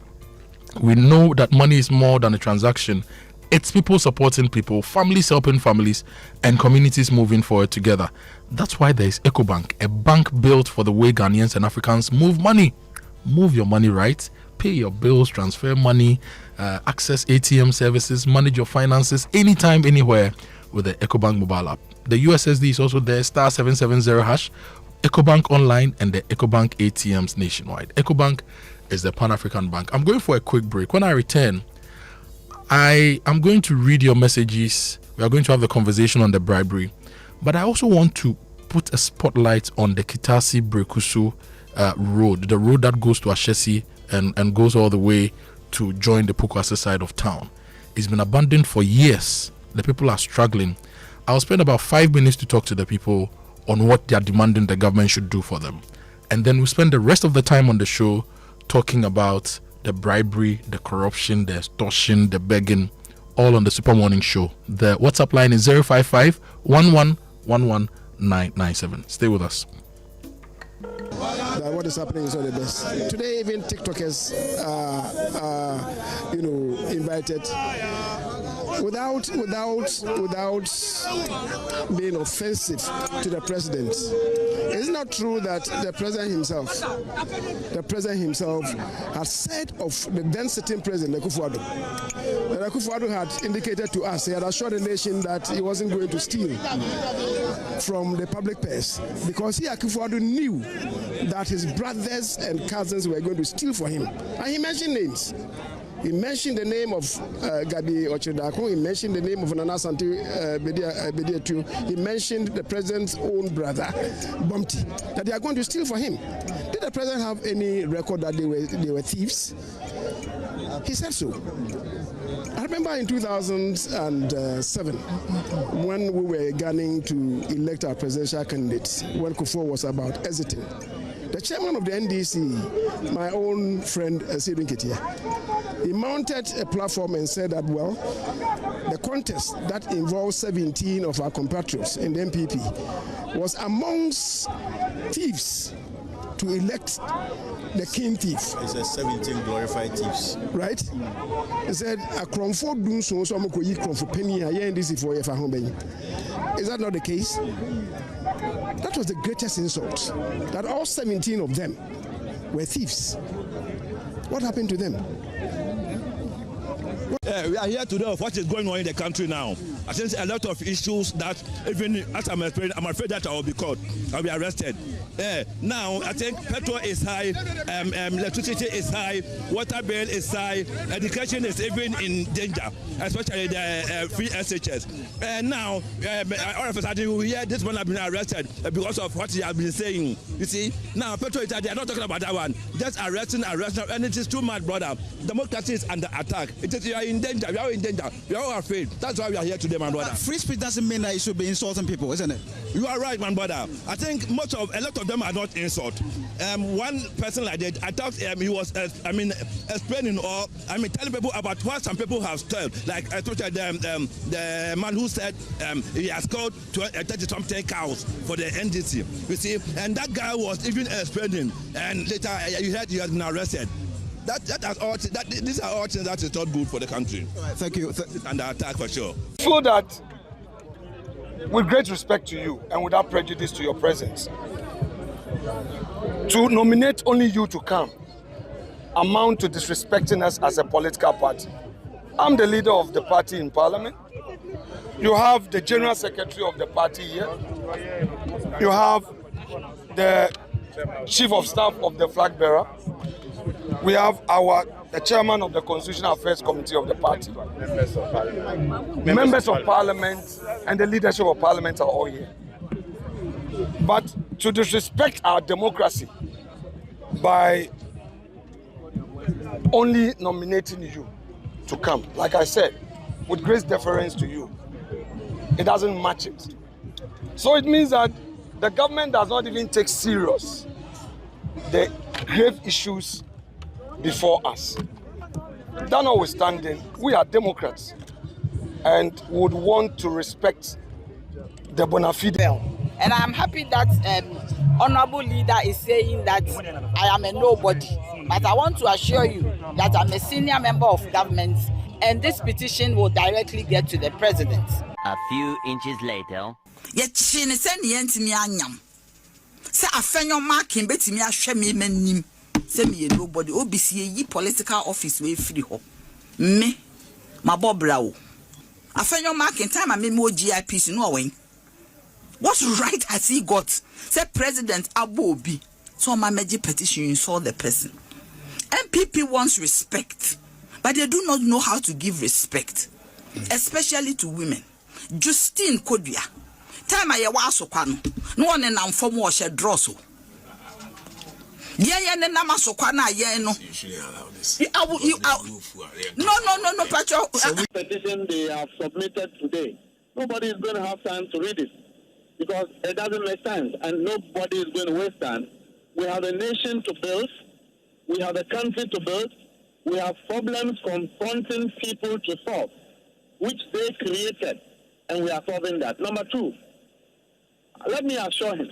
We know that money is more than a transaction. It's people supporting people, families helping families, and communities moving forward together. That's why there is EcoBank, a bank built for the way Ghanaians and Africans move money. Move your money right, pay your bills, transfer money, access ATM services, manage your finances anytime, anywhere with the EcoBank mobile app. The USSD is also there, *770#. EcoBank Online and the EcoBank ATMs nationwide. EcoBank is the Pan-African bank. I'm going for a quick break. When I return, I am going to read your messages. We are going to have the conversation on the bribery. But I also want to put a spotlight on the Kitasi Brekuso road, the road that goes to Ashesi and goes all the way to join the Pukwase side of town. It's been abandoned for years. The people are struggling. I'll spend about 5 minutes to talk to the people on what they are demanding the government should do for them. And then we'll spend the rest of the time on the show talking about the bribery, the corruption, the extortion, the begging, all on the Super Morning Show. The WhatsApp line is 055 1111997. Stay with us. That what is happening is not the best. Today, even TikTokers invited without being offensive to the president. It's not true that the president himself has said of the then sitting president, Akufo-Addo, that Akufo-Addo had indicated to us, he had assured the nation that he wasn't going to steal from the public purse because Akufo-Addo knew that his brothers and cousins were going to steal for him. And he mentioned names. He mentioned the name of Gabi Ochedako. He mentioned the name of Nana Asante Bediatu. He mentioned the president's own brother, Bumpty, that they are going to steal for him. Did the president have any record that they were thieves? He said so. I remember in 2007, when we were gunning to elect our presidential candidate, when Kufuor was about exiting, the chairman of the NDC, my own friend Sidin Ketia, he mounted a platform and said that, well, the contest that involves 17 of our compatriots in the NPP was amongst thieves to elect the king thief. He said 17 glorified thieves. Right? He said, a cromfo dun so amokoyi cromfo penny a NDC for yefa homben. Is that not the case? That was the greatest insult. That all 17 of them were thieves. What happened to them? We are here today of what is going on in the country now. I think a lot of issues that even as I'm afraid that I will be caught, I'll be arrested. Now, I think petrol is high, electricity is high, water bill is high, education is even in danger, especially the free SHS. And now, all of a sudden, we hear this one has been arrested because of what he has been saying. You see, now petrol is high, they are not talking about that one. Just arresting, and it is too much, brother. Democracy is under attack. We are in danger. We are in danger. We are all afraid. That's why we are here today, my brother. Free speech doesn't mean that you should be insulting people, isn't it? You are right, my brother. I think a lot of them are not insult. One person like that, I thought he was, explaining or telling people about what some people have stolen. Like especially the man who said he has called 30-something cows for the NDC. You see, and that guy was even explaining, and later you heard he has been arrested. These are all things that is not good for the country. Right, thank you. It's under attack for sure. I feel that, with great respect to you and without prejudice to your presence, to nominate only you to come amount to disrespecting us as a political party. I'm the leader of the party in Parliament. You have the General Secretary of the party here. You have the Chief of Staff of the Flag Bearer. We have the Chairman of the Constitutional Affairs Committee of the party. Members of Parliament and the leadership of Parliament are all here. But to disrespect our democracy by only nominating you to come, like I said, with great deference to you, it doesn't match it. So it means that the government does not even take serious the grave issues before us. That notwithstanding, we are Democrats and would want to respect the bona fide. And I'm happy that honorable leader is saying that I am a nobody. But I want to assure you that I'm a senior member of government and this petition will directly get to the president. A few inches later. Send me nobody. OBC political office way free ho. Me, my Bob Brow. I find your mark in time. I mean more GIPs no way. What right has he got? Say President Abobi, so my major petition, you saw the person. NPP wants respect, but they do not know how to give respect, especially to women. Justine Kodua, time I was so kwano, no one in am form was a drosso. Yeah, no. You shouldn't allow this. No, Pacho. So the petition they have submitted today, nobody is going to have time to read it because it doesn't make sense, and nobody is going to waste time. We have a nation to build. We have a country to build. We have problems confronting people to solve, which they created, and we are solving that. Number two, let me assure him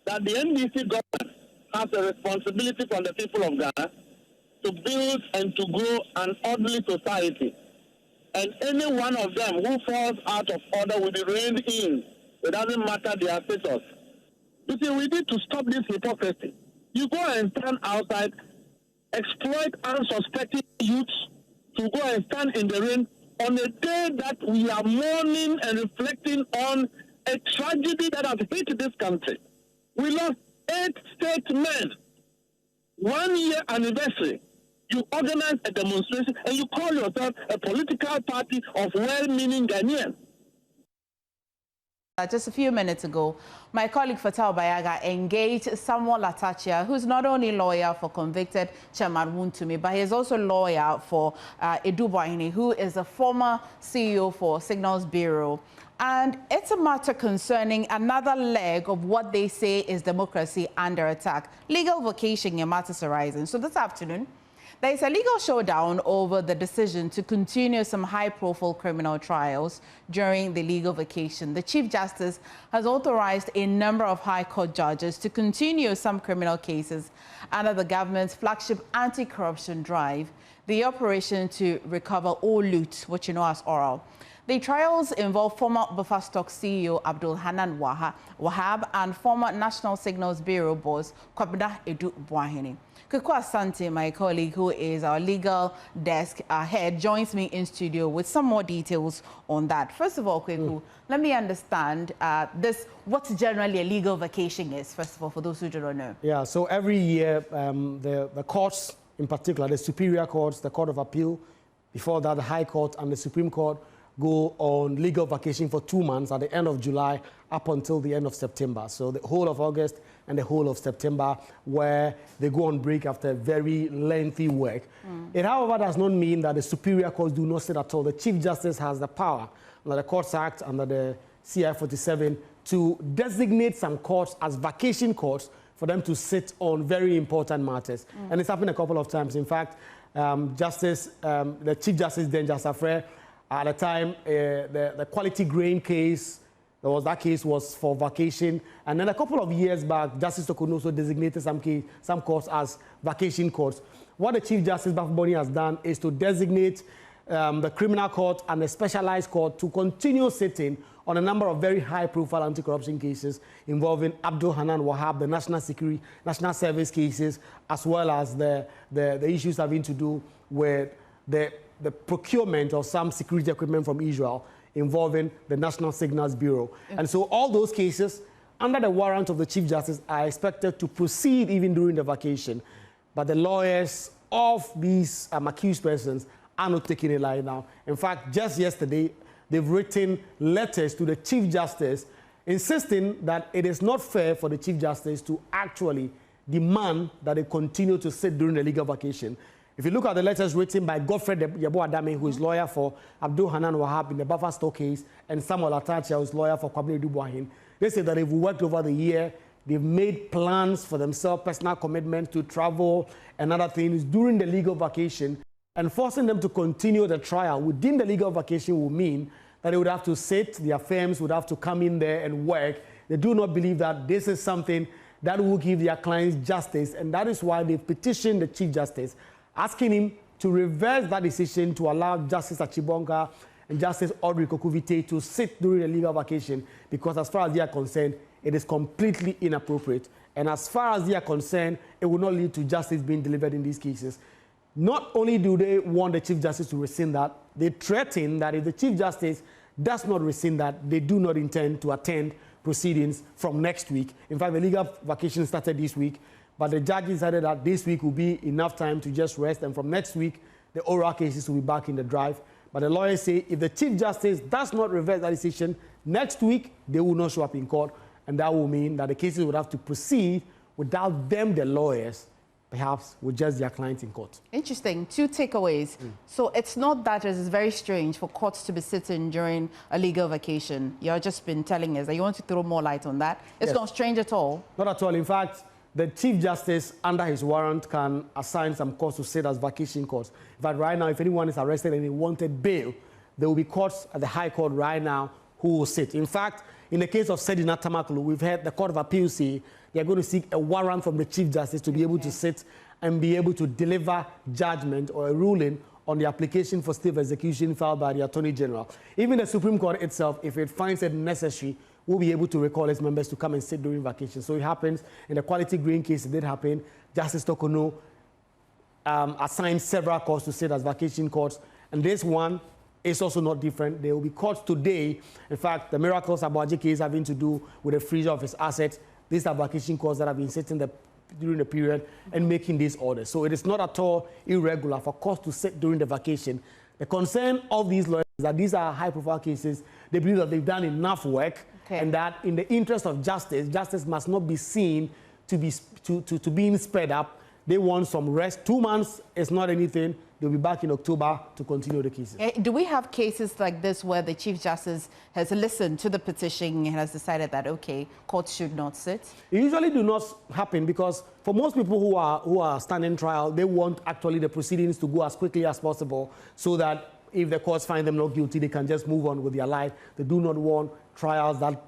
that the NDC government has a responsibility from the people of Ghana to build and to grow an orderly society. And any one of them who falls out of order will be reined in. It doesn't matter their status. You see, we need to stop this hypocrisy. You go and stand outside, exploit unsuspecting youths to go and stand in the rain on a day that we are mourning and reflecting on a tragedy that has hit this country. We lost 8 statesmen. 1 year anniversary. You organize a demonstration and you call yourself a political party of well-meaning Ghanaians. Just a few minutes ago, my colleague Fatal Bayaga engaged Samuel Latachia, who's not only lawyer for convicted Chairman Wontumi, but he is also lawyer for Edu Boahene, who is a former CEO for Signals Bureau. And it's a matter concerning another leg of what they say is democracy under attack. Legal vacation in matters arising. So this afternoon, there is a legal showdown over the decision to continue some high-profile criminal trials during the legal vacation. The Chief Justice has authorized a number of High Court judges to continue some criminal cases under the government's flagship anti-corruption drive, the operation to recover all loot, which you know as oral. The trials involve former Buffer Stock CEO Abdul Hanan Wahab and former National Signals Bureau boss Kwabena Edu Boahene. Kojo Asante, my colleague who is our legal desk head, joins me in studio with some more details on that. First of all, Kwaku, let me understand what generally a legal vacation is, first of all, for those who do not know. Yeah, so every year, the courts, in particular, the superior courts, the Court of Appeal, before that, the High Court and the Supreme Court, go on legal vacation for 2 months at the end of July up until the end of September. So the whole of August and the whole of September, where they go on break after very lengthy work. It, however, does not mean that the superior courts do not sit at all. The Chief Justice has the power under the Courts Act, under the CI 47, to designate some courts as vacation courts for them to sit on very important matters. And it's happened a couple of times. In fact, the Chief Justice, then Justice Afre, at the time, the quality grain case, that case was for vacation. And then a couple of years back, Justice Tokono also designated some courts as vacation courts. What the Chief Justice Bafuboni has done is to designate the criminal court and the specialized court to continue sitting on a number of very high-profile anti-corruption cases involving Abdul Hanan Wahab, the national service cases, as well as the issues having to do with the procurement of some security equipment from Israel involving the National Signals Bureau. And so all those cases, under the warrant of the Chief Justice, are expected to proceed even during the vacation. But the lawyers of these accused persons are not taking it lying now. In fact, just yesterday, they've written letters to the Chief Justice insisting that it is not fair for the Chief Justice to actually demand that they continue to sit during the legal vacation. If you look at the letters written by Godfrey Yabo Adame, who is lawyer for Abdul Hanan Wahab in the Buffer Stock case, and Samuel Atachia, who is lawyer for Kwabena Edu Boahene, they say that they've worked over the year, they've made plans for themselves, personal commitment to travel and other things during the legal vacation, and forcing them to continue the trial within the legal vacation will mean that they would have to sit, their firms would have to come in there and work. They do not believe that this is something that will give their clients justice, and that is why they've petitioned the Chief Justice, asking him to reverse that decision to allow Justice Achibonga and Justice Audrey Kokuvite to sit during the legal vacation, because as far as they are concerned, it is completely inappropriate. And as far as they are concerned, it will not lead to justice being delivered in these cases. Not only do they want the Chief Justice to rescind that, they threaten that if the Chief Justice does not rescind that, they do not intend to attend proceedings from next week. In fact, the legal vacation started this week, but the judge decided that this week will be enough time to just rest, and from next week, the oral cases will be back in the drive. But the lawyers say if the Chief Justice does not reverse that decision, next week they will not show up in court, and that will mean that the cases would have to proceed without them, the lawyers, perhaps with just their clients in court. Interesting. 2 takeaways. So it's not that it is very strange for courts to be sitting during a legal vacation. You've just been telling us that you want to throw more light on that. It's not strange at all. Not at all. In fact, the Chief Justice, under his warrant, can assign some courts to sit as vacation courts. In fact, right now, if anyone is arrested and they wanted bail, there will be courts at the High Court right now who will sit. In fact, in the case of Sedina Tamakulu, we've heard the Court of Appeal say they are going to seek a warrant from the Chief Justice to be able to sit and be able to deliver judgment or a ruling on the application for state execution filed by the Attorney General. Even the Supreme Court itself, if it finds it necessary, will be able to recall its members to come and sit during vacation. So it happens. In the Quality Green case, it did happen. Justice Tokono assigned several courts to sit as vacation courts. And this one is also not different. There will be courts today. In fact, the Miracles Abuaji case having to do with the freezer of his assets. These are vacation courts that have been sitting during the period and making these orders. So it is not at all irregular for courts to sit during the vacation. The concern of these lawyers is that these are high-profile cases. They believe that they've done enough work and that in the interest of justice, justice must not be seen to be being sped up. They want some rest. 2 months is not anything. They'll be back in October to continue the cases. Do we have cases like this where the Chief Justice has listened to the petition and has decided that, okay, courts should not sit? It usually do not happen because for most people who are standing trial, they want actually the proceedings to go as quickly as possible so that if the courts find them not guilty, they can just move on with their life. They do not want trials that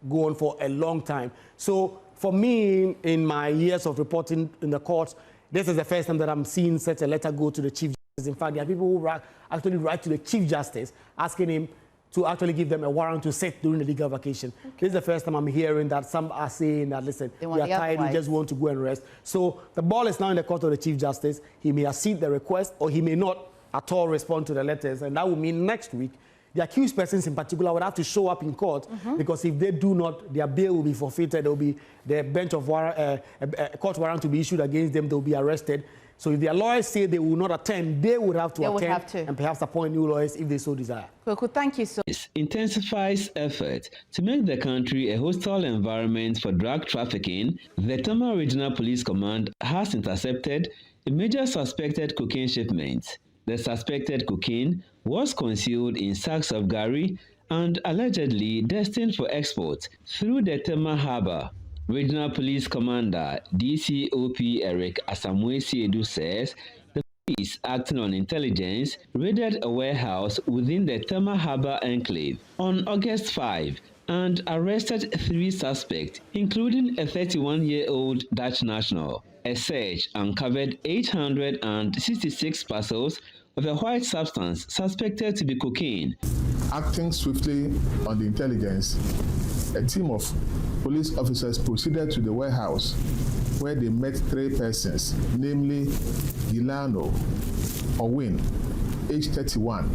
go on for a long time. So for me, in my years of reporting in the courts, this is the first time that I'm seeing such a letter go to the Chief Justice. In fact, there are people who actually write to the Chief Justice asking him to actually give them a warrant to sit during the legal vacation. This is the first time I'm hearing that some are saying that, listen, we are tired, we just want to go and rest. So the ball is now in the court of the Chief Justice. He may accede the request or he may not at all respond to the letters. And that will mean next week, the accused persons in particular would have to show up in court because if they do not, their bail will be forfeited. There will be the bench of warrant, a court warrant to be issued against them. They will be arrested. So if their lawyers say they will not attend, they would have to attend and perhaps appoint new lawyers if they so desire. Kwaku, thank you so much. Intensifies effort to make the country a hostile environment for drug trafficking. The Tema Regional Police Command has intercepted a major suspected cocaine shipment. The suspected cocaine was concealed in sacks of gari and allegedly destined for export through the Tema Harbour. Regional Police Commander DCOP Eric Asamwe says the police, acting on intelligence, raided a warehouse within the Tema Harbour enclave on August 5 and arrested 3 suspects, including a 31-year-old Dutch national. A search uncovered 866 parcels of a white substance suspected to be cocaine. Acting swiftly on the intelligence, a team of police officers proceeded to the warehouse where they met 3 persons, namely Gilano Owin, age 31,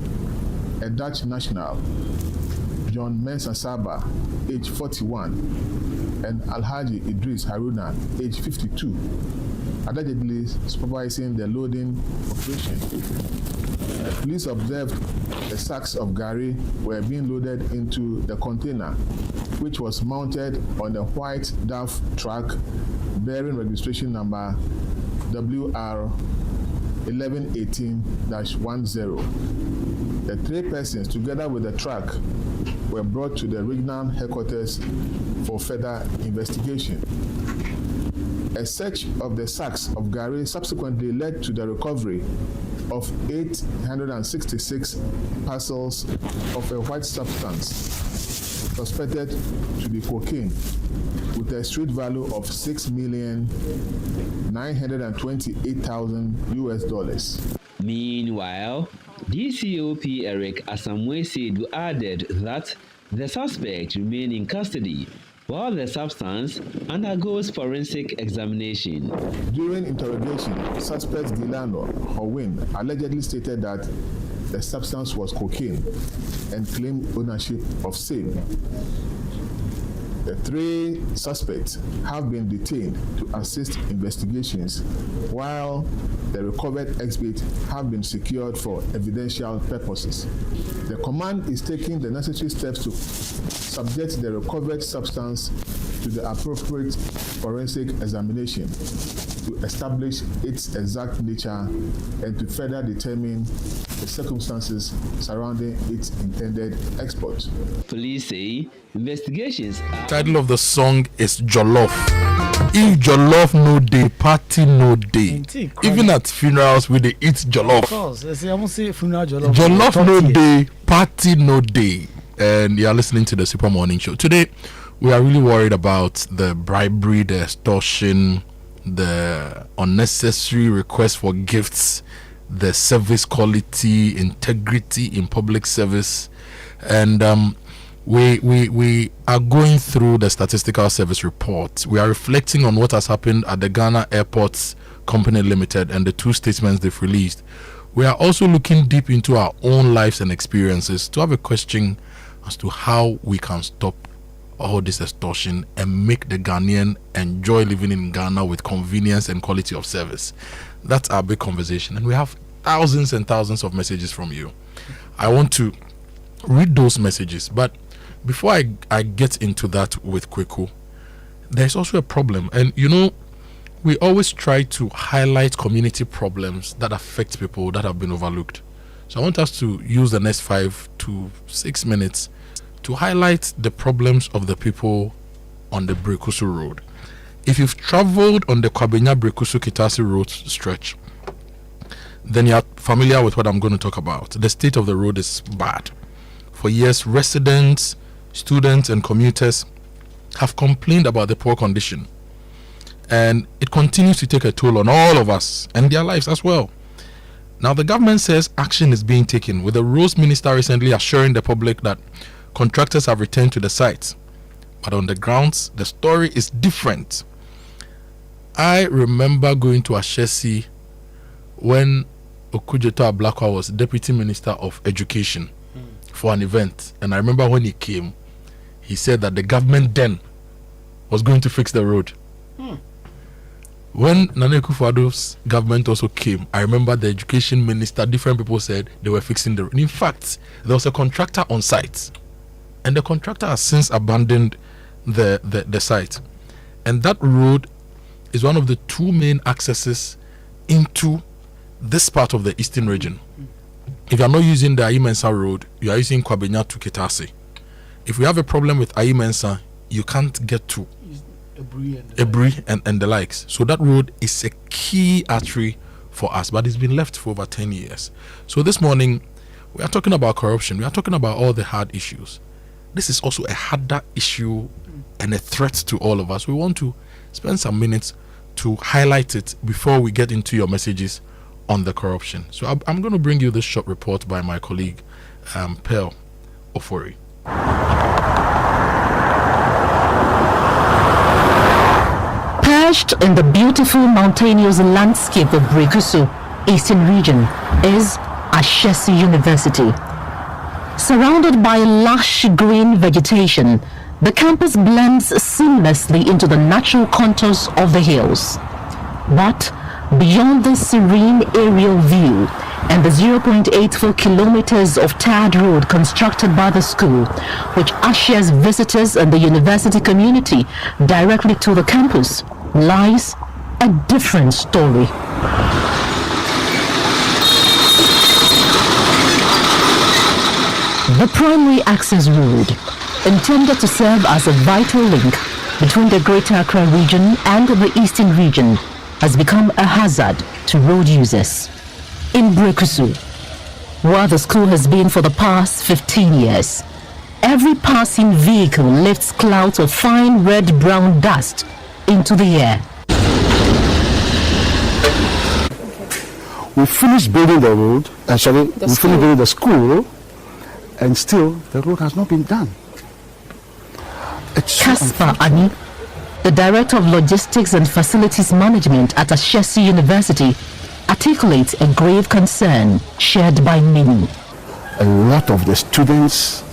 a Dutch national, John Mensah Saba, age 41, and Alhaji Idris Haruna, age 52, allegedly supervising the loading operation. Police observed the sacks of gari were being loaded into the container, which was mounted on a white DAF truck bearing registration number WR 1118-10. The 3 persons, together with the truck, were brought to the regional headquarters for further investigation. A search of the sacks of gari subsequently led to the recovery of 866 parcels of a white substance suspected to be cocaine with a street value of $6,928,000 US. Meanwhile, DCOP Eric Asamwe added that the suspect remained in custody while the substance undergoes forensic examination. During interrogation, suspect Gilano Howin allegedly stated that the substance was cocaine and claimed ownership of same. The 3 suspects have been detained to assist investigations, while the recovered exhibits have been secured for evidential purposes. The command is taking the necessary steps to subject the recovered substance to the appropriate forensic examination to establish its exact nature and to further determine the circumstances surrounding its intended export. Police say investigations are... Title of the song is Jollof. If Jollof no day, party no day. Even at funerals we they eat Jollof. Of course, I won't say funeral Jollof. Jollof no day, party no day. And you are listening to the Super Morning Show. Today, we are really worried about the bribery, the extortion, the unnecessary request for gifts, the service quality, integrity in public service. And we are going through the Statistical Service report. We are reflecting on what has happened at the Ghana Airports Company Limited and the 2 statements they've released. We are also looking deep into our own lives and experiences to have a question as to how we can stop all this extortion and make the Ghanaian enjoy living in Ghana with convenience and quality of service. That's our big conversation, and we have thousands and thousands of messages from you. I want to read those messages, but before I get into that with Kwaku, there's also a problem. And you know, we always try to highlight community problems that affect people that have been overlooked. So I want us to use the next 5 to 6 minutes to highlight the problems of the people on the Brekuso road. If you've traveled on the Kwabenya Brekuso Kitasi road stretch, then you're familiar with what I'm going to talk about. The state of the road is bad. For years, residents, students, and commuters have complained about the poor condition. And it continues to take a toll on all of us and their lives as well. Now, the government says action is being taken, with the roads minister recently assuring the public that contractors have returned to the site. But on the grounds, the story is different. I remember going to Ashesi when Kojo Ablakwa was Deputy Minister of Education for an event. And I remember when he came, he said that the government then was going to fix the road. When Nana Akufo-Addo's government also came, I remember the education minister, different people said they were fixing the road. In fact, there was a contractor on site, and the contractor has since abandoned the site. And that road is one of the 2 main accesses into this part of the eastern region. If you are not using the Ayimensa road, you are using Kwabenya to Kitasi. If we have a problem with Ayimensa, you can't get to Ebri and the likes. So that road is a key artery for us, but it's been left for over 10 years. So this morning, we are talking about corruption. We are talking about all the hard issues. This is also a harder issue and a threat to all of us. We want to spend some minutes to highlight it before we get into your messages on the corruption. So I'm going to bring you this short report by my colleague, Pearl Ofori. Perched in the beautiful mountainous landscape of Brekuso, Eastern Region, is Ashesi University. Surrounded by lush green vegetation, the campus blends seamlessly into the natural contours of the hills. But beyond this serene aerial view and the 0.84 kilometers of tarred road constructed by the school, which ushers visitors and the university community directly to the campus, lies a different story. The primary access road, intended to serve as a vital link between the Greater Accra region and the Eastern region, has become a hazard to road users. In Brekuso, where the school has been for the past 15 years, every passing vehicle lifts clouds of fine red-brown dust into the air. We finished building the road, we finished building the school, and still the road has not been done. Caspar Ani, the Director of Logistics and Facilities Management at Ashesi University, articulates a grave concern shared by many. A lot of the students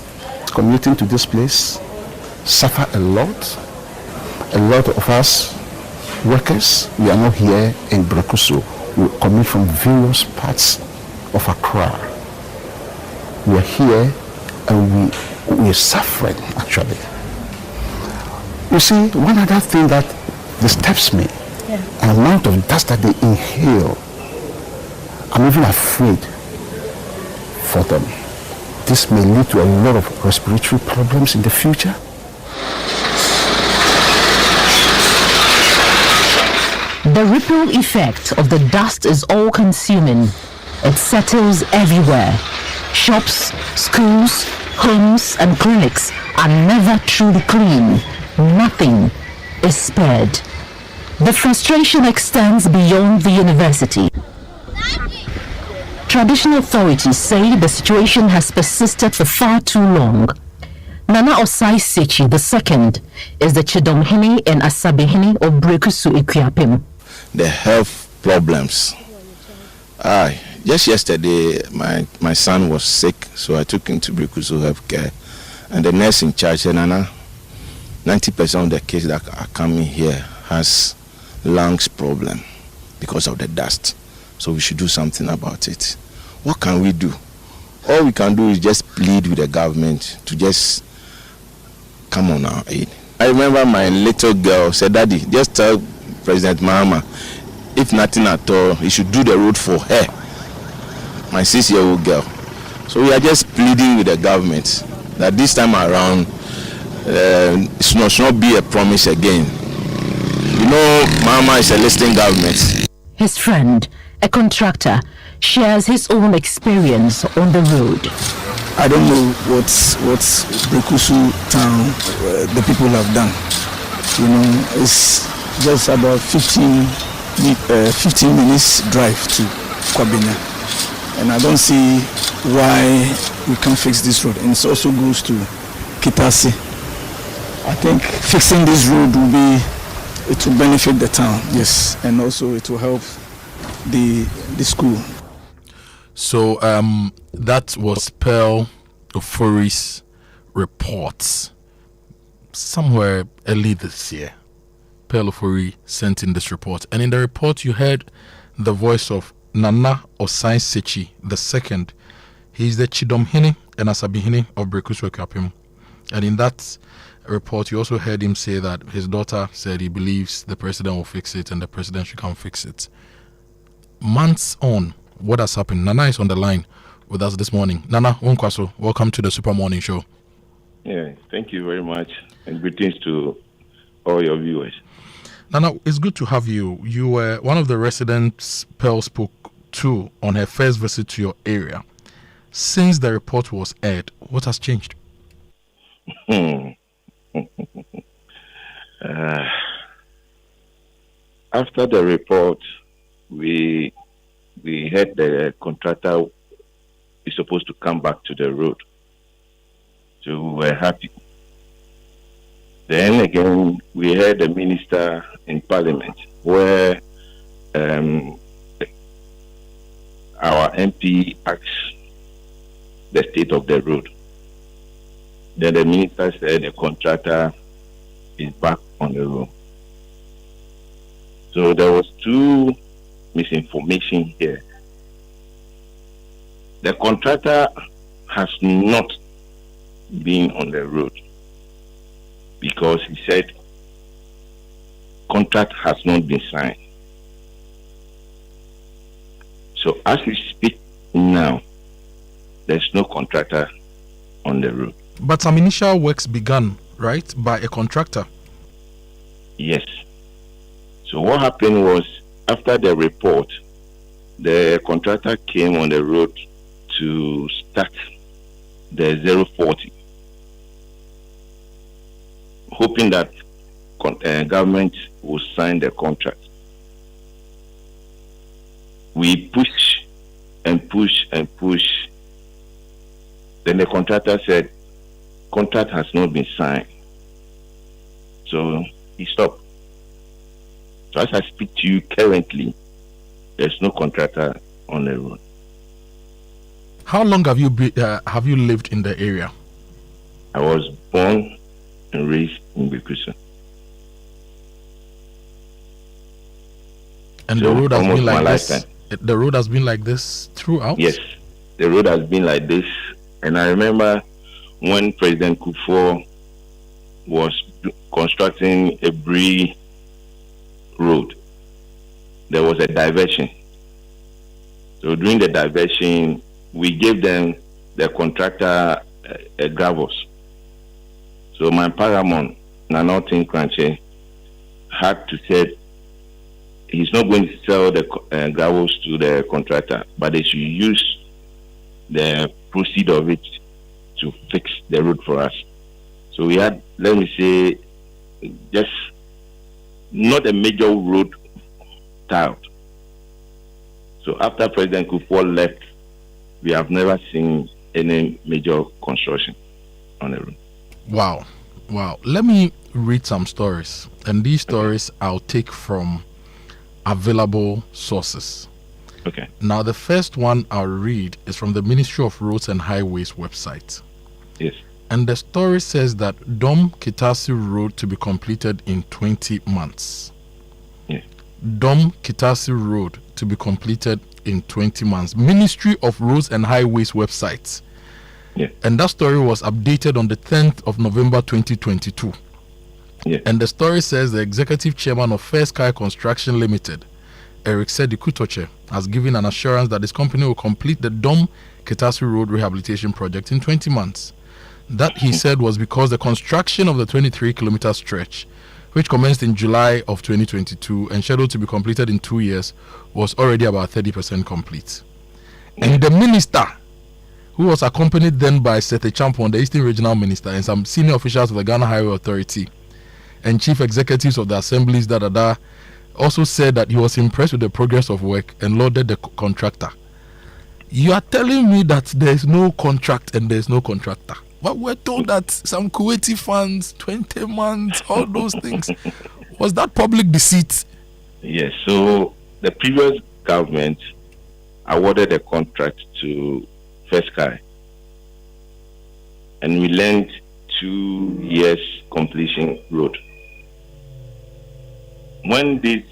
commuting to this place suffer a lot. A lot of us workers, we are not here in Brekuso. We come from various parts of Accra. We are here and we are suffering actually. You see, one other thing that disturbs me, the amount of dust that they inhale, I'm even afraid for them. This may lead to a lot of respiratory problems in the future. The ripple effect of the dust is all-consuming. It settles everywhere. Shops, schools, homes, and clinics are never truly clean. Nothing is spared. The frustration extends beyond the university. Traditional authorities say the situation has persisted for far too long. Nana Osai Sechi II is the Chidomhene and Asabehene of Brekuso Ekuapem. The health problems. Just yesterday, my son was sick, so I took him to Brekuso Healthcare. And the nurse in charge said, Nana, 90% of the kids that are coming here has lungs problem because of the dust. So we should do something about it. What can we do? All we can do is just plead with the government to just come on our aid. I remember my little girl said, Daddy, just tell President Mahama, if nothing at all, he should do the road for her, my 6-year-old girl. So we are just pleading with the government that this time around, it should not be a promise again. You know, Mahama is a listening government. His friend, a contractor, shares his own experience on the road. I don't know what Brekuso town, the people have done. You know, it's just about 15 minutes drive to Kwabena. And I don't see why we can't fix this road. And it also goes to Kitasi. I think fixing this road it will benefit the town, yes. And also it will help the school. So that was Pearl Ofori's reports somewhere early this year. Pearl Ofori sent in this report, and in the report you heard the voice of Nana Osai Sechi II. He is the Chidomhene and Asabehene of Brekuso Ekuapem. And in that report you also heard him say that his daughter said he believes the president will fix it and the president should come fix it. Months on, what has happened? Nana is on the line with us this morning. Nana Onkwaso, welcome to the Super Morning Show. Yeah, thank you very much, and greetings to all your viewers. Nana, it's good to have you. You were one of the residents Pearl spoke to on her first visit to your area. Since the report was aired, what has changed? After the report, we heard the contractor is supposed to come back to the road. So we were happy. Then again, we heard the minister in parliament where our MP asked the state of the road. Then the minister said the contractor is back on the road. So there was two misinformation here. The contractor has not been on the road because he said contract has not been signed. So as we speak now, there's no contractor on the road. But some initial works began, right, by a contractor? Yes. So what happened was, after the report, the contractor came on the road to start the 040, hoping that government will sign the contract. We push and push and push. Then the contractor said, contract has not been signed. So he stopped. So as I speak to you currently, there's no contractor on the road. How long have you lived in the area? I was born and raised in Brekuso. And so the road has been like this. Lifetime. The road has been like this throughout. Yes, the road has been like this. And I remember when President Kufuor was constructing a Bree road, there was a diversion. So during the diversion, we gave them the contractor gravels. So my paramount, Nanotin Kranche, had to say he's not going to sell the gravels to the contractor, but they should use the proceed of it to fix the road for us. So we had, let me say, just not a major road tiled. So after President Kufuor left, we have never seen any major construction on the road. Wow. Let me read some stories, and these stories I'll take from available sources. Okay. Now, the first one I'll read is from the Ministry of Roads and Highways website. Yes. And the story says that Dom Kitasi Road to be completed in 20 months. Yes. Dom Kitasi Road to be completed in 20 months. Ministry of Roads and Highways website. Yeah. And that story was updated on the 10th of November 2022. Yeah. And the story says the executive chairman of Fair Sky Construction Limited, Eric Sedi Kutoche, has given an assurance that his company will complete the Dom Kitasi Road rehabilitation project in 20 months. That, he said, was because the construction of the 23-kilometer stretch, which commenced in July of 2022 and scheduled to be completed in 2 years, was already about 30% complete. And the minister, who was accompanied then by Sete Champon, the Eastern Regional Minister, and some senior officials of the Ghana Highway Authority, and chief executives of the assemblies, also said that he was impressed with the progress of work and lauded the contractor. You are telling me that there is no contract and there is no contractor. But we're told that some Kuwaiti funds, 20 months, all those things. Was that public deceit? Yes. So the previous government awarded a contract to Fair Sky, and we lent 2 years completion road. When this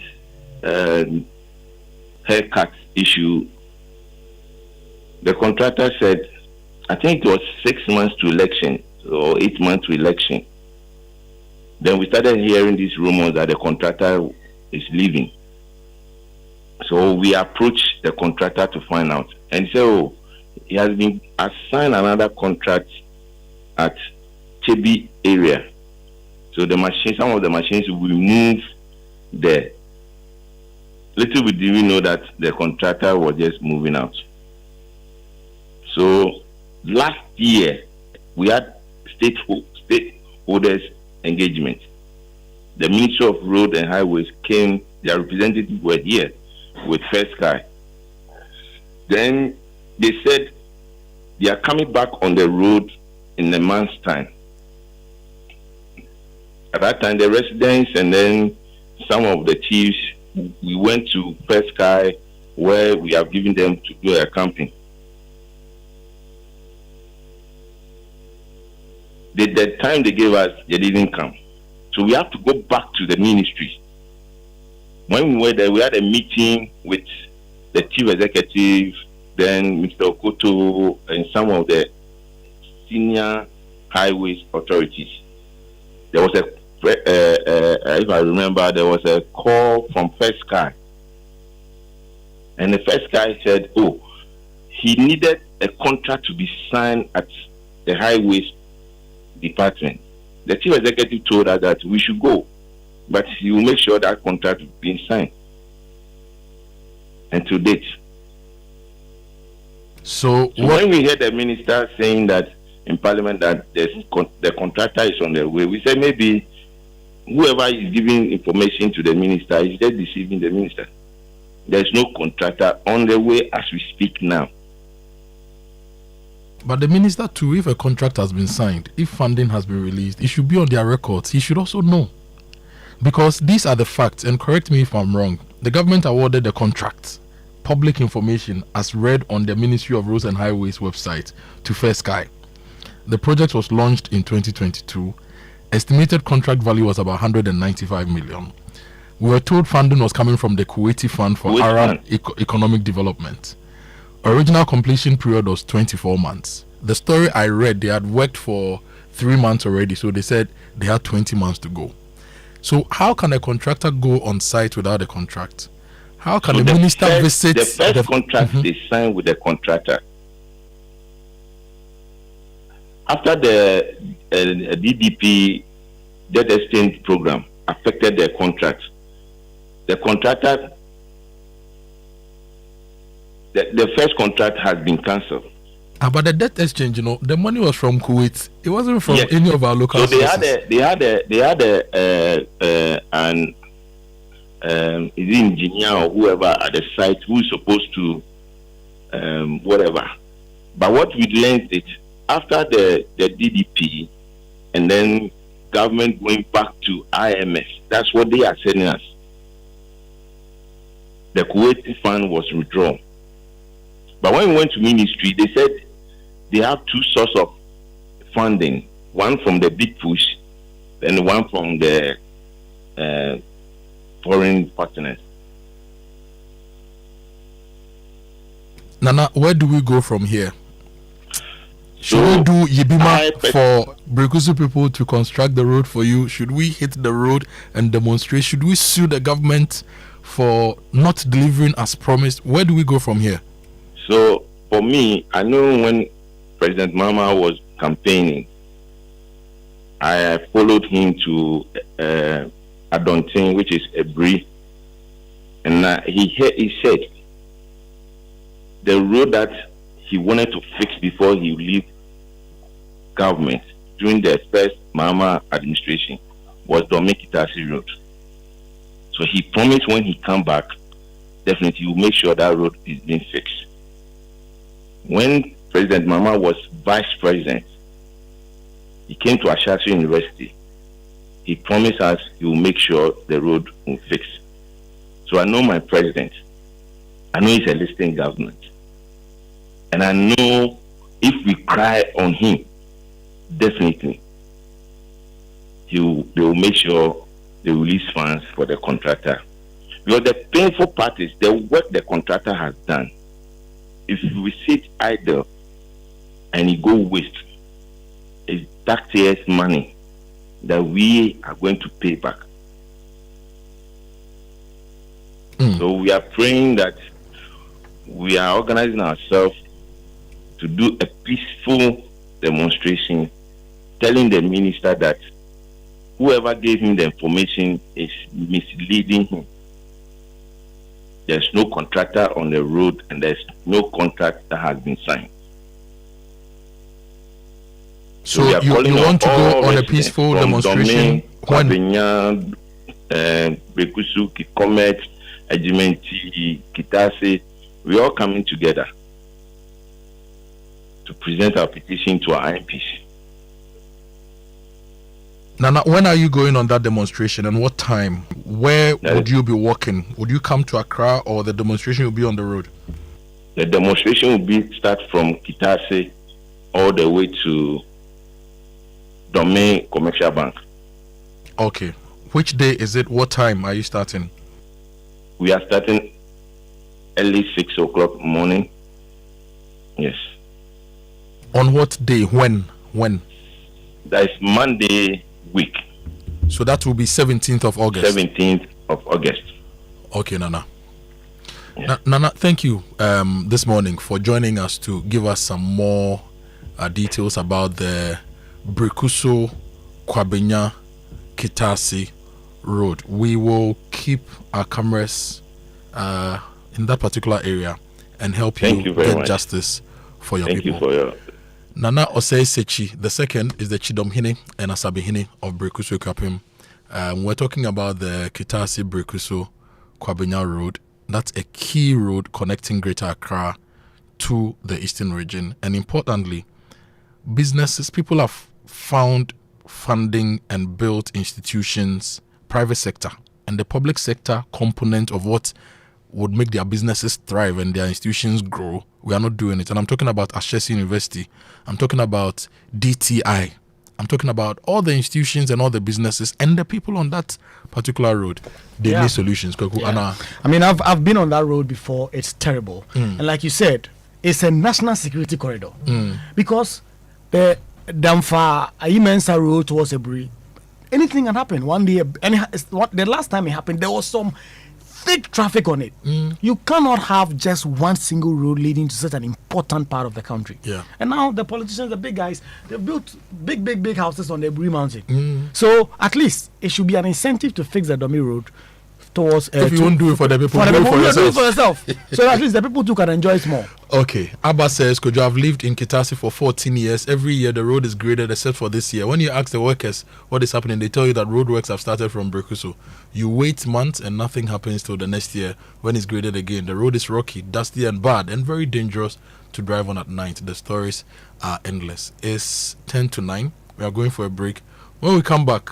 haircut issue, the contractor said, I think it was 6 months to election or 8 months to election. Then we started hearing these rumors that the contractor is leaving. So we approached the contractor to find out, and he said, oh, he has been assigned another contract at Chebi area. So the machine, some of the machines will move there. Little we didn't know that the contractor was just moving out. So last year we had stakeholders engagement. The Ministry of Road and Highways came, their representatives were here with Fair Sky. Then they said they are coming back on the road in a month's time. At that time, the residents and then some of the chiefs, we went to Fair Sky where we have given them to do a camping. The time they gave us, they didn't come. So we have to go back to the ministry. When we were there, we had a meeting with the chief executive, then Mr. Akoto, and some of the senior highways authorities. There was if I remember, there was a call from Fair Sky. And the Fair Sky said, oh, he needed a contract to be signed at the highways department. The chief executive told us that we should go, but he will make sure that contract is being signed. And to date. So when we heard the minister saying that in Parliament that the contractor is on the way, we said maybe whoever is giving information to the minister is just deceiving the minister. There's no contractor on the way as we speak now. But the minister too, if a contract has been signed, if funding has been released, it should be on their records. He should also know. Because these are the facts, and correct me if I'm wrong. The government awarded the contract, public information as read on the Ministry of Roads and Highways website, to Fair Sky. The project was launched in 2022, Estimated contract value was about 195 million. We were told funding was coming from the Kuwaiti Fund for Arab Economic Development. Original completion period was 24 months. The story I read, they had worked for 3 months already, so they said they had 20 months to go. So how can a contractor go on site without a contract? How can the minister visit the first contract they signed with the contractor? After the DDP debt exchange program affected their contract, the contractor, the first contract has been cancelled. But the debt exchange, the money was from Kuwait. It wasn't from any of our local so sources. they had an engineer or whoever at the site who is supposed to whatever. But what we learned is after the DDP and then government going back to IMF, that's what they are telling us. The Kuwaiti fund was withdrawn. But when we went to ministry, they said they have two sources of funding. One from the big push, and one from the foreign partners. Nana, where do we go from here? Should we do Yibima for Brekuso people to construct the road for you? Should we hit the road and demonstrate? Should we sue the government for not delivering as promised? Where do we go from here? So, for me, I know when President Mama was campaigning, I followed him to Adontin, which is Ebri, and he said the road that he wanted to fix before he leave government during the first Mama administration was Domekitasi Road. So he promised when he come back, definitely he will make sure that road is being fixed. When President Mama was vice president, he came to Ashanti University. He promised us he will make sure the road will fix. So I know my president. I know he's a listening government. And I know if we cry on him, definitely, they will make sure they release funds for the contractor. Because the painful part is the work the contractor has done. If we sit idle and it go waste, it's taxpayers' money that we are going to pay back. So we are praying that we are organizing ourselves to do a peaceful demonstration, telling the minister that whoever gave him the information is misleading him. There's no contractor on the road and there's no contract that has been signed. So you want to go on a peaceful demonstration? Kwabenya, Brekuso, Kikomet, Ejimenti, Kitase, we all coming together to present our petition to our MPs. Nana, when are you going on that demonstration and what time? Where would you be walking? Would you come to Accra or the demonstration will be on the road? The demonstration will start from Kitase all the way to Domain Commercial Bank. Okay. Which day is it? What time are you starting? We are starting early 6 o'clock morning. Yes. On what day? When? That is Monday week. So that will be 17th of August. 17th of August. Okay, Nana. Yeah. Nana, thank you this morning for joining us to give us some more details about the Brekuso Kwabenya Kitase Road. We will keep our cameras in that particular area and help you get much. Justice for your people. Thank you for your... Nana Osei Sechi, the second is the Chidomhine and Asabihine of Brekuso Kapim. We're talking about the Kitase Brekuso Kwabenya Road. That's a key road connecting Greater Accra to the Eastern region. And importantly, businesses, people have found funding and built institutions, private sector, and the public sector component of what would make their businesses thrive and their institutions grow. We are not doing it. And I'm talking about Ashanti University. I'm talking about DTI. I'm talking about all the institutions and all the businesses and the people on that particular road. They need solutions. I mean, I've been on that road before. It's terrible. And like you said, it's a national security corridor. Because the Damfa Imensa road towards Ebri, anything can happen. One day, the last time it happened, there was some thick traffic on it. You cannot have just one single road leading to such an important part of the country. And now the politicians, the big guys, they built big houses on the Ebri Mountain. So at least it should be an incentive to fix the dummy road towards. If you won't do it for the people, do it for yourself. So at least the people too can enjoy it more. Okay, Abba says, Kojo, I've lived in Kitasi for 14 years. Every year the road is graded except for this year. When you ask the workers what is happening, they tell you that road works have started from Brekuso. You wait months and nothing happens till the next year when it's graded again. The road is rocky, dusty and bad and very dangerous to drive on at night. The stories are endless. It's 10 to 9. We are going for a break. When we come back,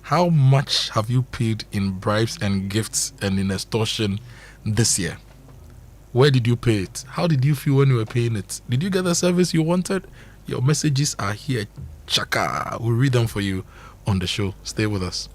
how much have you paid in bribes and gifts and in extortion this year? Where did you pay it? How did you feel when you were paying it? Did you get the service you wanted? Your messages are here. Chaka. We'll read them for you on the show. Stay with us.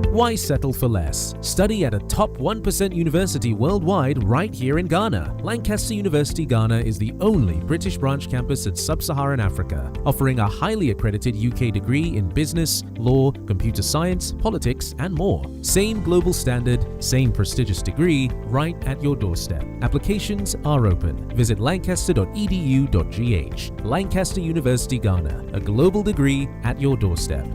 Why settle for less? Study at a top 1% university worldwide right here in Ghana. Lancaster University Ghana is the only British branch campus in sub-Saharan Africa, offering a highly accredited UK degree in business, law, computer science, politics, and more. Same global standard, same prestigious degree, right at your doorstep. Applications are open. Visit lancaster.edu.gh. Lancaster University Ghana, a global degree at your doorstep.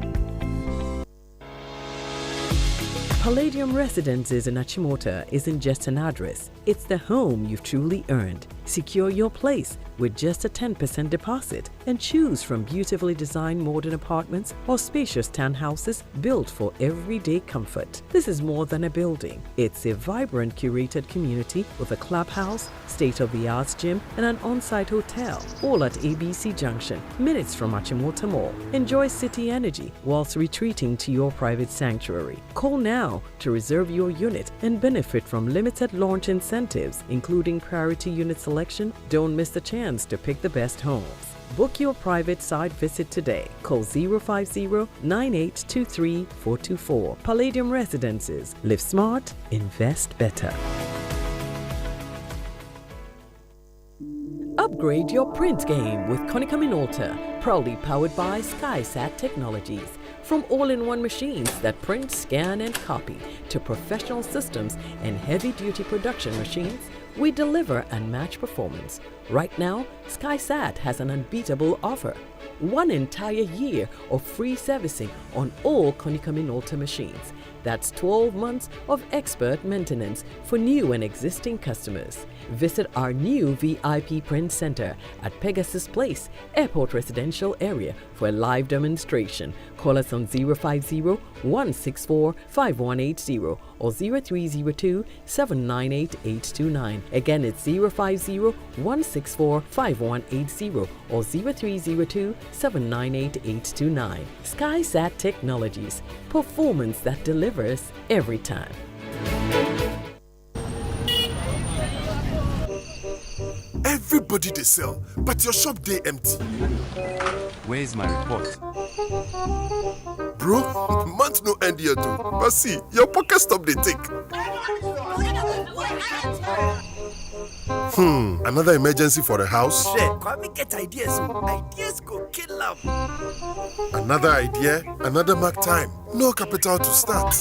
Palladium Residences in Achimota isn't just an address, it's the home you've truly earned. Secure your place with just a 10% deposit and choose from beautifully designed modern apartments or spacious townhouses built for everyday comfort. This is more than a building. It's a vibrant curated community with a clubhouse, state-of-the-art gym and an on-site hotel, all at ABC Junction, minutes from Achimota Mall. Enjoy city energy whilst retreating to your private sanctuary. Call now to reserve your unit and benefit from limited launch incentives, including priority unit selection. Don't miss the chance to pick the best homes. Book your private site visit today. Call 050-9823-424. Palladium Residences. Live smart, invest better. Upgrade your print game with Konica Minolta, proudly powered by SkySat Technologies. From all-in-one machines that print, scan, and copy to professional systems and heavy-duty production machines, we deliver unmatched performance. Right now, SkySat has an unbeatable offer. 1 entire year of free servicing on all Konica Minolta machines. That's 12 months of expert maintenance for new and existing customers. Visit our new VIP print center at Pegasus Place, Airport Residential Area for a live demonstration. Call us on 050-164-5180 or 0302-798-829. Again, it's 050-164-5180 or 0302-798-829. SkySat Technologies. Performance that delivers every time. Everybody they sell, but your shop they empty. Where's my report? Bro, month no end here too. But see, your pocket stop they take. Another emergency for the house? Shit, come get ideas. Ideas go kill them. Another idea, another mark time. No capital to start.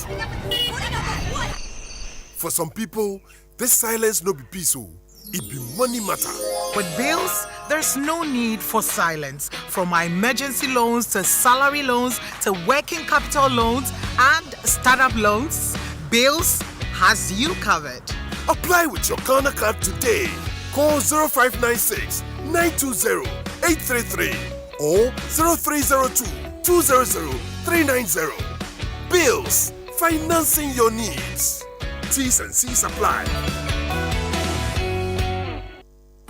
For some people, this silence no be peaceful. It be money matter. With bills, there's no need for silence. From my emergency loans to salary loans to working capital loans and startup loans, Bills has you covered. Apply with your Ghana card today. Call 0596 920 833 or 0302 200 390. Bills, financing your needs. T's and C's apply.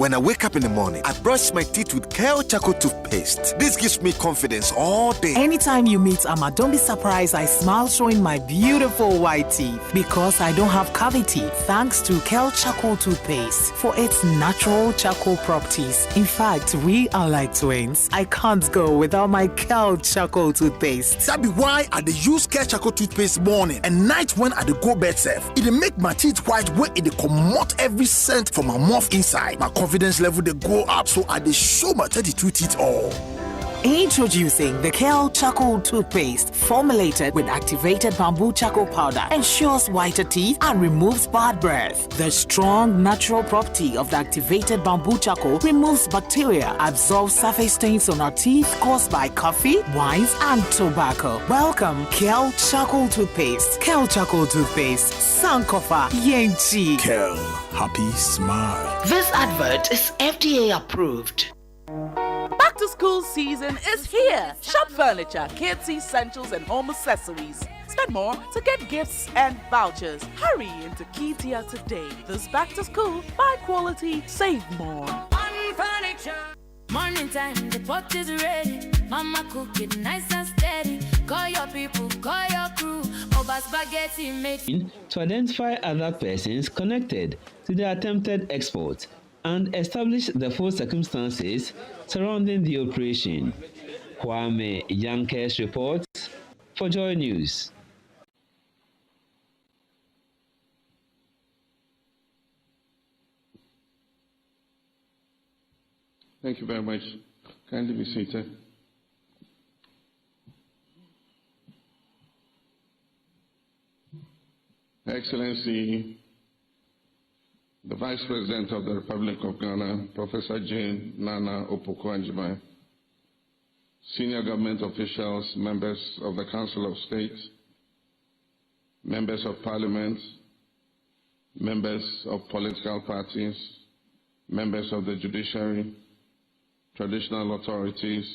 When I wake up in the morning, I brush my teeth with Kale Charcoal toothpaste. This gives me confidence all day. Anytime you meet Amma, don't be surprised I smile showing my beautiful white teeth because I don't have cavity thanks to Kale Charcoal toothpaste for its natural charcoal properties. In fact, we are like twins. I can't go without my Kale Charcoal toothpaste. That be why I dey use Kale Charcoal toothpaste morning and night when I dey go bed safe. It dey make my teeth white when it dey comot every scent from my mouth inside. My confidence level they go up, so I they show my 32 teeth all. Introducing the Kale Charcoal toothpaste, formulated with activated bamboo charcoal powder, ensures whiter teeth and removes bad breath. The strong natural property of the activated bamboo charcoal removes bacteria, absorbs surface stains on our teeth caused by coffee, wines, and tobacco. Welcome, Kale Charcoal toothpaste. Kale Charcoal toothpaste, Sankofa Yenchi. Kale, happy smile. This advert is FDA approved. Back to school season is here. Shop furniture, kids essentials, and home accessories. Spend more to get gifts and vouchers. Hurry into Ketia today. This back to school, buy quality, save more. On furniture. Morning time, the pot is ready. Mama cook it nice and steady. Call your people, call your crew. Over spaghetti made. To identify other persons connected to the attempted export and establish the full circumstances surrounding the operation. Kwame Yankes reports for Joy News. Thank you very much. Kindly be seated. Excellency, the Vice President of the Republic of Ghana, Professor Jane Nana Opoku-Anjibai, senior government officials, members of the Council of State, members of Parliament, members of political parties, members of the judiciary, traditional authorities,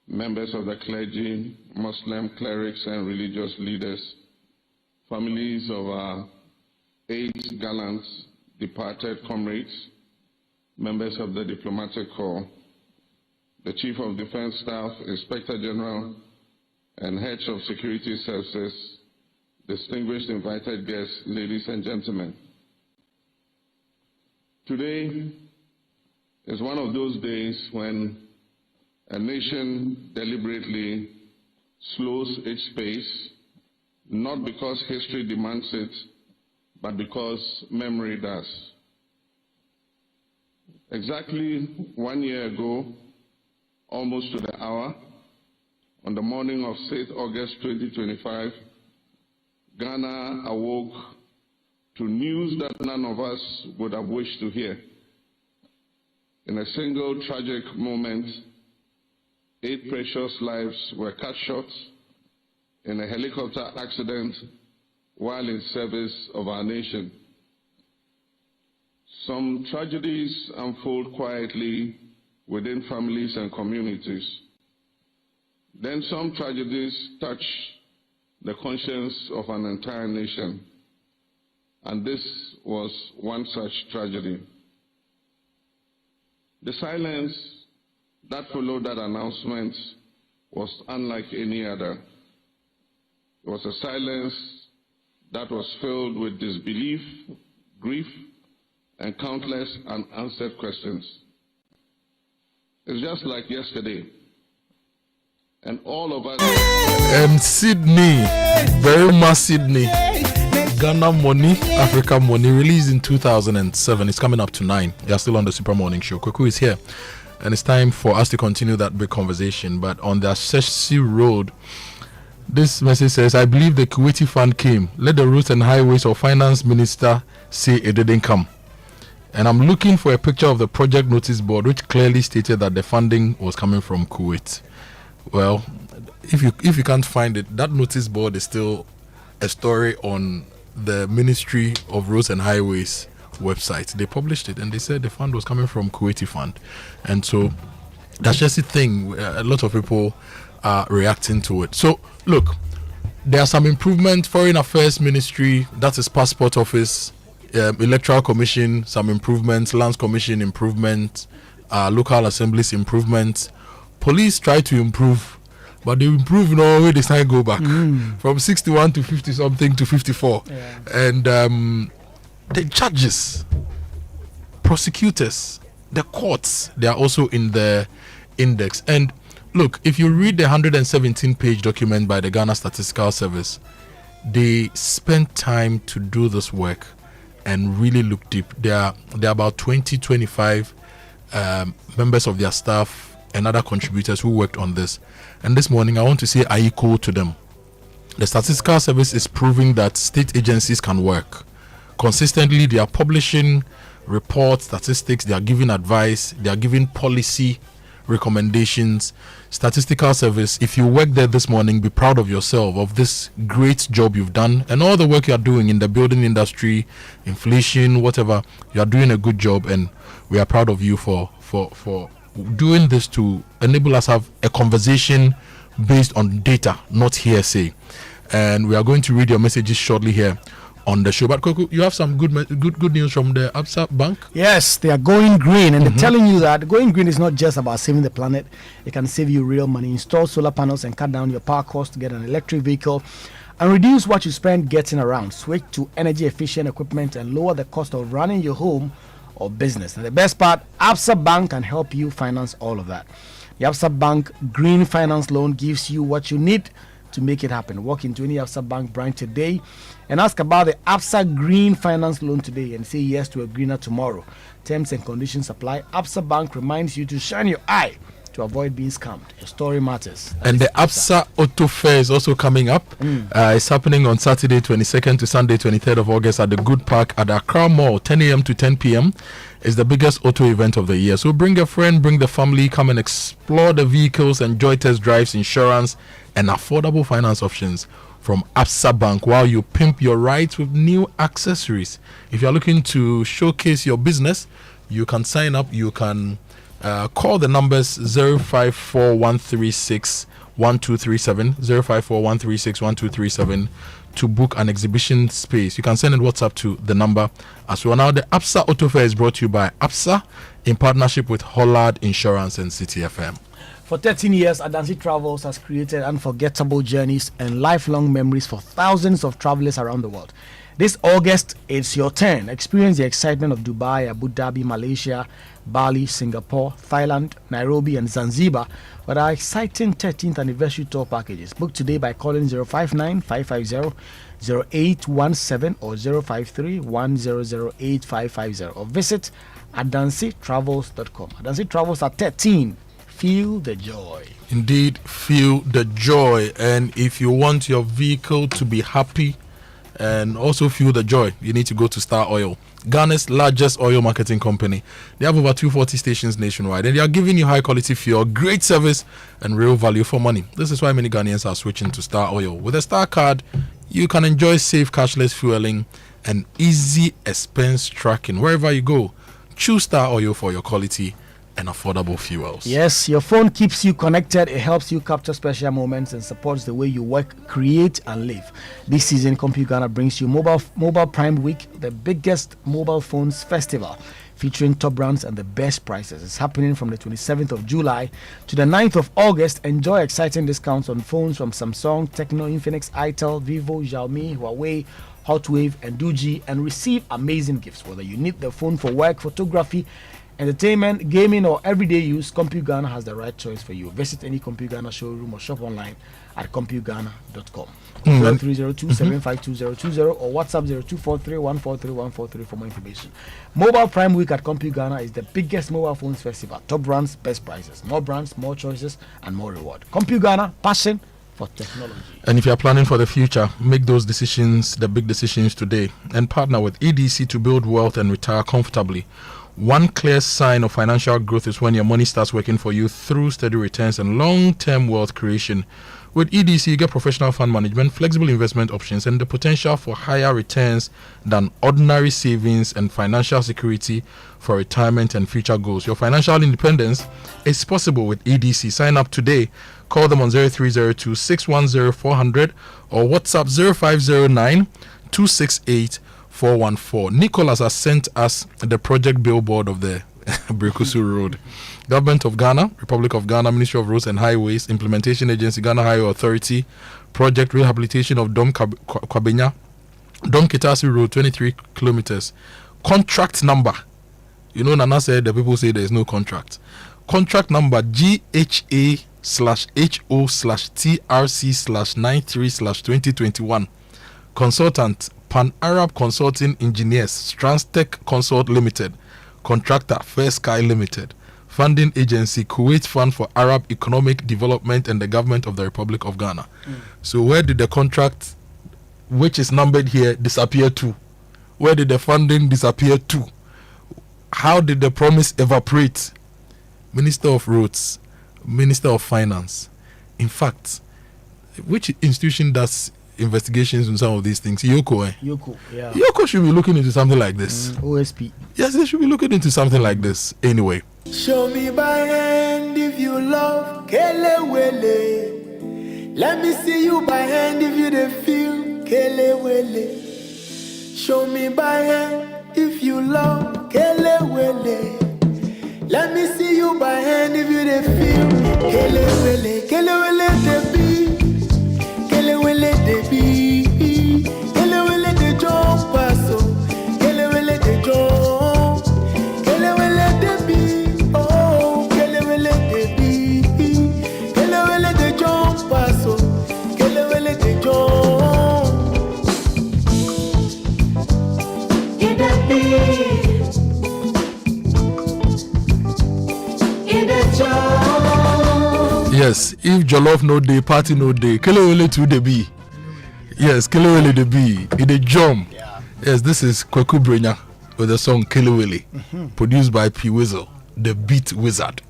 members of the clergy, Muslim clerics and religious leaders, families of our 8 gallant departed comrades, members of the diplomatic corps, the Chief of Defense Staff, Inspector General, and heads of security services, distinguished invited guests, ladies and gentlemen. Today is one of those days when a nation deliberately slows its pace, not because history demands it, but because memory does. Exactly 1 year ago, almost to the hour, on the morning of 6th August 2025, Ghana awoke to news that none of us would have wished to hear. In a single tragic moment, 8 precious lives were cut short in a helicopter accident while in service of our nation. Some tragedies unfold quietly within families and communities. Then some tragedies touch the conscience of an entire nation. And this was one such tragedy. The silence that followed that announcement was unlike any other. It was a silence that was filled with disbelief, grief, and countless unanswered questions. It's just like yesterday. And all of us... And Sydney, very much Sydney. Ghana Money, Africa Money, released in 2007. It's coming up to 9. You're still on the Super Morning Show. Kwaku is here. And it's time for us to continue that big conversation. But on the Ashesi Road, this message says, I believe the Kuwaiti fund came. Let the Roads and Highways or Finance Minister say it didn't come. And I'm looking for a picture of the project notice board, which clearly stated that the funding was coming from Kuwait. Well, if you can't find it, that notice board is still a story on the Ministry of Roads and Highways website. They published it and they said the fund was coming from Kuwaiti fund. And so that's just a thing. A lot of people are reacting to it. So look, there are some improvements. Foreign Affairs Ministry, that is Passport Office, Electoral Commission, some improvements, Lands Commission improvements, local assemblies improvements. Police try to improve, but they improve in all way. They start go back from 61 to 50 something to 54, and the judges, prosecutors, the courts, they are also in the index. And look, if you read the 117-page document by the Ghana Statistical Service, they spent time to do this work and really look deep. There are about 25 members of their staff and other contributors who worked on this. And this morning, I want to say Aiko to them. The Statistical Service is proving that state agencies can work. Consistently, they are publishing reports, statistics, they are giving advice, they are giving policy recommendations. Statistical Service, if you work there this morning, be proud of yourself, of this great job you've done and all the work you are doing in the building industry, inflation, whatever. You are doing a good job, and we are proud of you for doing this to enable us have a conversation based on data, not hearsay. And we are going to read your messages shortly here on the show. But Kwaku, you have some good news from the Absa Bank? Yes, they are going green, and they're telling you that going green is not just about saving the planet. It can save you real money. Install solar panels and cut down your power cost to get an electric vehicle and reduce what you spend getting around. Switch to energy efficient equipment and lower the cost of running your home or business. And the best part, Absa Bank can help you finance all of that. The Absa Bank Green Finance Loan gives you what you need to make it happen. Walk into any Absa Bank branch today and ask about the Absa Green Finance Loan today and say yes to a greener tomorrow. Terms and conditions apply. Absa Bank reminds you to shine your eye to avoid being scammed. Your story matters. And the Absa Auto Fair is also coming up. It's happening on Saturday 22nd to Sunday 23rd of August at the Good Park at Accra Mall, 10 a.m. to 10 p.m. It's the biggest auto event of the year. So bring a friend, bring the family, come and explore the vehicles, enjoy test drives, insurance, and affordable finance options from Absa Bank while you pimp your rides with new accessories. If you're looking to showcase your business, you can sign up. You can call the numbers 054136 1237, 054136 1237 to book an exhibition space. You can send a WhatsApp to the number as well. Now, the Absa Auto Fair is brought to you by Absa in partnership with Hollard Insurance and City FM. For 13 years, Asante Travels has created unforgettable journeys and lifelong memories for thousands of travelers around the world. This August, it's your turn. Experience the excitement of Dubai, Abu Dhabi, Malaysia, Bali, Singapore, Thailand, Nairobi, and Zanzibar with our exciting 13th anniversary tour packages. Book today by calling 059-550-0817 or 053-100-8550 or visit AdanceTravels.com. Adance Travels at 13. Feel the joy. Indeed, feel the joy. And if you want your vehicle to be happy and also feel the joy, you need to go to Star Oil, Ghana's largest oil marketing company. They have over 240 stations nationwide, and they are giving you high quality fuel, great service, and real value for money. This is why many Ghanaians are switching to Star Oil. With a Star card, you can enjoy safe cashless fueling and easy expense tracking wherever you go. Choose Star Oil for your quality and affordable fuels. Yes, your phone keeps you connected. It helps you capture special moments and supports the way you work, create, and live. This season, CompuGhana brings you Mobile Prime Week, the biggest mobile phones festival, featuring top brands and the best prices. It's happening from the 27th of July to the 9th of August. Enjoy exciting discounts on phones from Samsung, Tecno, Infinix, Itel, Vivo, Xiaomi, Huawei, Hotwave, and Doogee, and receive amazing gifts. Whether you need the phone for work, photography, entertainment, gaming, or everyday use, CompuGhana has the right choice for you. Visit any CompuGhana showroom or shop online at CompuGhana.com. 0302-752-020 or WhatsApp 0243-143-143 for more information. Mobile Prime Week at CompuGhana is the biggest mobile phones festival. Top brands, best prices. More brands, more choices, and more reward. CompuGhana, passion for technology. And if you are planning for the future, make those decisions, the big decisions today, and partner with EDC to build wealth and retire comfortably. One clear sign of financial growth is when your money starts working for you through steady returns and long-term wealth creation. With EDC, you get professional fund management, flexible investment options, and the potential for higher returns than ordinary savings and financial security for retirement and future goals. Your financial independence is possible with EDC. Sign up today. Call them on 0302-610-400 or WhatsApp 0509-268 414. Nicholas has sent us the project billboard of the Brekuso Road. Government of Ghana, Republic of Ghana, Ministry of Roads and Highways, Implementation Agency, Ghana Highway Authority, project rehabilitation of Dom Kwabenya, Dom Kitasi Road, 23 kilometers. Contract number. You know, Nana said the people say there is no contract. Contract number GHA/HO/TRC/93/2021. Consultant Pan Arab Consulting Engineers, Transtech Consult Limited. Contractor First Sky Limited. Funding agency Kuwait Fund for Arab Economic Development and the Government of the Republic of Ghana. So where did the contract, which is numbered here, disappear to? Where did the funding disappear to? How did the promise evaporate? Minister of Roads, Minister of Finance. In fact, which institution does investigations on some of these things? Yoko, eh? Yoko, yeah. Yoko should be looking into something like this. OSP. Yes, they should be looking into something like this. Anyway. Show me by hand if you love Kelewele. Let me see you by hand if you dey feel Kelewele. Show me by hand if you love Kelewele. Let me see you by hand if you dey feel Kelewele. Kelewele de be, Kelewele de be, Kelewele de jump paso, Kelewele de jump, Kelewele de be, oh Kelewele de be, Kelewele de jump paso, Kelewele de jump. Get the beat. Yes, if Jollof no day, party no day, Kelewele to the B. Yes, Kelewele the B. In the jump. Yeah. Yes, this is Kwaku Brenya with the song Kelewele, produced by P Whistle, the beat wizard.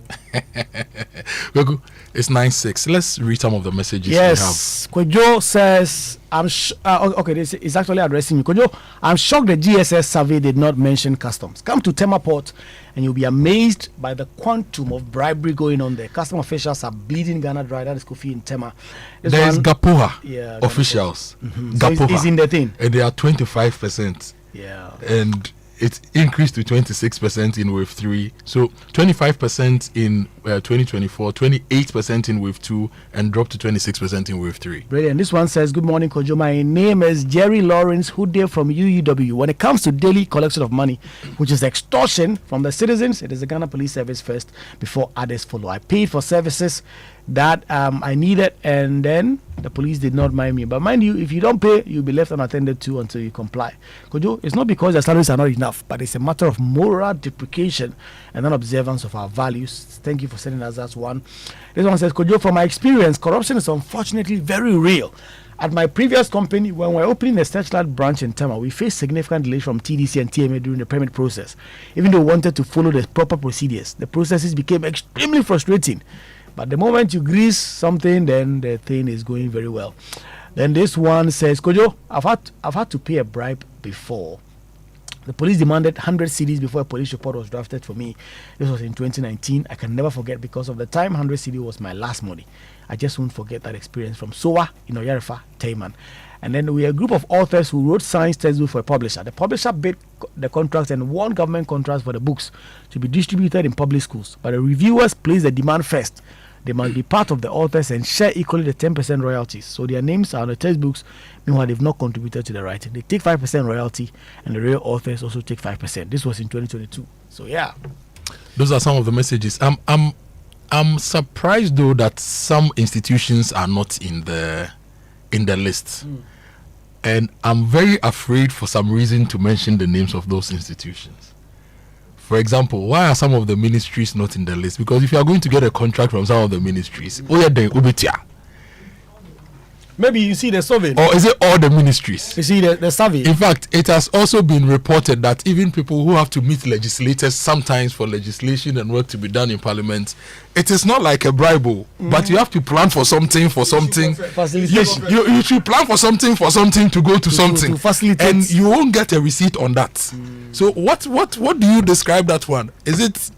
Kwaku, it's 9:06. Let's read some of the messages we have. Yes, Kojo says, okay, this is actually addressing you. Kojo, I'm shocked the GSS survey did not mention customs. Come to Tema Port and you'll be amazed by the quantum of bribery going on there. Custom officials are bleeding Ghana dry. That is Kofi in Tema. There is Gapoha officials. So it's in the thing. And they are 25%. Yeah. And it increased to 26% in wave 3. So 25% in 2024, 28% in wave 2, and dropped to 26% in wave 3. Brilliant. This one says, good morning, Kojo. My name is Jerry Lawrence Hoode from UUW. When it comes to daily collection of money, which is extortion from the citizens, it is the Ghana Police Service first before others follow. I paid for services that I needed, and then the police did not mind me. But mind you, if you don't pay, you'll be left unattended to until you comply. Kojo, it's not because the salaries are not enough, but it's a matter of moral deprecation and non-observance of our values. Thank you for sending us that one. This one says, Kojo, from my experience, corruption is unfortunately very real. At my previous company, when we were opening a satellite branch in Tema, we faced significant delays from TDC and TMA during the permit process. Even though we wanted to follow the proper procedures, the processes became extremely frustrating. But the moment you grease something, then the thing is going very well. Then this one says, Kojo, I've had to pay a bribe before. The police demanded 100 CDs before a police report was drafted for me. This was in 2019. I can never forget because of the time 100 CD was my last money. I just won't forget that experience from SOA in Oyarefa, Tayman. And then we are a group of authors who wrote science textbooks for a publisher. The publisher bid the contracts and won government contracts for the books to be distributed in public schools. But the reviewers placed the demand first. They must be part of the authors and share equally the 10% royalties. So their names are on the textbooks. Meanwhile, they've not contributed to the writing. They take 5% royalty, and the real authors also take 5%. This was in 2022. So yeah, those are some of the messages. I'm surprised though that some institutions are not in the list, and I'm very afraid for some reason to mention the names of those institutions. For example, why are some of the ministries not in the list? Because if you are going to get a contract from some of the ministries, maybe you see the survey. Or is it all the ministries? You see the survey. In fact, it has also been reported that even people who have to meet legislators sometimes for legislation and work to be done in parliament, it is not like a bribe, but you have to plan for something. Facilitation. You should plan for something to go to something. To facilitate. And you won't get a receipt on that. So what do you describe that one? Is it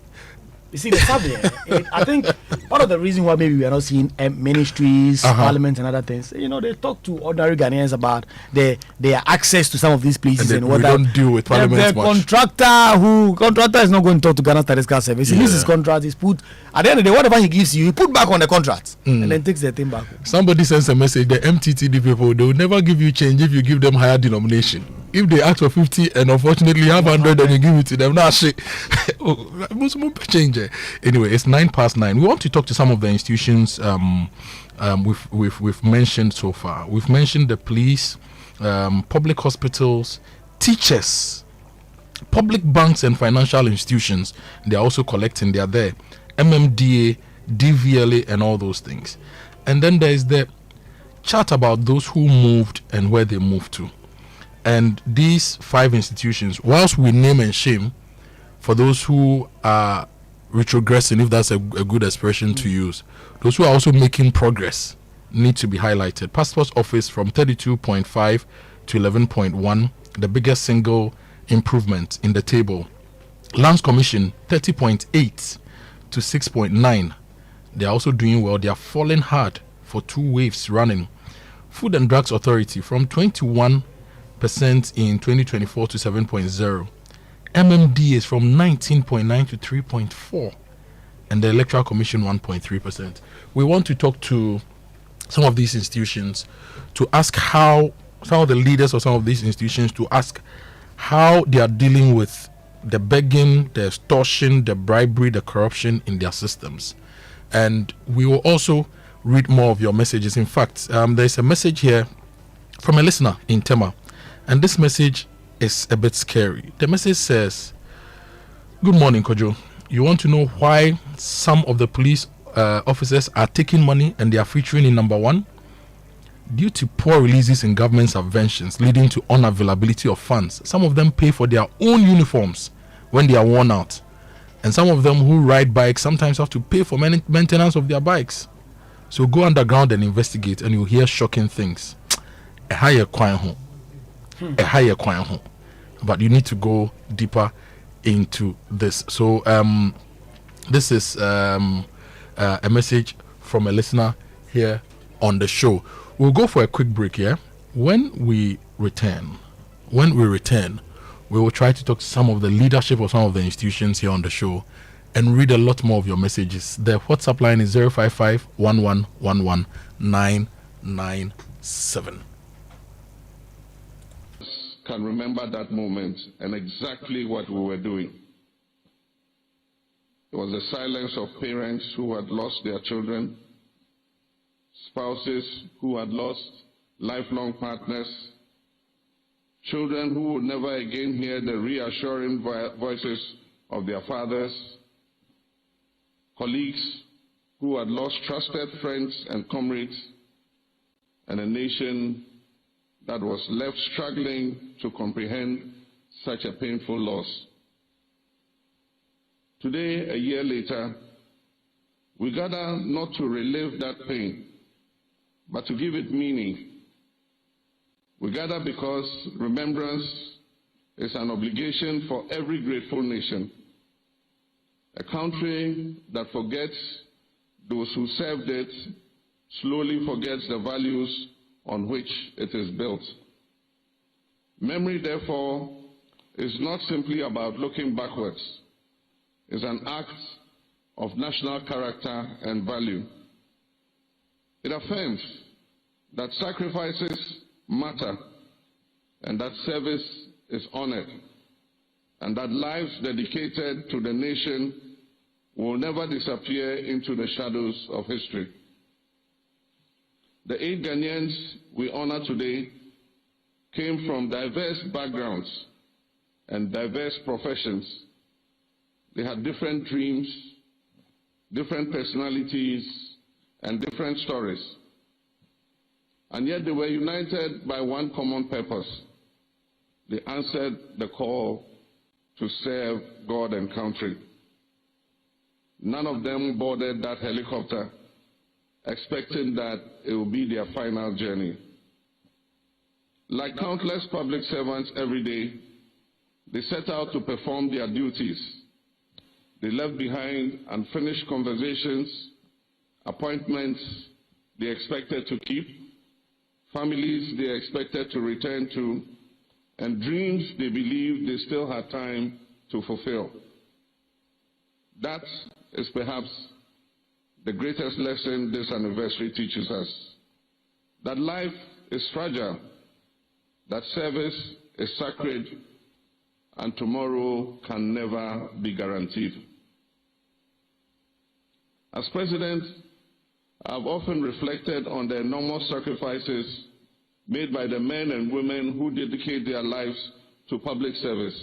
You see, the subject, I think part of the reason why maybe we are not seeing ministries, parliament, and other things, you know, they talk to ordinary Ghanaians about their access to some of these places and what we don't deal with parliament much. Contractor is not going to talk to Ghana Statistical Service. He leaves his contract, he's put, at the end of the day, whatever he gives you, he put back on the contract and then takes the thing back. Somebody sends a message, the MTTD people, they will never give you change if you give them higher denomination. If they ask for 50 and unfortunately you have 100 and you give it to them, nah, shit. Change. Anyway, it's 9:09. We want to talk to some of the institutions we've mentioned so far. We've mentioned the police, public hospitals, teachers, public banks and financial institutions. They are also collecting. They are there. MMDA, DVLA and all those things. And then there is the chat about those who moved and where they moved to. And these 5 institutions, whilst we name and shame for those who are retrogressing, if that's a good expression to use, those who are also making progress need to be highlighted. Passport's office from 32.5 to 11.1, the biggest single improvement in the table. Lands Commission 30.8 to 6.9. They are also doing well. They are falling hard for 2 waves running. Food and Drugs Authority from 21% in 2024 to 7.0. MMD is from 19.9 to 3.4, and the Electoral Commission 1.3%. We want to talk to some of these institutions to ask how, some of the leaders of some of these institutions to ask how they are dealing with the begging, the extortion, the bribery, the corruption in their systems. And we will also read more of your messages. In fact, there's a message here from a listener in Tema, and this message is a bit scary. The message says, "Good morning, Kojo. You want to know why some of the police officers are taking money and they are featuring in number 1? Due to poor releases in government subventions leading to unavailability of funds. Some of them pay for their own uniforms when they are worn out. And some of them who ride bikes sometimes have to pay for maintenance of their bikes. So go underground and investigate and you'll hear shocking things. A higher kwang. But you need to go deeper into this." So this is a message from a listener here on the show. We'll go for a quick break here. When we return, we will try to talk to some of the leadership of some of the institutions here on the show and read a lot more of your messages. The WhatsApp line is 055 1111 997. Can remember that moment and exactly what we were doing. It was the silence of parents who had lost their children, spouses who had lost lifelong partners, children who would never again hear the reassuring voices of their fathers, colleagues who had lost trusted friends and comrades, and a nation that was left struggling to comprehend such a painful loss. Today, a year later, we gather not to relive that pain, but to give it meaning. We gather because remembrance is an obligation for every grateful nation. A country that forgets those who served it slowly forgets the values on which it is built. Memory, therefore, is not simply about looking backwards. It's an act of national character and value. It affirms that sacrifices matter and that service is honored and that lives dedicated to the nation will never disappear into the shadows of history. The 8 Ghanaians we honor today came from diverse backgrounds and diverse professions. They had different dreams, different personalities, and different stories. And yet they were united by one common purpose. They answered the call to serve God and country. None of them boarded that helicopter expecting that it will be their final journey. Like countless public servants every day, they set out to perform their duties. They left behind unfinished conversations, appointments they expected to keep, families they expected to return to, and dreams they believed they still had time to fulfill. That is perhaps the greatest lesson this anniversary teaches us. That life is fragile, that service is sacred, and tomorrow can never be guaranteed. As president, I've often reflected on the enormous sacrifices made by the men and women who dedicate their lives to public service.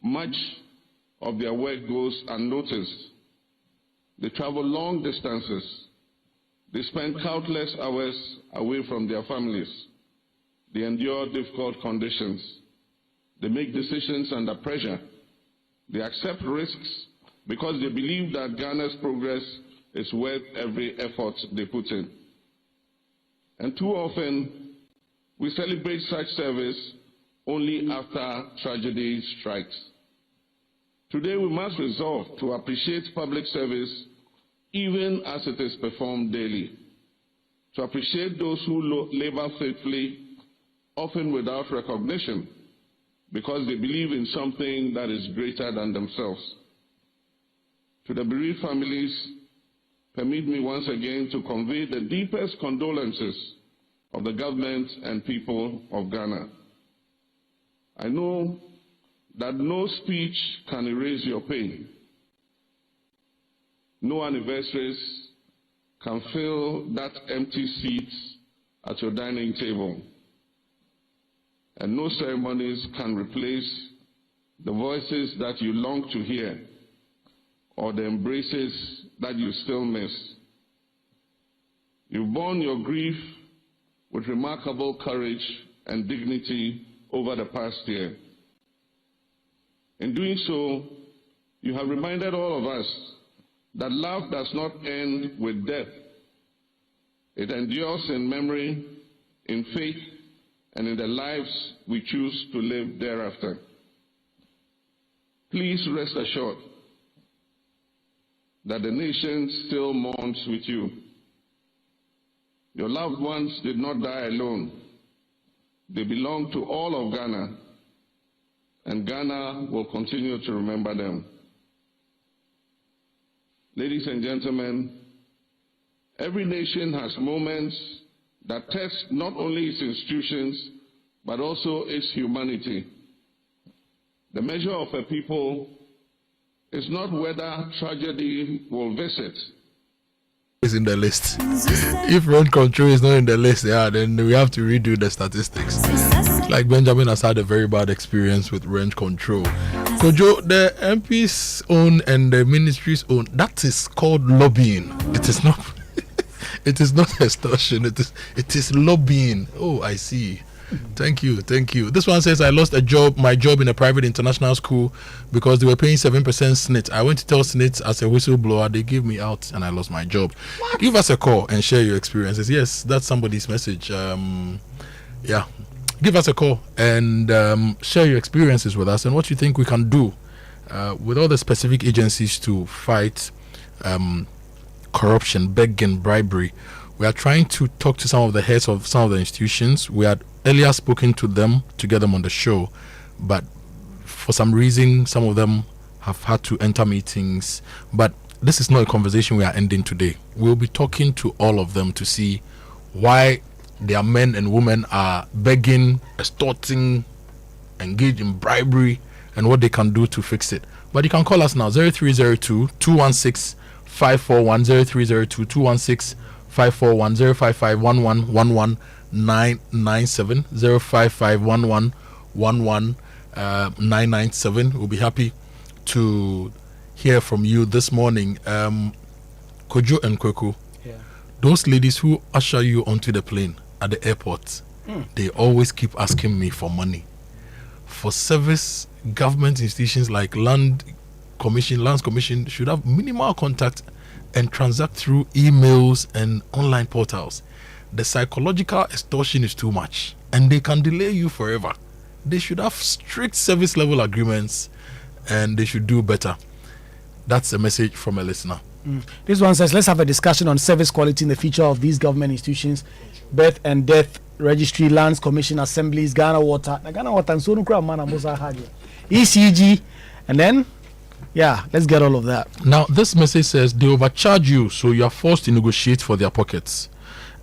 Much of their work goes unnoticed. They travel long distances. They spend countless hours away from their families. They endure difficult conditions. They make decisions under pressure. They accept risks because they believe that Ghana's progress is worth every effort they put in. And too often, we celebrate such service only after tragedy strikes. Today, we must resolve to appreciate public service even as it is performed daily, to appreciate those who labor faithfully, often without recognition, because they believe in something that is greater than themselves. To the bereaved families, permit me once again to convey the deepest condolences of the government and people of Ghana. I know that no speech can erase your pain. No anniversaries can fill that empty seat at your dining table. And no ceremonies can replace the voices that you long to hear or the embraces that you still miss. You've borne your grief with remarkable courage and dignity over the past year. In doing so, you have reminded all of us that love does not end with death. It endures in memory, in faith, and in the lives we choose to live thereafter. Please rest assured that the nation still mourns with you. Your loved ones did not die alone. They belong to all of Ghana, and Ghana will continue to remember them. Ladies and gentlemen, every nation has moments that test not only its institutions, but also its humanity. The measure of a people is not whether tragedy will visit. Is in the list. If rent control is not in the list, then we have to redo the statistics. Like Benjamin has had a very bad experience with rent control. Kojo, the MP's own and the ministry's own, that is called lobbying. It is not. It is not extortion. It is lobbying. Oh, I see. Thank you. This one says, I lost my job in a private international school because they were paying 7% SNIT. I went to tell SNIT as a whistleblower. They gave me out and I lost my job. What? Give us a call and share your experiences. Yes, that's somebody's message. Yeah. Give us a call and share your experiences with us and what you think we can do with all the specific agencies to fight corruption, begging, bribery. We are trying to talk to some of the heads of some of the institutions. We had earlier spoken to them to get them on the show, but for some reason, some of them have had to enter meetings. But this is not a conversation we are ending today. We'll be talking to all of them to see why their men and women are begging, extorting, engaged in bribery, and what they can do to fix it. But you can call us now, 0302 216 541, 0302 216 541, 05511 11997, 05511 997. We'll be happy to hear from you this morning. Kojo and Kwaku, those ladies who usher you onto the plane at the airport, they always keep asking me for money. For service, government institutions like Lands Commission should have minimal contact and transact through emails and online portals. The psychological extortion is too much and they can delay you forever. They should have strict service level agreements and they should do better. That's a message from a listener. This one says, let's have a discussion on service quality in the future of these government institutions, birth and death registry, lands commission, assemblies, Ghana Water, and so ECG, and then, let's get all of that. Now, this message says they overcharge you, so you are forced to negotiate for their pockets.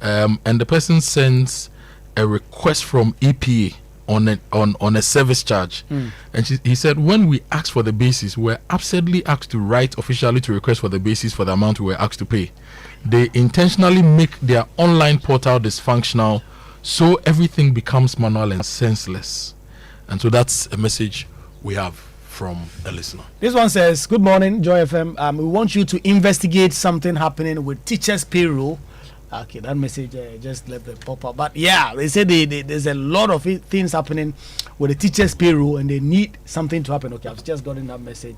And the person sends a request from EPA on a service charge, and he said, when we asked for the basis, we were absurdly asked to write officially to request for the basis for the amount we were asked to pay. They intentionally make their online portal dysfunctional, so everything becomes manual and senseless. And so that's a message we have from a listener. This one says, good morning, Joy FM. We want you to investigate something happening with teachers' payroll. Okay, that message just left the pop up. But they say there's a lot of things happening with the teachers' payroll, and they need something to happen. Okay, I've just gotten that message.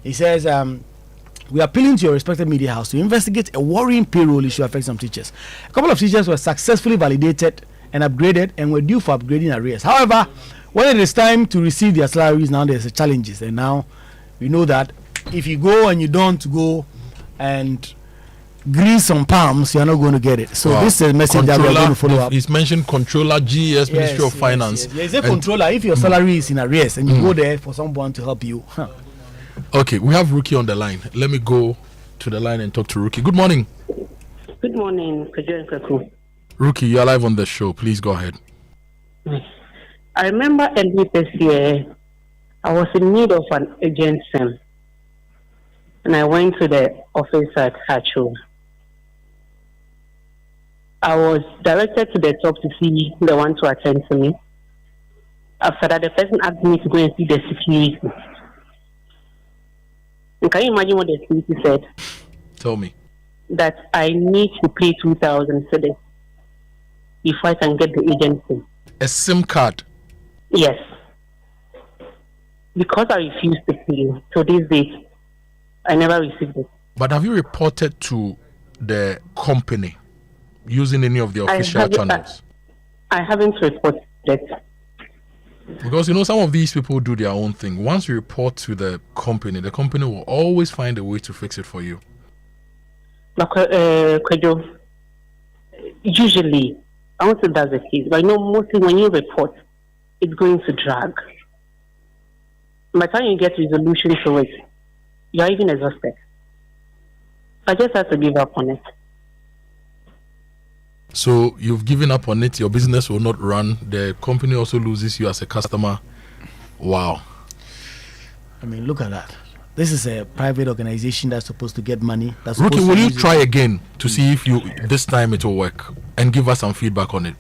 He says, we are appealing to your respected media house to investigate a worrying payroll issue affecting some teachers. A couple of teachers were successfully validated and upgraded and were due for upgrading arrears. However, when it is time to receive their salaries, now there's challenges. And now we know that if you go and you don't go and grease some palms, you're not going to get it. So this is a message that we're going to follow up. He's mentioned controller, GES, Ministry of Finance. There's a controller. If your salary is in arrears and you go there for someone to help you. Okay, we have Rookie on the line. Let me go to the line and talk to Rookie. Good morning. Good morning, Kojo and Kwaku. Rookie, you're live on the show. Please go ahead. I remember early this year, I was in need of an urgent SIM. And I went to the office at Hacho. I was directed to the top to see the one to attend to me. After that, the person asked me to go and see the security. And can you imagine what the security said? Tell me. That I need to pay 2,000 cedis before I can get the agency. A SIM card? Yes. Because I refused to pay to this date, I never received it. But have you reported to the company using any of the official channels? I haven't reported it. Because, some of these people do their own thing. Once you report to the company will always find a way to fix it for you. Kojo, usually, I won't say that's the case, but mostly when you report, it's going to drag. By the time you get resolution to it, you're even exhausted. I just have to give up on it. So you've given up on it, your business will not run, the company also loses you as a customer. Wow. I mean, look at that. This is a private organization that's supposed to get money. Rookie, will you try again to see if this time it will work and give us some feedback on it?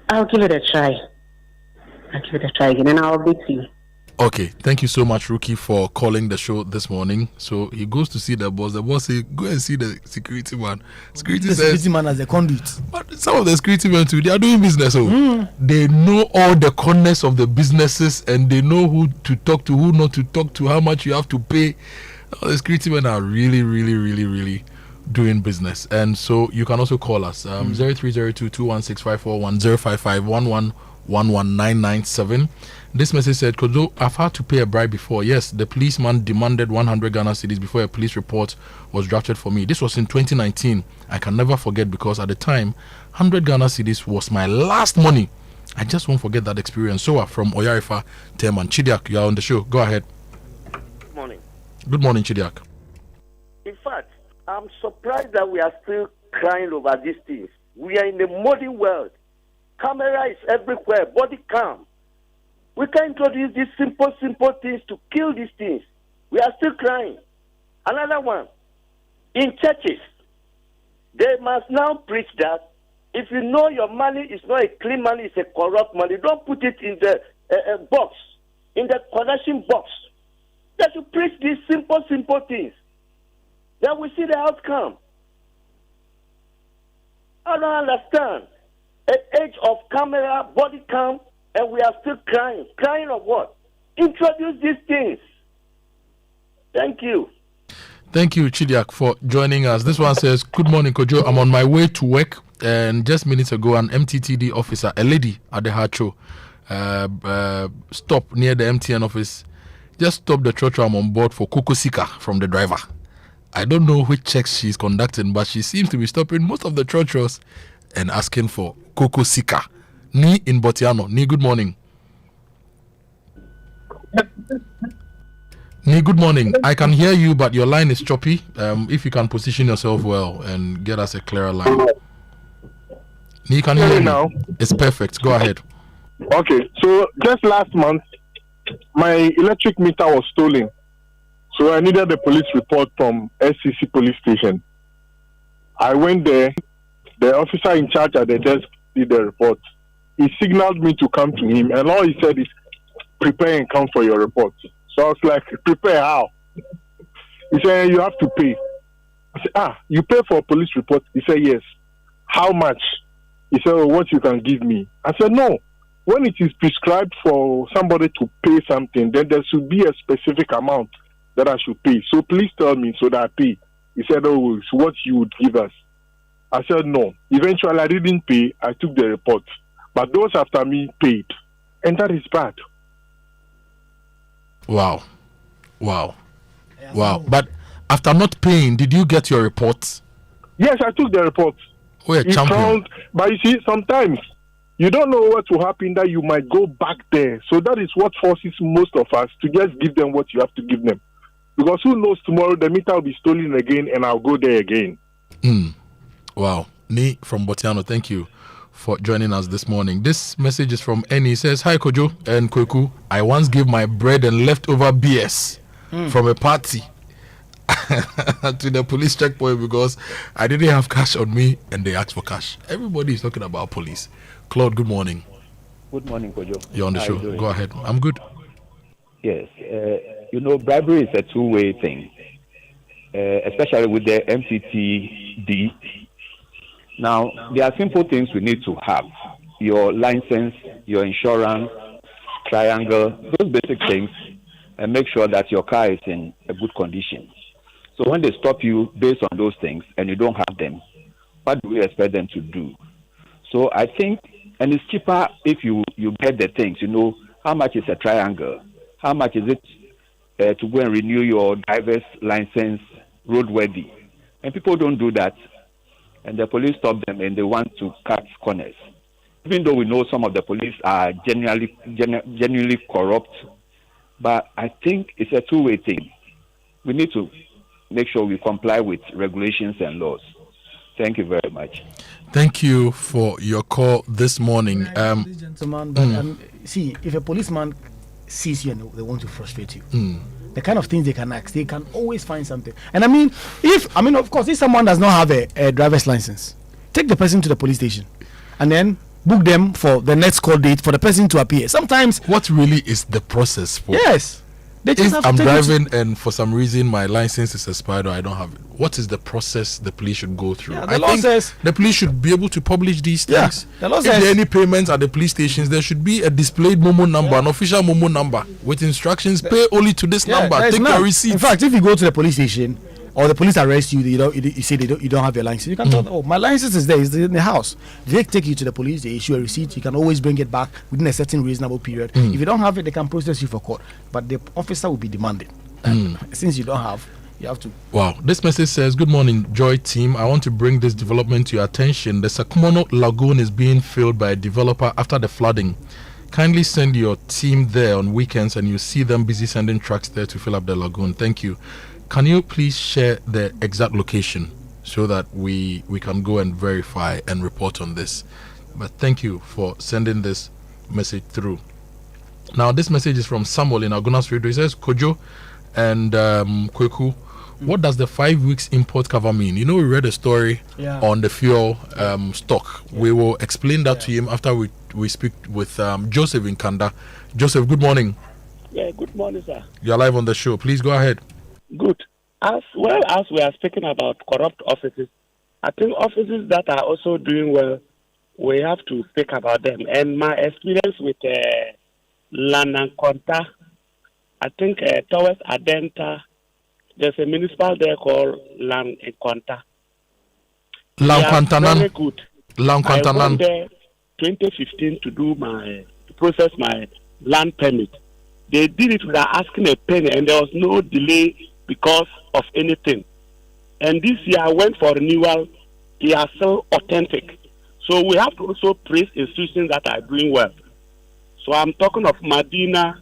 I'll give it a try. Again and I'll update you. Okay, thank you so much, Rookie, for calling the show this morning. So he goes to see the boss. The boss says, go and see the security man. Security man as a conduit. But some of the security men too, they are doing business. They know all the corners of the businesses and they know who to talk to, who not to talk to, how much you have to pay. The security men are really, really, really, really doing business. And so you can also call us 0302-216-541 055-11-11997. This message said, Kojo, I've had to pay a bribe before. Yes, the policeman demanded 100 Ghana cedis before a police report was drafted for me. This was in 2019. I can never forget because at the time, 100 Ghana cedis was my last money. I just won't forget that experience. So from Oyarifa, Teman. Chidiak, you are on the show. Go ahead. Good morning. Good morning, Chidiak. In fact, I'm surprised that we are still crying over these things. We are in the modern world. Camera is everywhere, body cam. We can introduce these simple things to kill these things. We are still crying. Another one, in churches, they must now preach that if you know your money is not a clean money, it's a corrupt money, don't put it in the box, in the collection box. They should preach these simple things. Then we see the outcome. I don't understand. An age of camera, body cam, and we are still crying. Crying of what? Introduce these things. Thank you. Thank you, Chidiak, for joining us. This one says, good morning, Kojo. I'm on my way to work, and just minutes ago, an MTTD officer, a lady at the Hacho, stopped near the MTN office, just stopped the trotro I'm on board for Coco Sika from the driver. I don't know which checks she's conducting, but she seems to be stopping most of the trotros and asking for Coco Sika. Ni in Botiano. Ni, good morning. Ni, good morning. I can hear you, but your line is choppy. If you can position yourself well and get us a clearer line. Ni, can you hear me now? It's perfect. Go ahead. Okay, so just last month, my electric meter was stolen. So I needed a police report from SCC police station. I went there. The officer in charge at the desk did the report. He signaled me to come to him, and all he said is, prepare and come for your report. So I was like, prepare how? He said, you have to pay. I said, you pay for a police report? He said, yes. How much? He said, what you can give me? I said, no. When it is prescribed for somebody to pay something, then there should be a specific amount that I should pay. So please tell me so that I pay. He said, it's what you would give us. I said, no. Eventually, I didn't pay. I took the report. But those after me paid. And that is bad. Wow. But after not paying, did you get your report? Yes, I took the report. Oh, a champion. But you see, sometimes you don't know what will happen that you might go back there. So that is what forces most of us to just give them what you have to give them. Because who knows, tomorrow the meter will be stolen again and I'll go there again. Wow. Ni from Botiano, thank you for joining us this morning. This message is from Eni. He says, hi Kojo and Kwaku. I once gave my bread and leftover BS from a party to the police checkpoint because I didn't have cash on me and they asked for cash. Everybody is talking about police. Claude, good morning. Good morning, Kojo. You're on the show. Go ahead. I'm good. Yes. Bribery is a two-way thing, especially with the MCTD. Now, there are simple things we need to have. Your license, your insurance, triangle, those basic things, and make sure that your car is in a good condition. So when they stop you based on those things and you don't have them, what do we expect them to do? So I think, and it's cheaper if you get the things, how much is a triangle? How much is it to go and renew your driver's license roadworthy? And people don't do that. And the police stop them and they want to cut corners. Even though we know some of the police are genuinely corrupt, but I think it's a two-way thing. We need to make sure we comply with regulations and laws. Thank you very much. Thank you for your call this morning. Gentleman, but, see, if a policeman sees you and they want to frustrate you, the kind of things they can ask, they can always find something. And of course, if someone does not have a driver's license, take the person to the police station and then book them for the next call date for the person to appear. Sometimes, what really is the process for? Yes. If I'm driving and for some reason my license is expired or I don't have it, what is the process the police should go through? Yeah, the law says the police should be able to publish these things. The law if says there are any payments at the police stations, there should be a displayed Momo number, an official Momo number with instructions: pay only to this number, take your receipt. In fact, if you go to the police station or the police arrest you, you say you don't have your license, you can tell them, my license is there, it's in the house. They take you to the police, they issue a receipt, you can always bring it back within a certain reasonable period. If you don't have it, they can process you for court, but the officer will be demanding. Since you don't have, you have to. Wow. This message says, good morning, Joy team. I want to bring this development to your attention. The Sakumono Lagoon is being filled by a developer after the flooding. Kindly send your team there on weekends and you see them busy sending trucks there to fill up the lagoon. Thank you. Can you please share the exact location so that we can go and verify and report on this? But thank you for sending this message through. Now, this message is from Samuel in Agunas Radio. He says, Kojo and Kwaku, what does the 5 weeks import cover mean? We read a story on the fuel stock. We will explain that to him after we speak with Joseph in Kanda. Joseph, good morning. Yeah, good morning, sir. You're live on the show. Please go ahead. Good. As well as we are speaking about corrupt offices, I think offices that are also doing well, we have to speak about them. And my experience with Land and Konta, I think towards Adenta, there's a municipal there called Land and Konta. Very good. I went there 2015 to process my land permit. They did it without asking a penny, and there was no delay because of anything. And this year I went for renewal. They are still authentic. So we have to also praise institutions that are doing well. So I'm talking of Madina,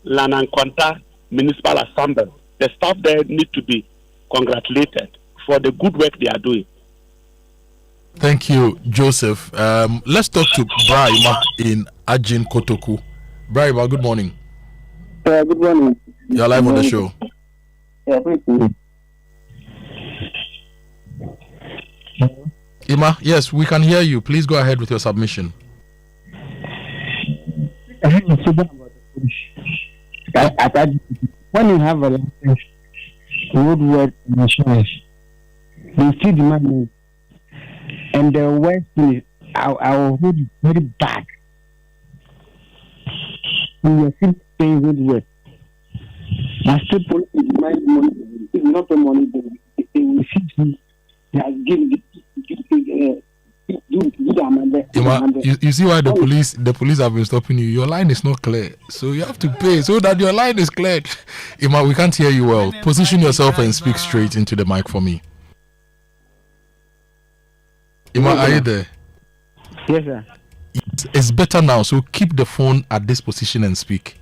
Lanankwanta Municipal Assembly. The staff there need to be congratulated for the good work they are doing. Thank you, Joseph. Let's talk to Brahima in Ajin Kotoku. Brahima, good morning. Good morning. You're live on the show. Yeah, thank you. Ima, yes, we can hear you. Please go ahead with your submission. When you have a license, roadwork insurance, they still demand me. And the worst thing is, I will hold it very bad. We are still paying roadwork. I still demand money. If not the money, they will see me. They are giving you see why the police have been stopping you. Your line is not clear, so you have to pay so that your line is cleared. Ima, we can't hear you well. Position yourself and speak straight into the mic for me. Ima, are you there? Yes, sir. It's better now, so keep the phone at this position and speak.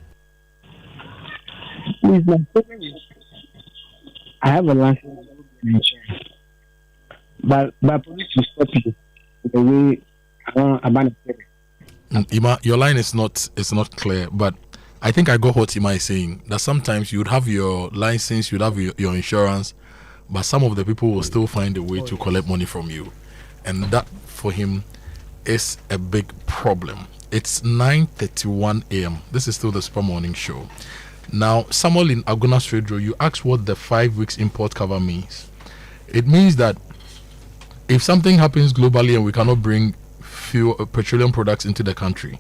My problem is, I have a license, but police will stop you the way I want to say. Ima, your line is not clear, but I think I got what Ima is saying, that sometimes you would have your license, you'd have your insurance, but some of the people will still find a way to collect money from you, and that for him is a big problem. It's 9:31 a.m. This is still the Super Morning Show. Now, Samuel in Agona Stradro, you asked what the 5 weeks import cover means. It means that if something happens globally and we cannot bring petroleum products into the country,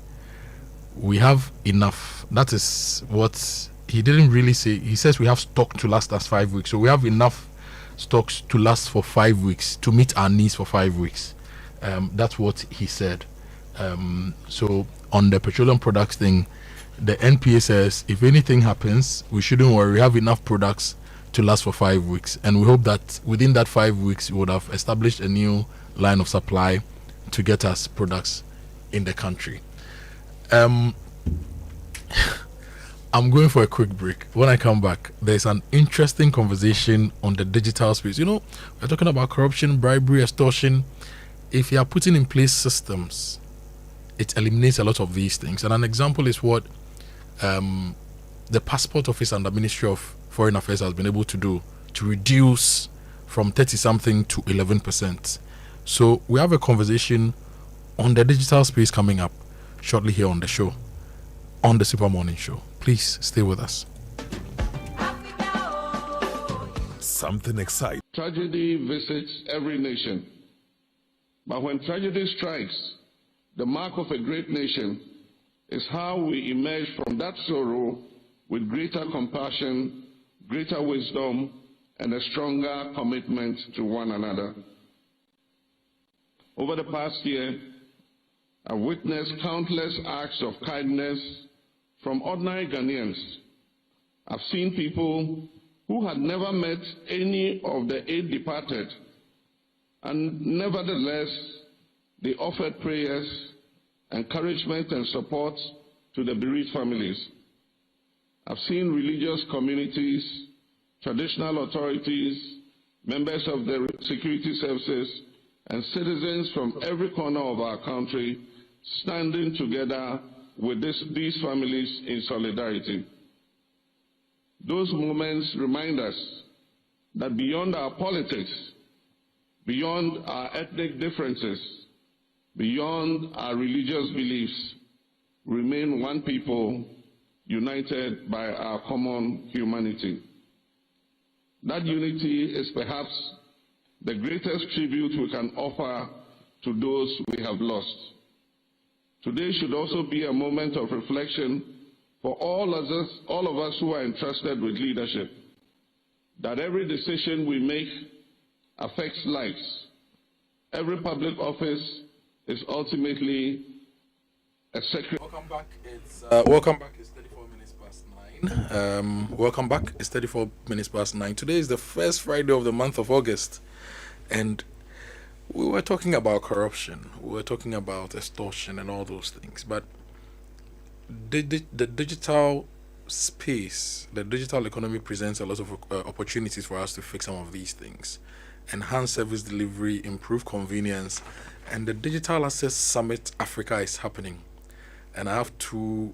we have enough. That is what he didn't really say. He says we have stock to last us 5 weeks. So we have enough stocks to last for 5 weeks, to meet our needs for 5 weeks. That's what he said. So on the petroleum products thing, the NPA says if anything happens, we shouldn't worry. We have enough products to last for 5 weeks, and we hope that within that 5 weeks we would have established a new line of supply to get us products in the country. I'm going for a quick break. When I come back, there's an interesting conversation on the digital space. You know, we're talking about corruption, bribery, extortion. If you are putting in place systems, it eliminates a lot of these things. And an example is what the Passport Office and the Ministry of Foreign Affairs has been able to do to reduce from 30-something to 11%. So we have a conversation on the digital space coming up shortly here on the show, on the Super Morning Show. Please stay with us. Something exciting. Tragedy visits every nation. But when tragedy strikes, the mark of a great nation is how we emerge from that sorrow with greater compassion, greater wisdom, and a stronger commitment to one another. Over the past year, I've witnessed countless acts of kindness from ordinary Ghanaians. I've seen people who had never met any of the 8 departed, and nevertheless, they offered prayers, encouragement, and support to the bereaved families. I've seen religious communities, traditional authorities, members of the security services, and citizens from every corner of our country standing together with these families in solidarity. Those moments remind us that beyond our politics, beyond our ethnic differences, beyond our religious beliefs, remain one people united by our common humanity. That unity is perhaps the greatest tribute we can offer to those we have lost. Today should also be a moment of reflection for all of us who are entrusted with leadership, that every decision we make affects lives. Every public office is ultimately a sacred. Welcome back. It's 34 minutes past 9. Welcome back. It's 34 minutes past 9. Today is the first Friday of the month of August. And we were talking about corruption. We were talking about extortion and all those things. But the digital space, the digital economy presents a lot of opportunities for us to fix some of these things. Enhance service delivery, improve convenience. And the Digital Access Summit Africa is happening. And I have two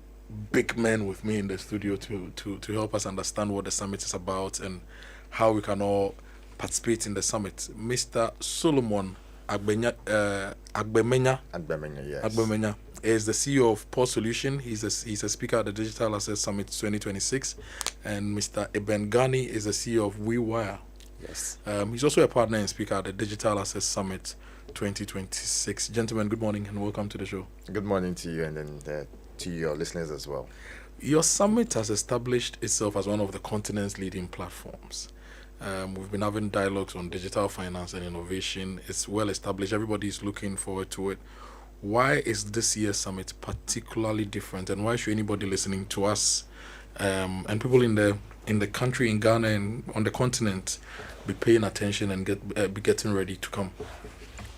big men with me in the studio to help us understand what the summit is about and how we can all participate in the summit. Mr. Solomon Agbemenya, yes. Is the CEO of Port Solution. He's a speaker at the Digital Access Summit 2026. And Mr. Eben Ghani is the CEO of WeWire. Yes. He's also a partner and speaker at the Digital Access Summit 2026. Gentlemen, good morning and welcome to the show. Good morning to you and then to your listeners as well. Your summit has established itself as one of the continent's leading platforms. We've been having dialogues on digital finance and innovation. It's well established. Everybody's looking forward to it. Why is this year's summit particularly different, and why should anybody listening to us and people in the country, in Ghana and on the continent, be paying attention and be getting ready to come?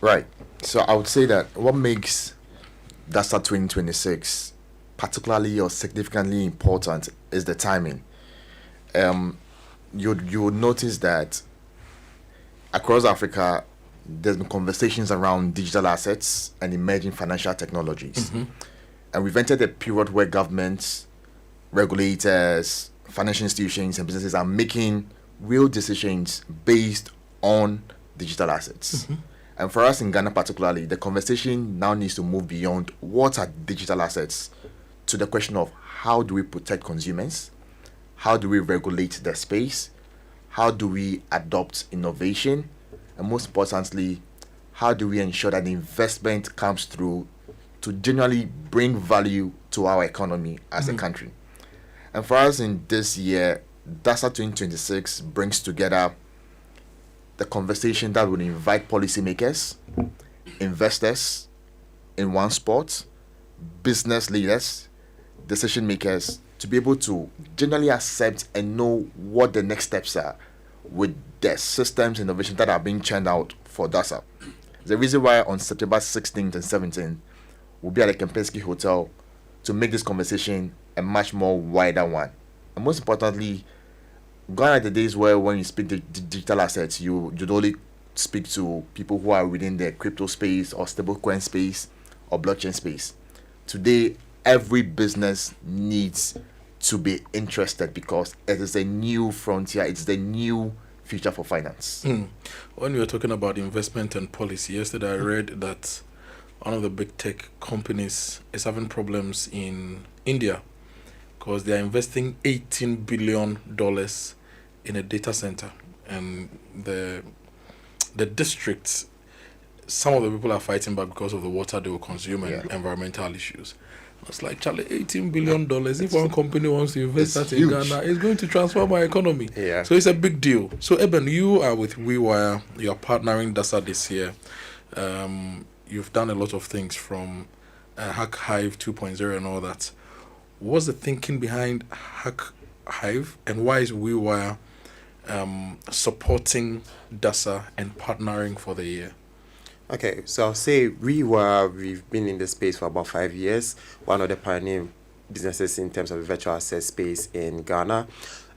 Right. So I would say that what makes DASA 2026 particularly or significantly important is the timing. You would notice that across Africa, there's been conversations around digital assets and emerging financial technologies. Mm-hmm. And we've entered a period where governments, regulators, financial institutions, and businesses are making real decisions based on digital assets. Mm-hmm. And for us in Ghana particularly, the conversation now needs to move beyond what are digital assets to the question of how do we protect consumers, how do we regulate the space, how do we adopt innovation, and most importantly, how do we ensure that the investment comes through to genuinely bring value to our economy as a country. And for us in this year, DASA 2026 brings together the conversation that would invite policymakers, investors in one spot, business leaders, decision makers to be able to generally accept and know what the next steps are with the systems innovation that are being churned out for DASA. The reason why on September 16th and 17th we'll be at the Kempinski Hotel to make this conversation a much more wider one. And most importantly, gone are the days where when you speak the digital assets, you'd only speak to people who are within the crypto space or stablecoin space or blockchain space. Today, every business needs to be interested because it is a new frontier. It's the new future for finance. When we were talking about investment and policy, yesterday I read that one of the big tech companies is having problems in India because they are investing $18 billion in a data center, and the districts, some of the people are fighting back because of the water they will consume and environmental issues. It's like, Charlie, $18 billion. If one company wants to invest that in Ghana, it's going to transform our economy. Yeah. So it's a big deal. So Eben, you are with WeWire. You are partnering DASA this year. You've done a lot of things from Hack Hive 2.0 and all that. What's the thinking behind Hack Hive, and why is WeWire supporting DASA and partnering for the year? Okay, so I'll say we've been in this space for about 5 years, one of the pioneering businesses in terms of the virtual asset space in Ghana.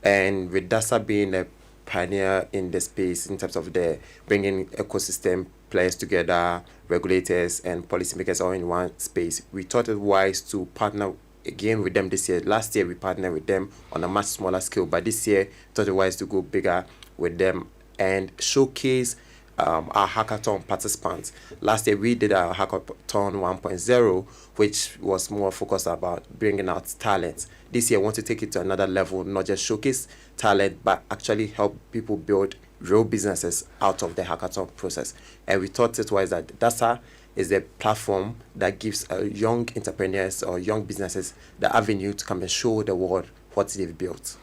And with DASA being a pioneer in the space in terms of the bringing ecosystem players together, regulators and policymakers all in one space, we thought it wise to partner again with them this year. Last year we partnered with them on a much smaller scale, but this year thought it wise to go bigger with them and showcase our hackathon participants. Last year we did our hackathon 1.0, which was more focused about bringing out talent. This year I want to take it to another level, not just showcase talent, but actually help people build real businesses out of the hackathon process. And we thought it was that DASA is a platform that gives young entrepreneurs or young businesses the avenue to come and show the world what they've built.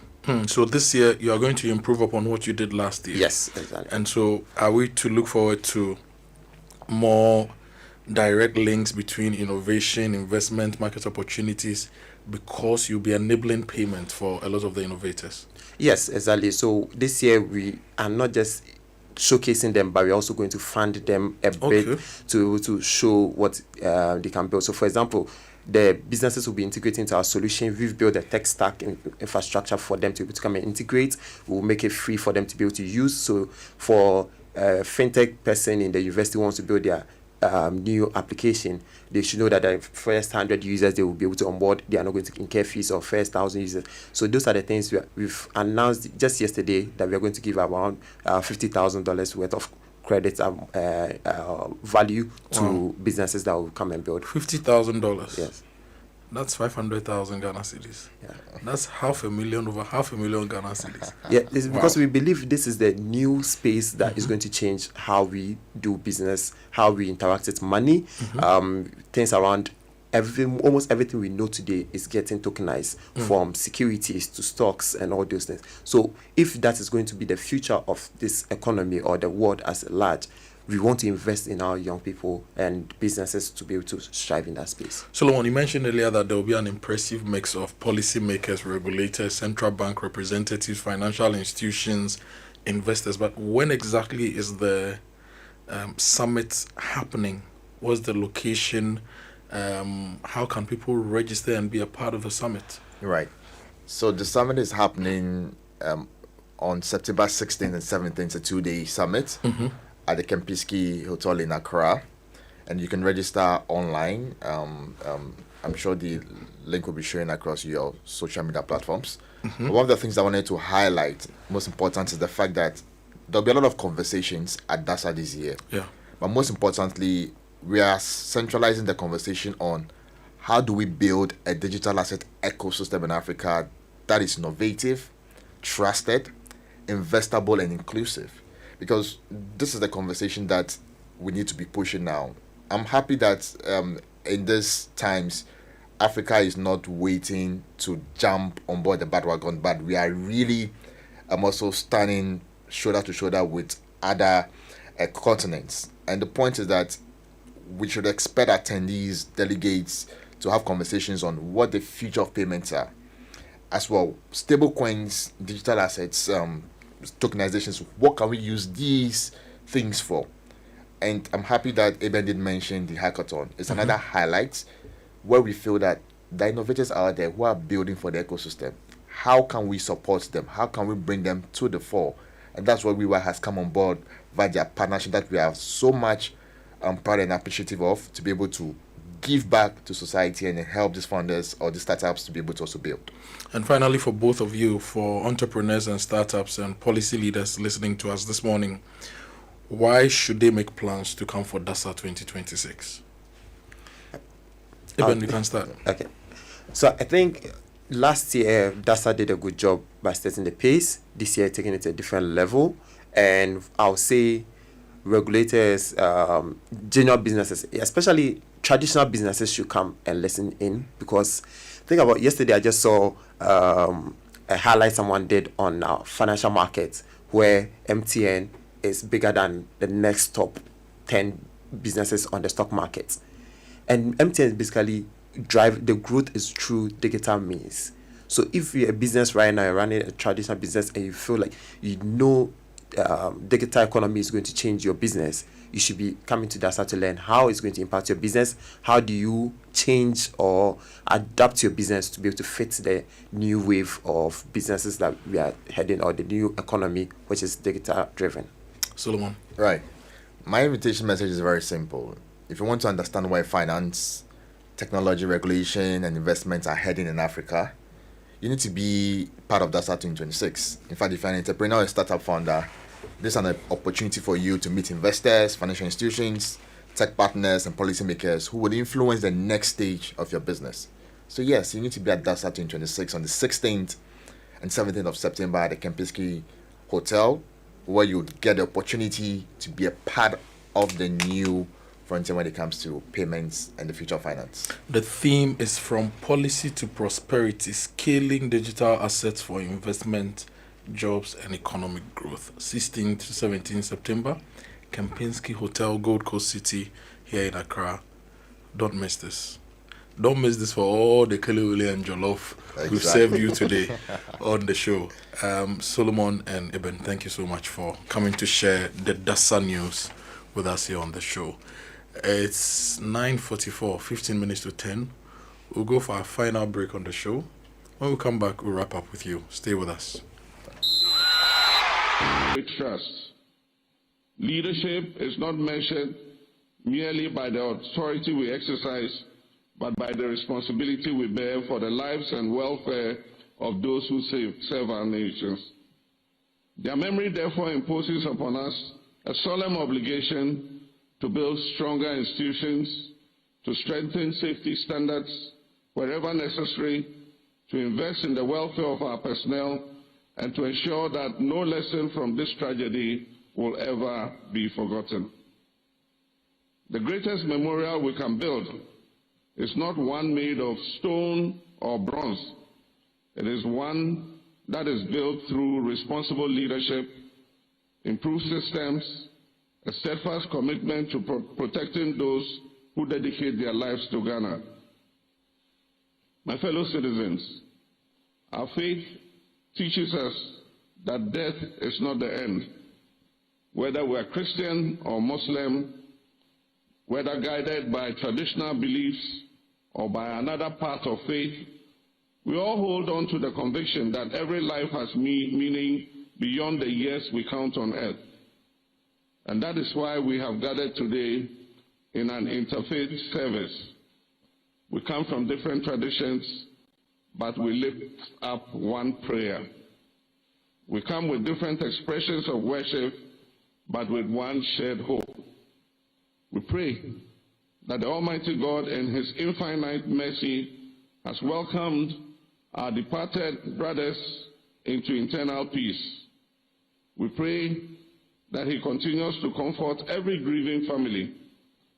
So this year you are going to improve upon what you did last year. Yes, exactly. And so are we to look forward to more direct links between innovation, investment, market opportunities because you'll be enabling payment for a lot of the innovators. Yes, exactly. So this year we are not just showcasing them, but we're also going to fund them a bit to show what they can build. So, for example, the businesses will be integrating into our solution. We've built a tech stack infrastructure for them to be able to come and integrate. We'll make it free for them to be able to use. So, for a fintech person in the university who wants to build their new application, they should know that the first 100 users they will be able to onboard, they are not going to incur fees of first 1,000 users. So those are the things we've announced just yesterday, that we are going to give around $50,000 worth of credits value to businesses that will come and build. $50,000. Yes. That's 500,000 Ghana cedis. Yeah. That's over $500,000 Ghana cedis. Yeah, it's because we believe this is the new space that is going to change how we do business, how we interact with money. Things around almost everything we know today is getting tokenized, from securities to stocks and all those things. So if that is going to be the future of this economy or the world as a large, we want to invest in our young people and businesses to be able to strive in that space. Solomon, you mentioned earlier that there will be an impressive mix of policymakers, regulators, central bank representatives, financial institutions, investors. But when exactly is the summit happening? What's the location? How can people register and be a part of the summit? Right. So the summit is happening on September 16th and 17th. It's a 2-day summit at the Kempinski Hotel in Accra, and you can register online. I'm sure the link will be showing across your social media platforms. But one of the things I wanted to highlight, most important, is the fact that there'll be a lot of conversations at DASA this year. Yeah. But most importantly, we are centralizing the conversation on how do we build a digital asset ecosystem in Africa that is innovative, trusted, investable, and inclusive. Because this is the conversation that we need to be pushing now. I'm happy that in these times, Africa is not waiting to jump on board the bandwagon, but we are really also standing shoulder to shoulder with other continents. And the point is that we should expect attendees, delegates, to have conversations on what the future of payments are. As well, stable coins, digital assets, tokenizations, what can we use these things for? And I'm happy that Eben did mention the hackathon. It's another highlight where we feel that the innovators out there who are building for the ecosystem, how can we support them? How can we bring them to the fore? And that's what WeWa has come on board via their partnership that we are so much proud and appreciative of, to be able to give back to society and help these founders or these startups to be able to also build. And finally, for both of you, for entrepreneurs and startups and policy leaders listening to us this morning, why should they make plans to come for DASA 2026? Eben, you can start. Okay. So I think last year, DASA did a good job by setting the pace. This year, taking it to a different level. And I'll say regulators, general businesses, especially traditional businesses, should come and listen in. Because think about yesterday, I just saw a highlight someone did on financial markets, where MTN is bigger than the next top 10 businesses on the stock market. And MTN basically drive the growth is through digital means. So if you're a business right now, you're running a traditional business, and you feel like digital economy is going to change your business, you should be coming to DASA to learn how it's going to impact your business. How do you change or adapt your business to be able to fit the new wave of businesses that we are heading, or the new economy, which is digital driven? Solomon. Right. My invitation message is very simple. If you want to understand why finance, technology, regulation, and investments are heading in Africa, you need to be part of DASA 2026. In fact, if you're an entrepreneur or startup founder, this is an opportunity for you to meet investors, financial institutions, tech partners, and policymakers who will influence the next stage of your business. So yes, you need to be at DASA 2026 on the 16th and 17th of September at the Kempinski Hotel, where you get the opportunity to be a part of the new frontier when it comes to payments and the future of finance. The theme is From Policy to Prosperity, Scaling Digital Assets for Investment, Jobs and Economic Growth. 16th to 17th September, Kempinski Hotel, Gold Coast City, here in Accra. Don't miss this. don't miss this for all the Kelewele and Jollof who served you today on the show. Solomon and Ibn, thank you so much for coming to share the Dasa news with us here on the show. It's 9:44, 15 minutes to 10. We'll go for our final break on the show. When we come back, we'll wrap up with you. Stay with us. With trust. Leadership is not measured merely by the authority we exercise, but by the responsibility we bear for the lives and welfare of those who serve our nations. Their memory therefore imposes upon us a solemn obligation to build stronger institutions, to strengthen safety standards wherever necessary, to invest in the welfare of our personnel, and to ensure that no lesson from this tragedy will ever be forgotten. The greatest memorial we can build is not one made of stone or bronze. It is one that is built through responsible leadership, improved systems, a steadfast commitment to protecting those who dedicate their lives to Ghana. My fellow citizens, our faith teaches us that death is not the end. Whether we are Christian or Muslim, whether guided by traditional beliefs or by another path of faith, we all hold on to the conviction that every life has meaning beyond the years we count on earth. And that is why we have gathered today in an interfaith service. We come from different traditions, but we lift up one prayer. We come with different expressions of worship, but with one shared hope. We pray that the Almighty God in His infinite mercy has welcomed our departed brothers into eternal peace. We pray that He continues to comfort every grieving family,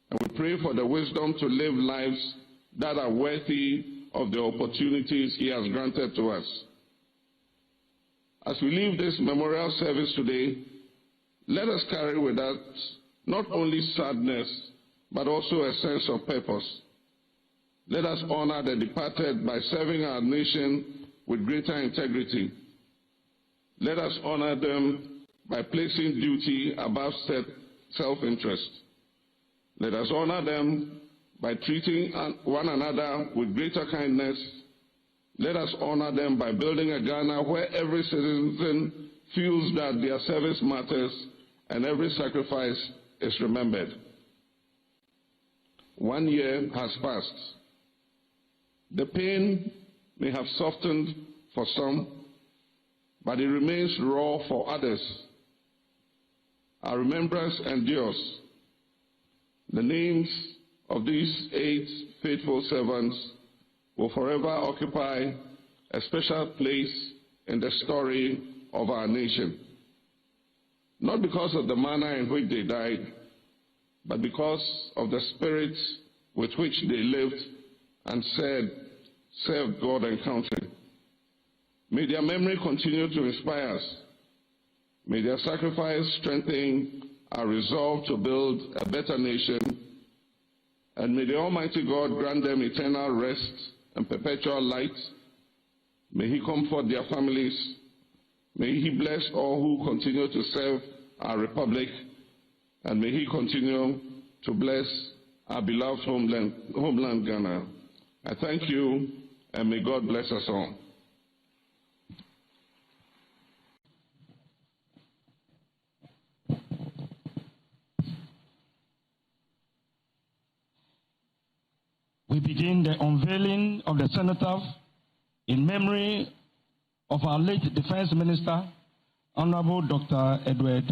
and we pray for the wisdom to live lives that are worthy of the opportunities He has granted to us. As we leave this memorial service today, let us carry with us not only sadness, but also a sense of purpose. Let us honor the departed by serving our nation with greater integrity. Let us honor them by placing duty above self-interest. Let us honor them by treating one another with greater kindness. Let us honor them by building a Ghana where every citizen feels that their service matters and every sacrifice is remembered. 1 year has passed. The pain may have softened for some, but it remains raw for others. Our remembrance endures. The names of these 8 faithful servants will forever occupy a special place in the story of our nation. Not because of the manner in which they died, but because of the spirit with which they lived and served God and country. May their memory continue to inspire us. May their sacrifice strengthen our resolve to build a better nation. And may the Almighty God grant them eternal rest and perpetual light. May He comfort their families. May He bless all who continue to serve our republic. And may He continue to bless our beloved homeland Ghana. I thank you, and may God bless us all. We begin the unveiling of the cenotaph in memory of our late Defense Minister, Honorable Dr. Edward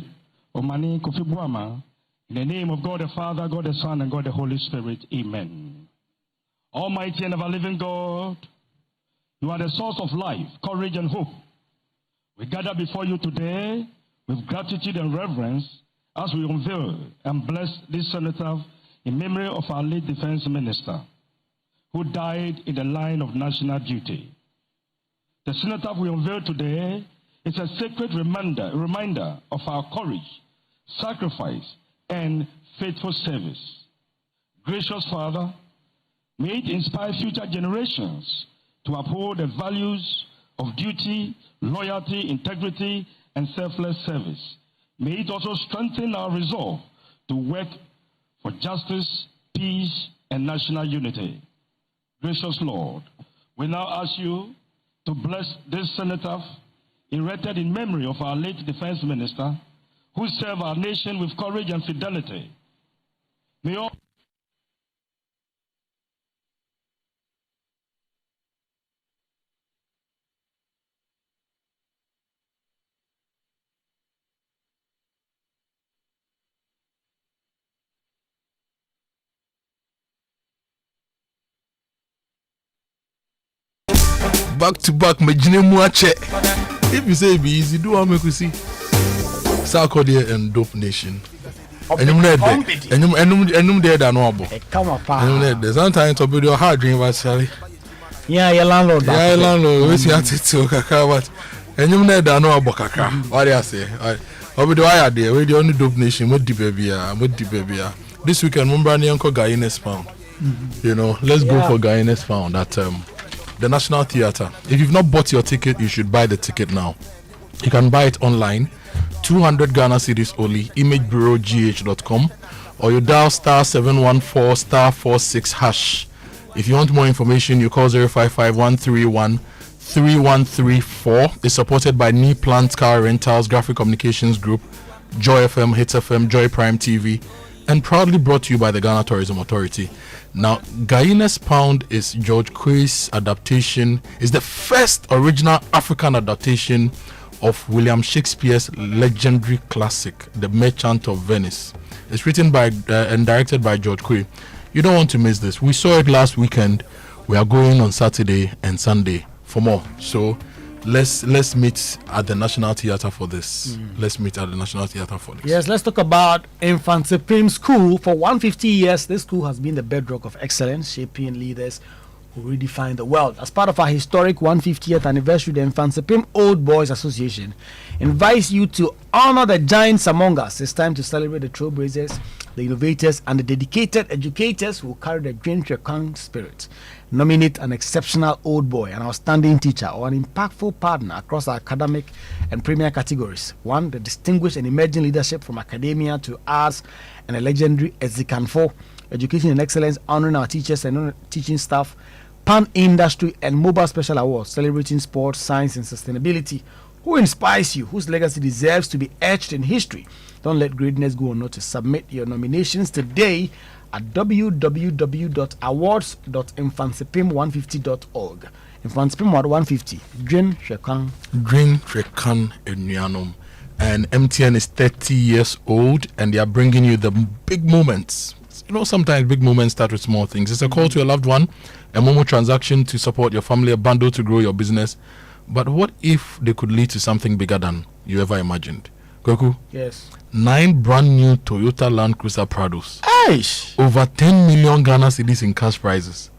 Omani Kofi Boama, in the name of God the Father, God the Son, and God the Holy Spirit. Amen. Almighty and ever-living God, you are the source of life, courage, and hope. We gather before you today with gratitude and reverence as we unveil and bless this cenotaph in memory of our late Defense Minister, who died in the line of national duty. The cenotaph we unveil today is a sacred reminder of our courage, sacrifice, and faithful service. Gracious Father, May it inspire future generations to uphold the values of duty, loyalty, integrity, and selfless service. May it also strengthen our resolve to work for justice, peace, and national unity. Gracious Lord, we now ask you to bless this cenotaph erected in memory of our late Defense Minister, who served our nation with courage and fidelity. May all back to back, if you say it be easy, do what make we see. Sarkodie and Dope Nation. And you there than one. Come on, sometimes to be your hard dream, actually. Yeah, your landlord. Yeah, your landlord. We see at it to Kaka, but and you there than one Kaka. What do I say? What do I there? We the only Dope Nation with the baby. This weekend, remember the Uncle Ghana's Pound. You know, let's go for Ghana's Pound at the National Theatre. If you've not bought your ticket, you should buy the ticket now. You can buy it online, 200 Ghana cedis only, imagebureaugh.com, or you dial *714 *46 hash. If you want more information, you call 055-131-3134. It's supported by Knee Plant Car Rentals, Graphic Communications Group, Joy FM, Hits FM, Joy Prime TV, and proudly brought to you by the Ghana Tourism Authority. Now, Guyana's Pound is George Quay's adaptation, is the first original African adaptation of William Shakespeare's legendary classic, The Merchant of Venice. It's written by and directed by George Quay. You don't want to miss this. We saw it last weekend. We are going on Saturday and Sunday for more. So let's meet at the National Theatre for this. Let's meet at the National Theatre for this. Yes, let's talk about Infant Pim School. For 150 years, this school has been the bedrock of excellence, shaping leaders who redefine the world. As part of our historic 150th anniversary, the Infant Pim Old Boys Association invites you to honor the giants among us. It's time to celebrate the trailblazers, the innovators, and the dedicated educators who carry the Dream spirit. Nominate an exceptional old boy, an outstanding teacher, or an impactful partner across our academic and premier categories. One, the distinguished and emerging leadership from academia to arts, and a legendary Ezikanfo. Education and excellence, honoring our teachers and teaching staff. Pan-industry and mobile special awards, celebrating sports, science, and sustainability. Who inspires you? Whose legacy deserves to be etched in history? Don't let greatness go unnoticed. Submit your nominations today at www.awards.infansipim150.org. Infansipim 150. Dream Shekan Enuanum. And MTN is 30 years old, and they are bringing you the big moments. You know, sometimes big moments start with small things. It's a call to a loved one, a Momo transaction to support your family, a bundle to grow your business. But what if they could lead to something bigger than you ever imagined? Kwaku? Yes. 9 brand new Toyota Land Cruiser Prados. Aish! Over 10 million Ghana cedis in cash prizes.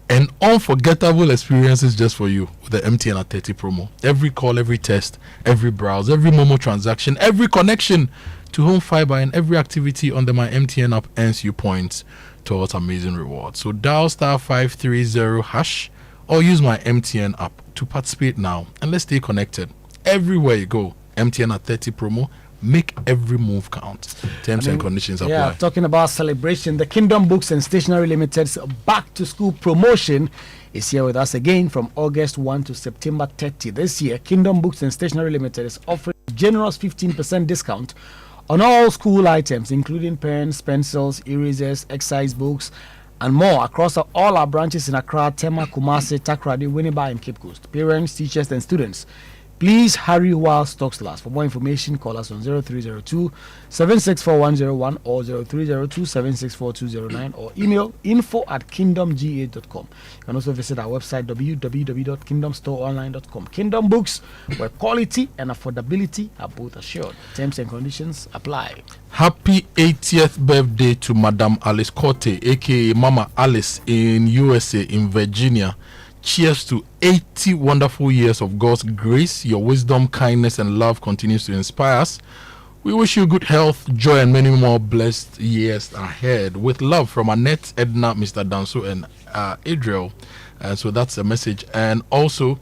And unforgettable experiences just for you with the MTN at 30 promo. Every call, every test, every browse, every Momo transaction, every connection to home fiber, and every activity on the My MTN app earns you points towards amazing rewards. So dial *530 hash or use My MTN app to participate now, and let's stay connected everywhere you go. MTN at 30 promo. Make every move count. Terms and conditions apply. Yeah, talking about celebration, the Kingdom Books and Stationery Limited's back to school promotion is here with us again from August 1 to September 30 this year. Kingdom Books and Stationery Limited is offering a generous 15% discount on all school items, including pens, pencils, erasers, exercise books, and more across all our branches in Accra, Tema, Kumasi, Takoradi, Winneba, and Cape Coast. Parents, teachers, and students, please hurry while stocks last. For more information, call us on 0302-764101 or 0302-764209 or email info@kingdomga.com. You can also visit our website www.kingdomstoreonline.com. Kingdom Books, where quality and affordability are both assured. Terms and conditions apply. Happy 80th birthday to Madam Alice Corte, aka Mama Alice, in USA, in Virginia. Cheers to 80 wonderful years of God's grace. Your wisdom, kindness, and love continues to inspire us. We wish you good health, joy, and many more blessed years ahead. With love from Annette, Edna, Mr. Danso, and Adriel. So that's a message. And also,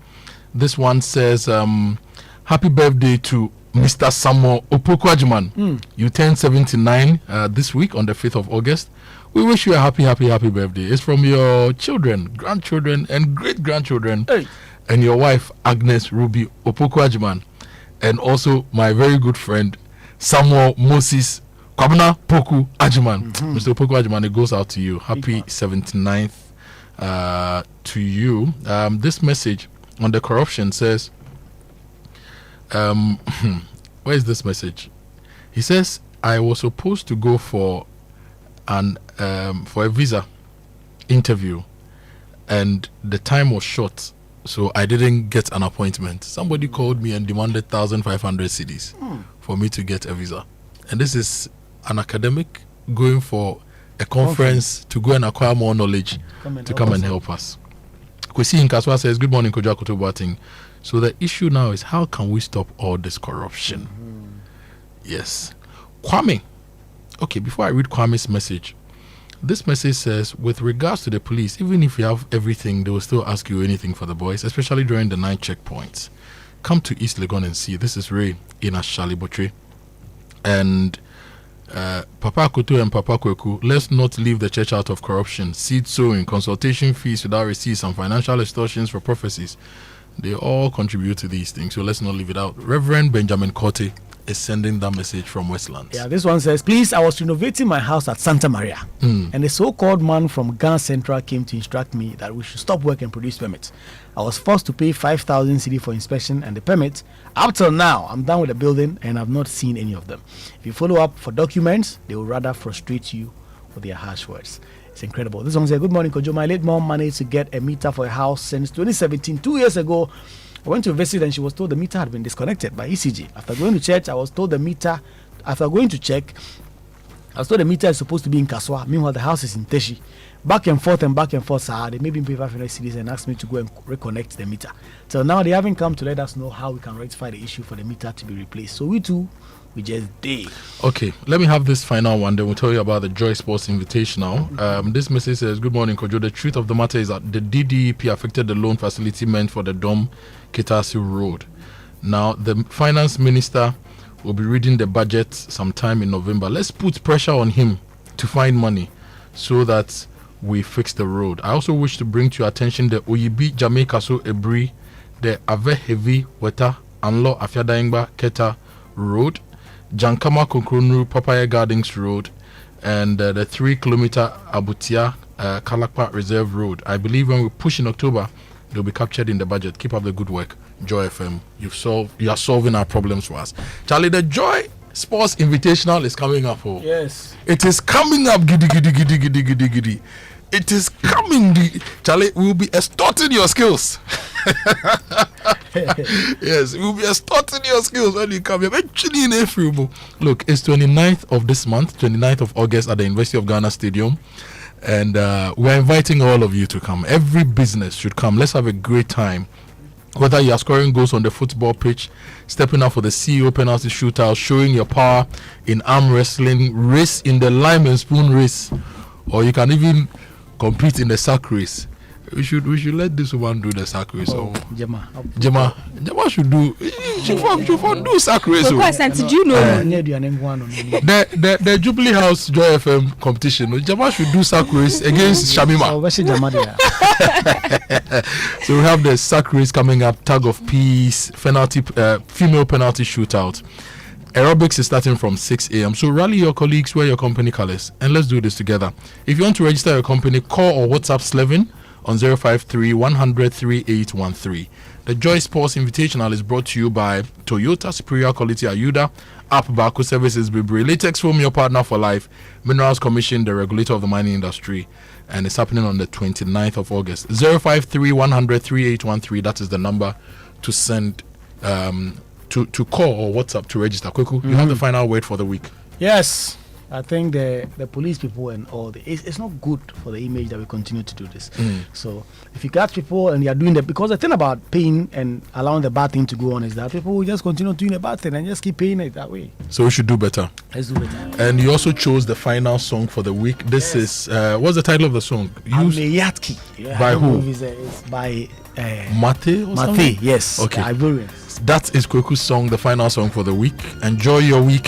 this one says, happy birthday to Mr. Samuel Opoku-Agyemang. You turned 79 this week on the 5th of August. We wish you a happy birthday. It's from your children, grandchildren, and great-grandchildren, and your wife, Agnes Ruby Opoku-Agyemang, and also my very good friend, Samuel Moses Kwabena Poku-Agyemang. Mr. Opoku-Agyemang, it goes out to you. Happy 79th to you. This message on the corruption says, where is this message? He says, I was supposed to go for a visa interview, and the time was short, so I didn't get an appointment. Somebody called me and demanded 1,500 cedis for me to get a visa, and this is an academic going for a conference to go and acquire more knowledge to come and help us. Kwesi Nkaswa says, good morning, Kojo, Akoto, Boateng. So the issue now is, how can we stop all this corruption? Yes. Kwame. Okay, before I read Kwame's message, this message says, with regards to the police, even if you have everything, they will still ask you anything for the boys, especially during the night checkpoints. Come to East Legon and see. This is Ray in Ashalibotre. And Papa Akoto and Papa Kwaku, let's not leave the church out of corruption. Seed sowing, consultation fees without receipts, and financial extortions for prophecies. They all contribute to these things, so let's not leave it out. Reverend Benjamin Korte is sending that message from Westlands. Yeah, this one says, please, I was renovating my house at Santa Maria, and the so-called man from Ghana Central came to instruct me that we should stop work and produce permits. I was forced to pay 5,000 cedi for inspection and the permit. Up till now, I'm done with the building and I've not seen any of them. If you follow up for documents, they will rather frustrate you with their harsh words. It's incredible. This one says, good morning, Kojo. My late mom managed to get a meter for a house since 2017. 2 years ago, I went to visit and she was told the meter had been disconnected by ECG. After going to church, I was told the meter, after going to check, I was told the meter is supposed to be in Kaswa. Meanwhile, the house is in Teshi. Back and forth, sir. They made me pay 500 cedis and asked me to go and reconnect the meter. So now they haven't come to let us know how we can rectify the issue for the meter to be replaced. So we just did. Okay, let me have this final one, then we'll tell you about the Joy Sports Invitational. This message says, good morning, Kojo. The truth of the matter is that the DDEP affected the loan facility meant for the Dom Kitasi Road. Now, the finance minister will be reading the budget sometime in November. Let's put pressure on him to find money so that we fix the road. I also wish to bring to your attention the Oyibi Jamaica So Ebri, the Ave Heavy Weta Anlo Afiadaingba Keta Road, Jankama Kokronu Papaya Gardens Road, and the 3 kilometer Abutia Kalakpa Reserve Road. I believe when we push in October, they'll be captured in the budget. Keep up the good work. Joy FM. You are solving our problems for us. Charlie, the Joy Sports Invitational is coming up. Oh. Yes. It is coming up. Giddy, giddy, giddy, giddy, giddy, giddy. It is coming. Charlie, we'll be extorting your skills. Yes, we'll be extorting your skills when you come here. Eventually in April. Look, it's 29th of this month, 29th of August at the University of Ghana Stadium. And we're inviting all of you to come. Every business should come. Let's have a great time. Whether you are scoring goals on the football pitch, stepping up for the CEO penalty shootout, showing your power in arm wrestling, race in the lime and spoon race, or you can even compete in the sack race. We should let this woman do the sack race. Jema should do. She do sack race. So Asante, do you know the Jubilee House Joy FM competition? Jema should do sack race against Shamima. So we have the sack race coming up. Tag of peace, female penalty shootout. Aerobics is starting from 6 a.m. So rally your colleagues, wear your company colors, and let's do this together. If you want to register your company, call or WhatsApp Slevin on 053 100 3813. The Joy Sports Invitational is brought to you by Toyota Superior Quality Ayuda, App Baku Services Bibri, Latex Foam, your partner for life, Minerals Commission, the regulator of the mining industry, and it's happening on the 29th of August. 053 100 3813. That is the number to send to call or WhatsApp to register. Kwaku, you have the final word for the week. Yes. I think the police people and all it's not good for the image that we continue to do this. So if you catch people and they are doing because the thing about paying and allowing the bad thing to go on is that people will just continue doing the bad thing and just keep paying it that way. So we should do better. Let's do better. And you also chose the final song for the week. This is what's the title of the song? Ameyatki. By who? It's by Mate. Yes. Okay. The Ivorians. That is Kwaku's song, the final song for the week. Enjoy your week.